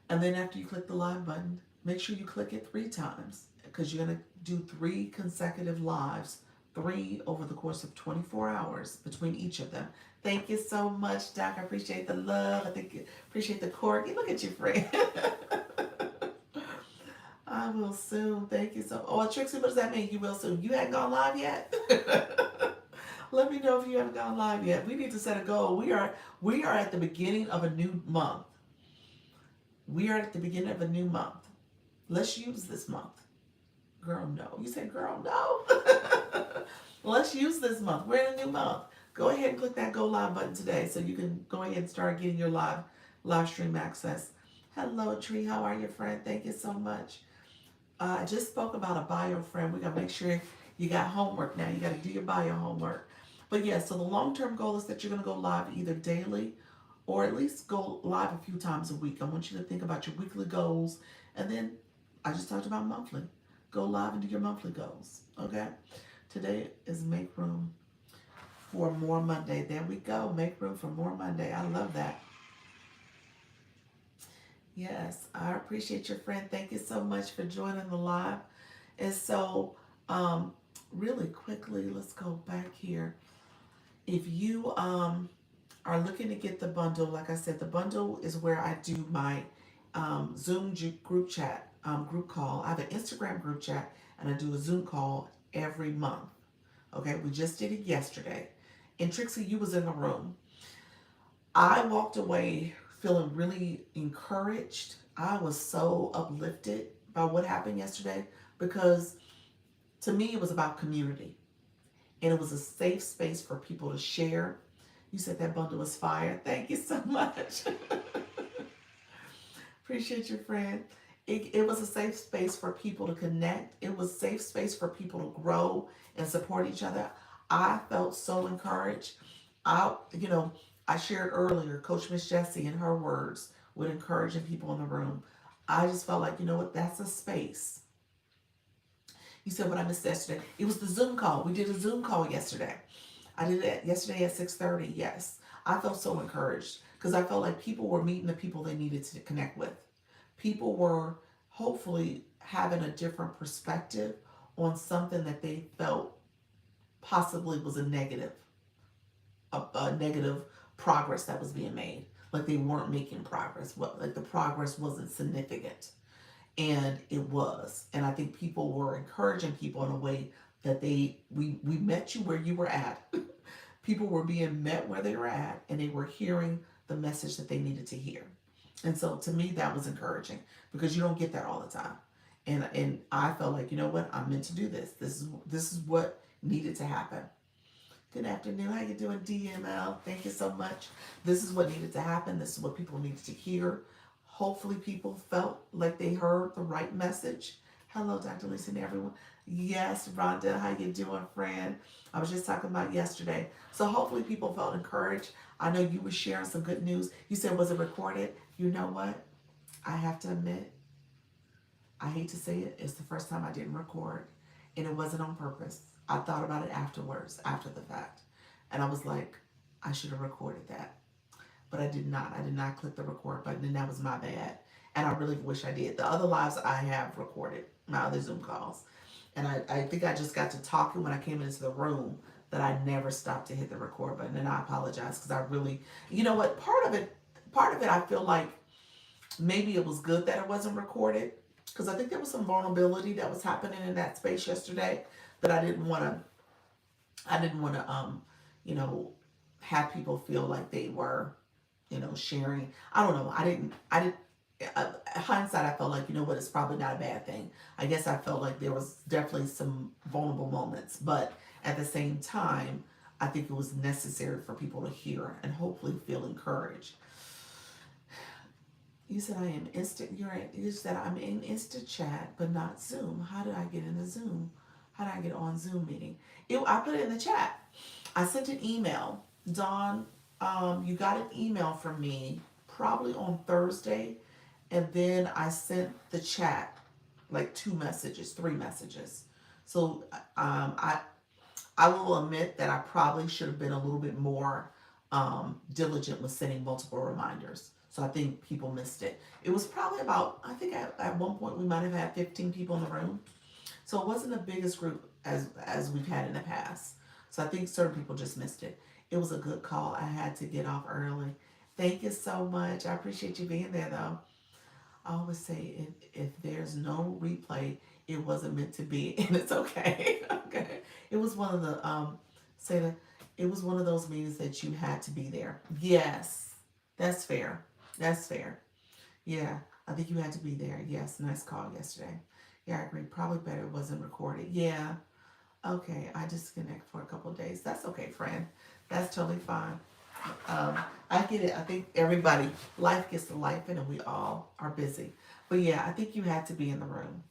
And then after you click the live button, make sure you click it 3 times because you're going to do 3 consecutive lives, 3 over the course of 24 hours between each of them. Thank you so much, Doc. I appreciate the love. Appreciate the cork. Look at you, friend. I will soon. Thank you so. Oh, Trixie, what does that mean? You will soon. You hadn't gone live yet. Let me know if you haven't gone live yet. We need to set a goal. We are at the beginning of a new month. We are at the beginning of a new month. Let's use this month. Girl, no. You said, girl, no. Let's use this month. We're in a new month. Go ahead and click that go live button today so you can go ahead and start getting your live stream access. Hello, Tree. How are you, friend? Thank you so much. I just spoke about a bio, friend. We got to make sure you got homework now. You got to do your bio homework. But yeah, so the long-term goal is that you're going to go live either daily or at least go live a few times a week. I want you to think about your weekly goals. And then I just talked about monthly. Go live and do your monthly goals. Okay? Today is Make Room for More Monday. There we go. Make room for more Monday. I love that. Yes, I appreciate your friend. Thank you so much for joining the live. And so, really quickly, let's go back here. If you are looking to get the bundle, like I said, the bundle is where I do my Zoom group chat, group call. I have an Instagram group chat and I do a Zoom call every month. Okay, we just did it yesterday. And Trixie, you was in the room. I walked away feeling really encouraged. I was so uplifted by what happened yesterday because to me it was about community and it was a safe space for people to share. You said that bundle was fire. Thank you so much. Appreciate your friend. It was a safe space for people to connect. It was a safe space for people to grow and support each other. I felt so encouraged. I, you know, I shared earlier, Coach Miss Jessie in her words with encouraging people in the room. I just felt like, you know what, that's a space. You said what I missed yesterday. It was the Zoom call. We did a Zoom call yesterday. I did it yesterday at 6:30. Yes. I felt so encouraged because I felt like people were meeting the people they needed to connect with. People were hopefully having a different perspective on something that they felt possibly was a negative progress that was being made. Like they weren't making progress. Like the progress wasn't significant. And it was. And I think people were encouraging people in a way that we met you where you were at. People were being met where they were at and they were hearing the message that they needed to hear. And so to me that was encouraging because you don't get that all the time. And I felt like, you know what, I'm meant to do this. This is what needed to happen. Good afternoon. How you doing, DML? Thank you so much. This is what needed to happen. This is what people needed to hear. Hopefully people felt like they heard the right message. Hello, Dr. Lisa and everyone. Yes, Rhonda, how you doing, friend? I was just talking about yesterday. So hopefully people felt encouraged. I know you were sharing some good news. You said, was it recorded? You know what? I have to admit, I hate to say it, it's the first time I didn't record. and it wasn't on purpose. I thought about it afterwards, after the fact, and I was like, I should have recorded that, but I did not. I did not click the record button, and that was my bad. And I really wish I did. The other lives I have recorded, my other Zoom calls, and I think I just got to talking when I came into the room that I never stopped to hit the record button, and I apologize because I really, you know what, part of it, I feel like maybe it was good that it wasn't recorded because I think there was some vulnerability that was happening in that space yesterday that I didn't want to you know have people feel like they were sharing. I don't know. I didn't hindsight, I felt like, you know what, it's probably not a bad thing. I guess I felt like there was definitely some vulnerable moments, but at the same time, I think it was necessary for people to hear and hopefully feel encouraged. You said I am instant. You said I'm in instant chat, but not Zoom. How did I get in the Zoom? How did I get on Zoom meeting? I put it in the chat. I sent an email. Dawn, you got an email from me probably on Thursday, and then I sent the chat like two messages, three messages. So I will admit that I probably should have been a little bit more diligent with sending multiple reminders. So I think people missed it. It was probably about, I think at one point we might have had 15 people in the room. So it wasn't the biggest group as we've had in the past. So I think certain people just missed it. It was a good call. I had to get off early. Thank you so much. I appreciate you being there though. I always say if there's no replay, it wasn't meant to be, and it's okay. Okay. It was one of the say that it was one of those meetings that you had to be there. Yes, that's fair. That's fair. Yeah, I think you had to be there. Yes, nice call yesterday. Yeah, I agree. Probably better it wasn't recorded. Yeah. Okay, I disconnect for a couple of days. That's okay, friend. That's totally fine. Um, I get it. I think everybody, life gets to life, and we all are busy. But yeah, I think you had to be in the room,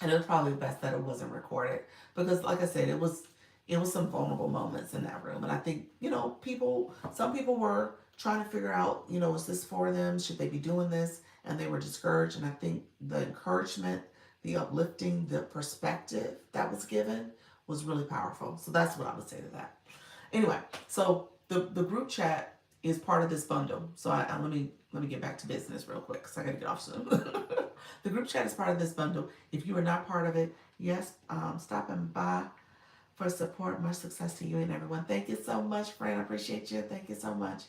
and it was probably best that it wasn't recorded because, like I said, it was some vulnerable moments in that room, and I think some people were trying to figure out, is this for them? Should they be doing this? And they were discouraged, and I think the encouragement, the uplifting, the perspective that was given was really powerful. So that's what I would say to that. Anyway, so the group chat is part of this bundle. So let me get back to business real quick because I got to get off soon. The group chat is part of this bundle. If you are not part of it, yes, stop and by for support. Much success to you and everyone. Thank you so much, friend. I appreciate you. Thank you so much.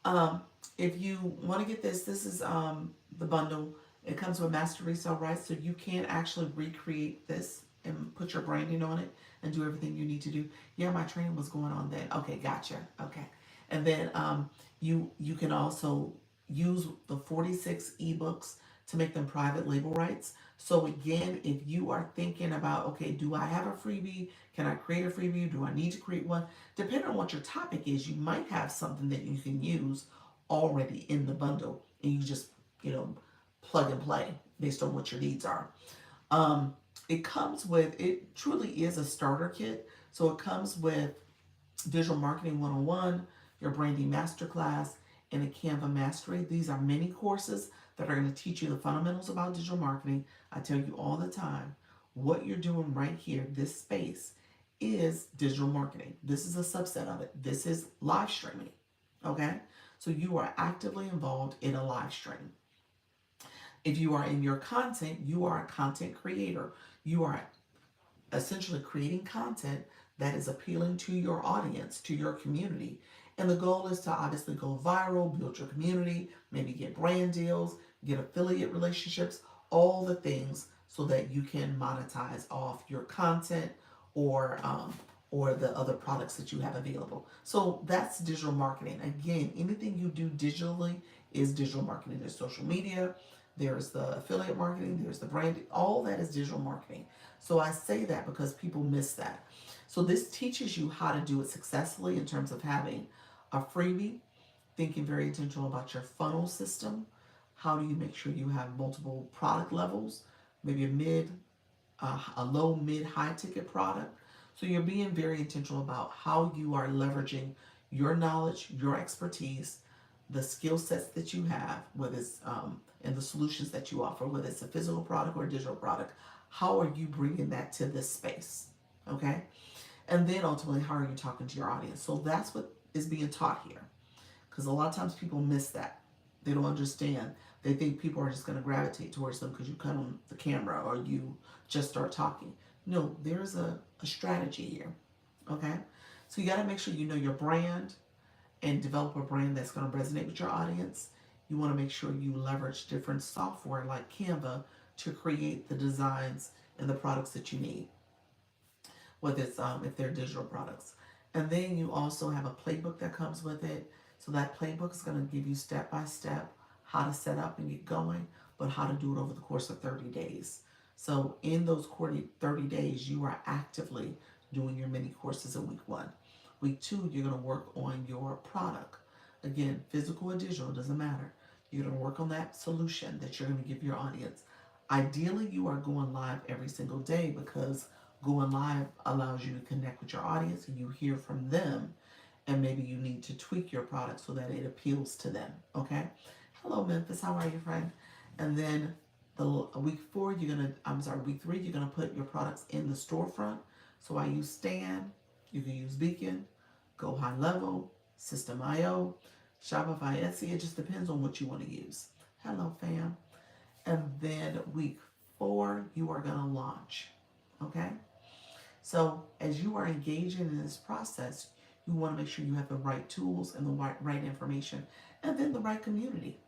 Um, if you want to get this is the bundle. It comes with master resale rights, so you can actually recreate this and put your branding on it and do everything you need to do. Yeah, my training was going on then. Okay, gotcha. Okay, and then you can also use the 46 ebooks to make them private label rights. So again, if you are thinking about, okay, do I have a freebie? Can I create a freebie? Do I need to create one? Depending on what your topic is, you might have something that you can use already in the bundle, and you just plug and play based on what your needs are. Um, it truly is a starter kit. So it comes with Digital Marketing 101, your Branding Masterclass, and a Canva Mastery. These are mini courses that are going to teach you the fundamentals about digital marketing. I tell you all the time, what you're doing right here, this space, is digital marketing. This is a subset of it. This is live streaming. Okay? So you are actively involved in a live stream. If you are in your content, you are a content creator. You are essentially creating content that is appealing to your audience, to your community. And the goal is to obviously go viral, build your community, maybe get brand deals, get affiliate relationships, all the things so that you can monetize off your content or the other products that you have available. So that's digital marketing. Again, anything you do digitally is digital marketing. There's social media, there's the affiliate marketing, there's the branding, all that is digital marketing. So I say that because people miss that. So this teaches you how to do it successfully in terms of having a freebie, thinking very intentional about your funnel system. How do you make sure you have multiple product levels, maybe a low, mid, high ticket product. So you're being very intentional about how you are leveraging your knowledge, your expertise, the skill sets that you have, whether it's and the solutions that you offer, whether it's a physical product or a digital product. How are you bringing that to this space? Okay. And then ultimately, how are you talking to your audience? So that's what is being taught here. Because a lot of times people miss that. They don't understand. They think people are just going to gravitate towards them because you cut on the camera or you just start talking. No, there's a strategy here. Okay? So you got to make sure you know your brand and develop a brand that's going to resonate with your audience. You want to make sure you leverage different software like Canva to create the designs and the products that you need, whether it's if they're digital products. And then you also have a playbook that comes with it. So that playbook is going to give you step by step how to set up and get going, but how to do it over the course of 30 days. So in those 30 days, you are actively doing your mini courses in week 1. Week 2, you're going to work on your product. Again, physical or digital, doesn't matter. You're going to work on that solution that you're going to give your audience. Ideally, you are going live every single day because going live allows you to connect with your audience and you hear from them, and maybe you need to tweak your product so that it appeals to them. Okay. Hello, Memphis. How are you, friend? And then week 4, week 3, you're gonna put your products in the storefront. So I use Stan. You can use Beacon, Go High Level, System.io, Shopify, Etsy. It just depends on what you want to use. Hello, fam. And then week 4, you are gonna launch. Okay. So as you are engaging in this process, you want to make sure you have the right tools and the right information, and then the right community.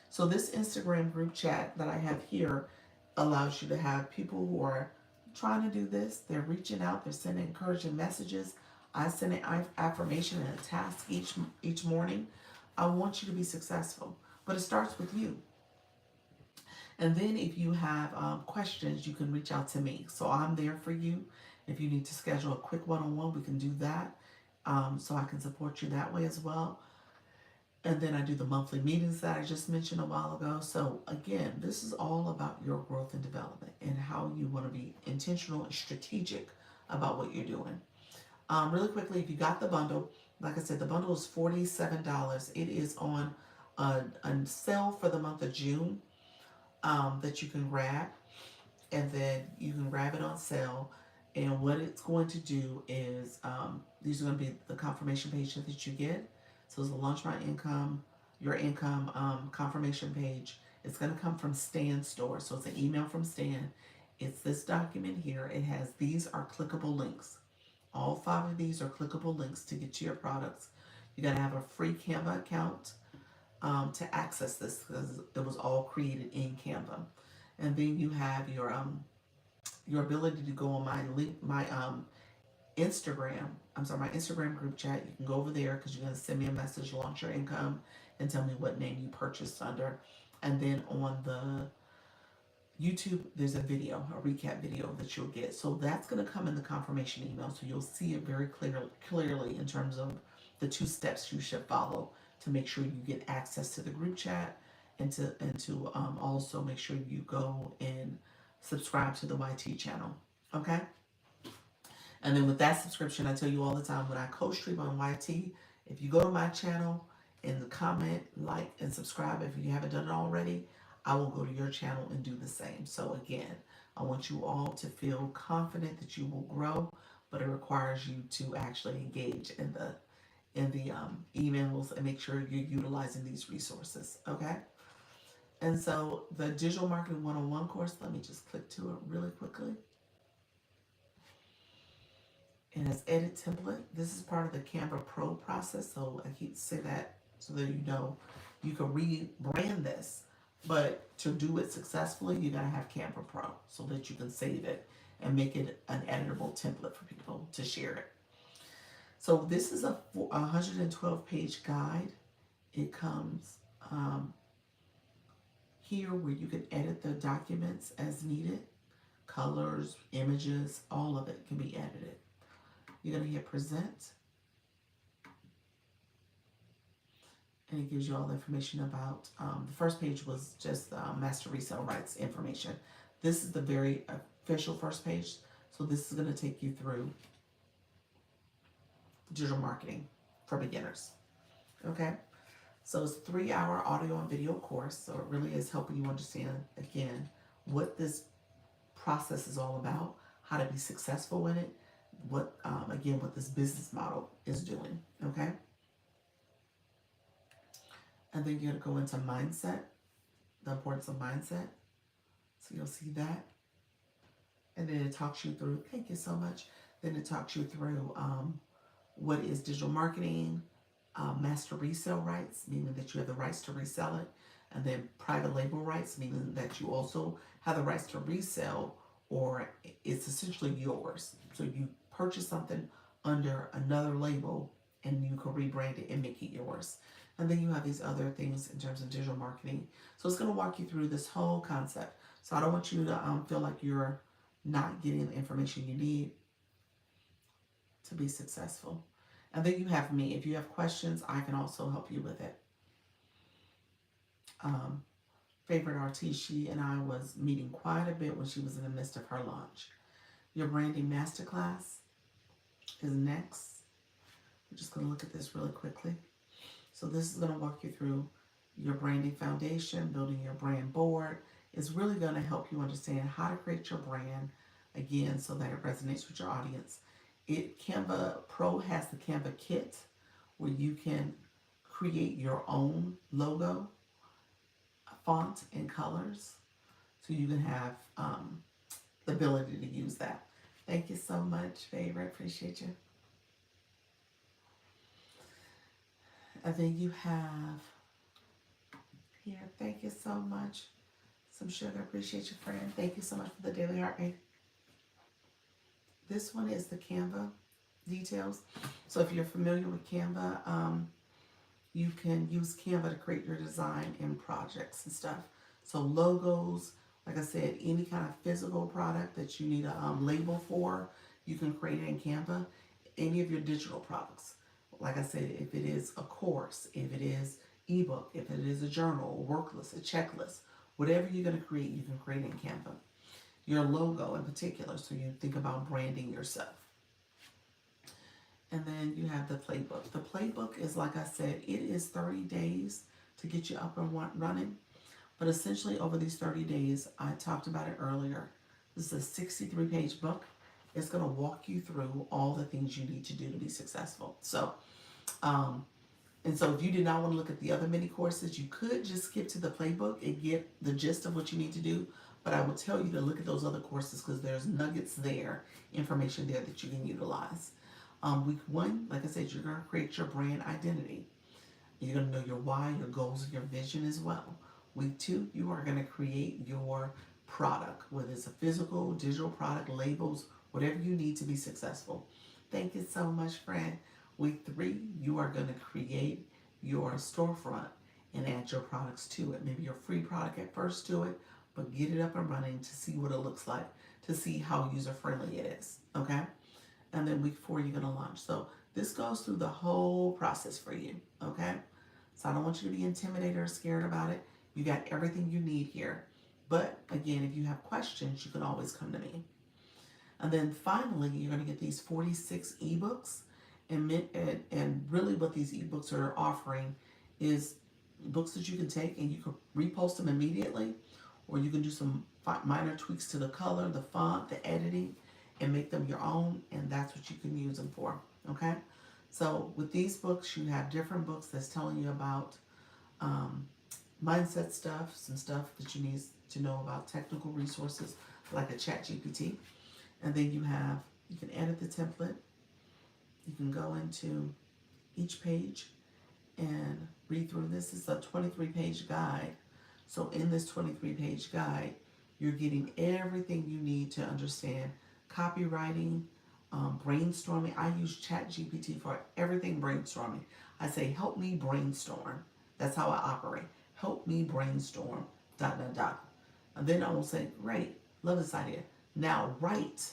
So this Instagram group chat that I have here allows you to have people who are trying to do this. They're reaching out. They're sending encouraging messages. I send an affirmation and a task each morning. I want you to be successful, but it starts with you. And then if you have questions, you can reach out to me. So I'm there for you. If you need to schedule a quick one-on-one, we can do that. So I can support you that way as well. And then I do the monthly meetings that I just mentioned a while ago. So again, this is all about your growth and development and how you want to be intentional and strategic about what you're doing. Really quickly, if you got the bundle, like I said, the bundle is $47. It is on a sale for the month of June that you can grab. And then you can grab it on sale. And what it's going to do is, these are going to be the confirmation page that you get. So it's a Launch My Income, Your Income confirmation page. It's going to come from Stan's store. So it's an email from Stan. It's this document here. It has, these are clickable links. All 5 of these are clickable links to get to your products. You got to have a free Canva account to access this because it was all created in Canva. And then you have your ability to go on my Instagram group chat. You can go over there because you're going to send me a message, launch your income, and tell me what name you purchased under. And then on the YouTube, there's a video, a recap video that you'll get. So that's going to come in the confirmation email. So you'll see it very clearly in terms of the 2 steps you should follow to make sure you get access to the group chat, and to also make sure you go and subscribe to the YT channel. Okay. And then with that subscription, I tell you all the time, when I co-stream on YT, if you go to my channel and comment, like, and subscribe, if you haven't done it already, I will go to your channel and do the same. So again, I want you all to feel confident that you will grow, but it requires you to actually engage in the emails and make sure you're utilizing these resources. Okay. And so the digital marketing 101 course, let me just click to it really quickly. And it's edit template. This is part of the Canva Pro process. So I keep saying that so that you know you can rebrand this. But to do it successfully, you gotta have Canva Pro so that you can save it and make it an editable template for people to share it. So this is a 112-page guide. It comes here where you can edit the documents as needed. Colors, images, all of it can be edited. You're going to hit present. And it gives you all the information about, the first page was just master resale rights information. This is the very official first page. So this is going to take you through digital marketing for beginners. Okay. So it's a 3-hour audio and video course. So it really is helping you understand, again, what this process is all about, how to be successful in it, what again what this business model is doing. Okay, and then you're gonna go into mindset, the importance of mindset. So you'll see that, and then it talks you through. Thank you so much. Then it talks you through what is digital marketing, master resale rights, meaning that you have the rights to resell it, and then private label rights, meaning that you also have the rights to resell, or it's essentially yours. So you purchase something under another label and you can rebrand it and make it yours. And then you have these other things in terms of digital marketing. So it's going to walk you through this whole concept. So I don't want you to feel like you're not getting the information you need to be successful. And then you have me. If you have questions, I can also help you with it. Um, Favorite artiste, she and I was meeting quite a bit when she was in the midst of her launch. Your branding masterclass is next. We're just going to look at this really quickly. So this is going to walk you through your branding foundation, building your brand board. It's really going to help you understand how to create your brand, again, so that it resonates with your audience. Canva Pro has the Canva kit where you can create your own logo, font, and colors. So you can have the ability to use that. Thank you so much, favorite. Appreciate you. And then you have here. Thank you so much. Some sugar. Appreciate you, friend. Thank you so much for the daily heart rate. This one is the Canva details. So if you're familiar with Canva, you can use Canva to create your design and projects and stuff. So logos, like I said, any kind of physical product that you need a label for, you can create it in Canva. Any of your digital products, like I said, if it is a course, if it is ebook, if it is a journal, a work list, a checklist, whatever you're going to create, you can create in Canva. Your logo in particular, so you think about branding yourself. And then you have the playbook. The playbook is, like I said, it is 30 days to get you up and running. But essentially over these 30 days, I talked about it earlier. This is a 63-page book. It's going to walk you through all the things you need to do to be successful. So, and so if you did not want to look at the other mini courses, you could just skip to the playbook and get the gist of what you need to do. But I would tell you to look at those other courses because there's nuggets there, information there that you can utilize. Week 1, like I said, you're going to create your brand identity. You're going to know your why, your goals, and your vision as well. Week 2, you are going to create your product, whether it's a physical, digital product, labels, whatever you need to be successful. Thank you so much, friend. Week 3, you are going to create your storefront and add your products to it. Maybe your free product at first to it, but get it up and running to see what it looks like, to see how user-friendly it is, okay? And then week 4, you're going to launch. So this goes through the whole process for you, okay? So I don't want you to be intimidated or scared about it. You got everything you need here. But again, if you have questions, you can always come to me. And then finally, you're going to get these 46 ebooks. And really what these ebooks are offering is books that you can take and you can repost them immediately, or you can do some minor tweaks to the color, the font, the editing, and make them your own, and that's what you can use them for, okay? So with these books, you have different books that's telling you about mindset stuff, some stuff that you need to know about technical resources like a chat GPT. And then you can edit the template. You can go into each page and read through this. It's a 23-page guide. So in this 23-page guide, you're getting everything you need to understand copywriting, brainstorming. I use ChatGPT for everything brainstorming. I say, help me brainstorm. That's how I operate. Help me brainstorm, ... And then I will say, great, love this idea. Now write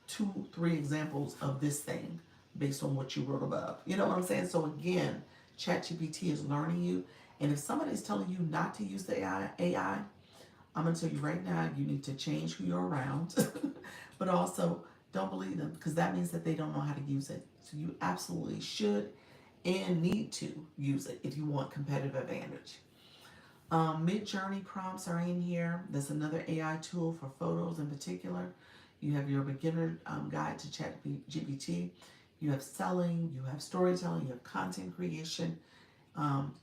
2-3 examples of this thing based on what you wrote above. You know what I'm saying? So again, ChatGPT is learning you. And if somebody's telling you not to use the AI, I'm going to tell you right now, you need to change who you're around. But also, don't believe them, because that means that they don't know how to use it. So you absolutely should and need to use it if you want competitive advantage. Mid-journey prompts are in here. There's another AI tool for photos in particular. You have your beginner guide to Chat GPT. You have selling, you have storytelling, you have content creation,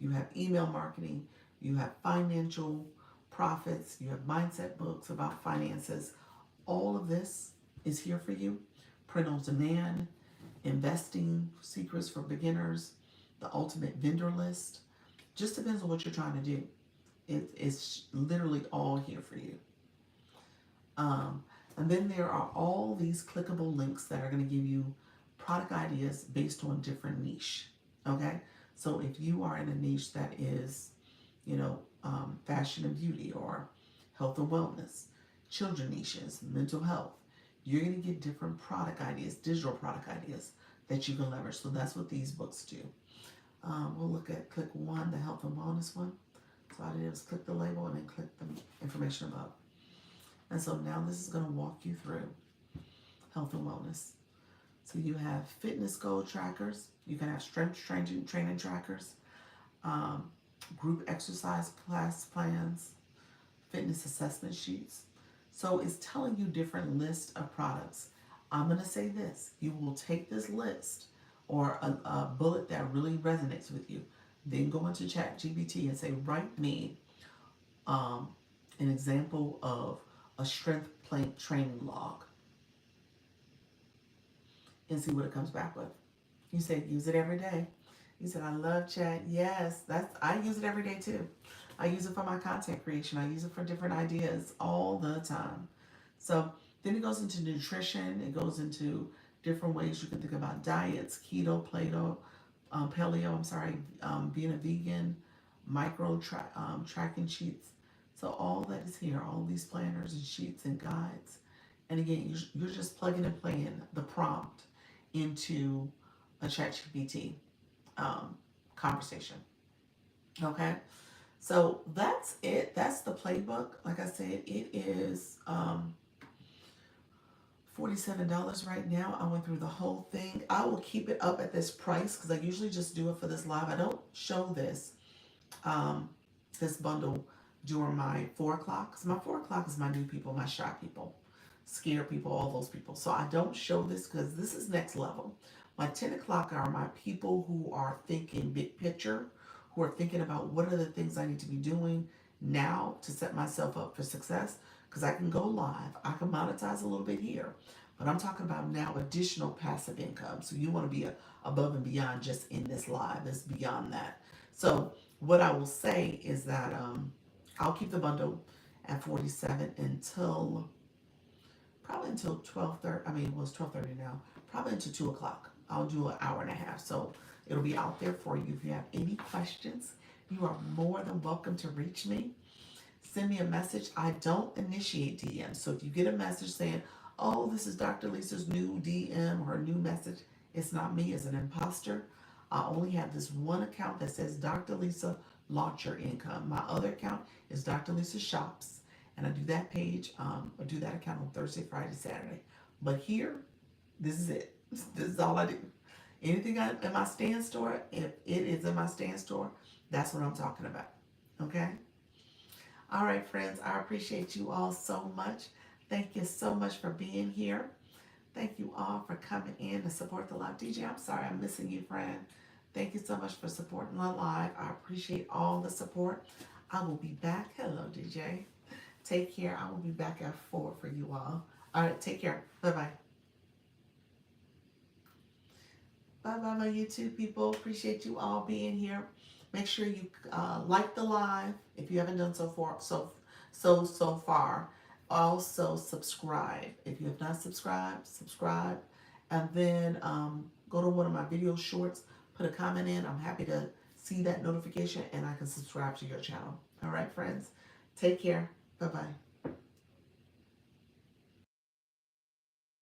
you have email marketing, you have financial profits, you have mindset books about finances. All of this is here for you. Print on demand, investing secrets for beginners, the ultimate vendor list. Just depends on what you're trying to do. It's literally all here for you. Um, and then there are all these clickable links that are going to give you product ideas based on different niche. Okay, so if you are in a niche that is, fashion and beauty or health and wellness, children niches, mental health, you're going to get different product ideas, digital product ideas that you can leverage. So that's what these books do. We'll look at click one, the health and wellness one. So all I did was click the label and then click the information above. And so now this is going to walk you through health and wellness. So you have fitness goal trackers. You can have strength training trackers, um, group exercise class plans, fitness assessment sheets. So it's telling you different lists of products. I'm going to say this. You will take this list or a bullet that really resonates with you. Then go into Chat GPT and say, write me um, an example of a strength training log and see what it comes back with. You said use it every day. You said I love chat. Yes, I use it every day too. I use it for my content creation. I use it for different ideas all the time. So then it goes into nutrition. It goes into different ways you can think about diets, keto, paleo. I'm sorry, being a vegan, tracking sheets. So all that is here. All these planners and sheets and guides. And again, you're just plugging and playing the prompt into a ChatGPT conversation. Okay, so that's it. That's the playbook. Like I said, it is $47 right now. I went through the whole thing. I will keep it up at this price because I usually just do it for this live. I don't show um, this bundle during my 4 o'clock because my 4 o'clock is my new people, my shy people, scare people, all those people. So I don't show this because this is next level. My 10 o'clock are my people who are thinking big picture, who are thinking about what are the things I need to be doing now to set myself up for success. Because I can go live, I can monetize a little bit here, but I'm talking about now additional passive income. So you want to be above and beyond just in this live. It's beyond that. So what I will say is that I'll keep the bundle at 47 until probably until 12:30. I mean, well, it's 12:30 now. Probably until 2 o'clock. I'll do an hour and a half. So it'll be out there for you. If you have any questions, you are more than welcome to reach me. Send me a message. I don't initiate DMs. So if you get a message saying, oh, this is Dr. Lisa's new DM or her new message, it's not me. It's an imposter. I only have this one account that says Dr. Lisa, launch your income. My other account is Dr. Lisa Shops. And I do that page, I do that account on Thursday, Friday, Saturday. But here, this is it. This is all I do. Anything in my stand store, if it is in my stand store, that's what I'm talking about. Okay? All right, friends, I appreciate you all so much. Thank you so much for being here. Thank you all for coming in to support the live. DJ, I'm sorry I'm missing you, friend. Thank you so much for supporting the live. I appreciate all the support. I will be back. Hello, DJ. Take care. I will be back at 4 for you all. All right, take care. Bye-bye. Bye-bye, my YouTube people. Appreciate you all being here. Make sure you like the live if you haven't done so far. Also subscribe if you have not subscribed. Subscribe, and then go to one of my video shorts. Put a comment in. I'm happy to see that notification, and I can subscribe to your channel. All right, friends. Take care. Bye bye.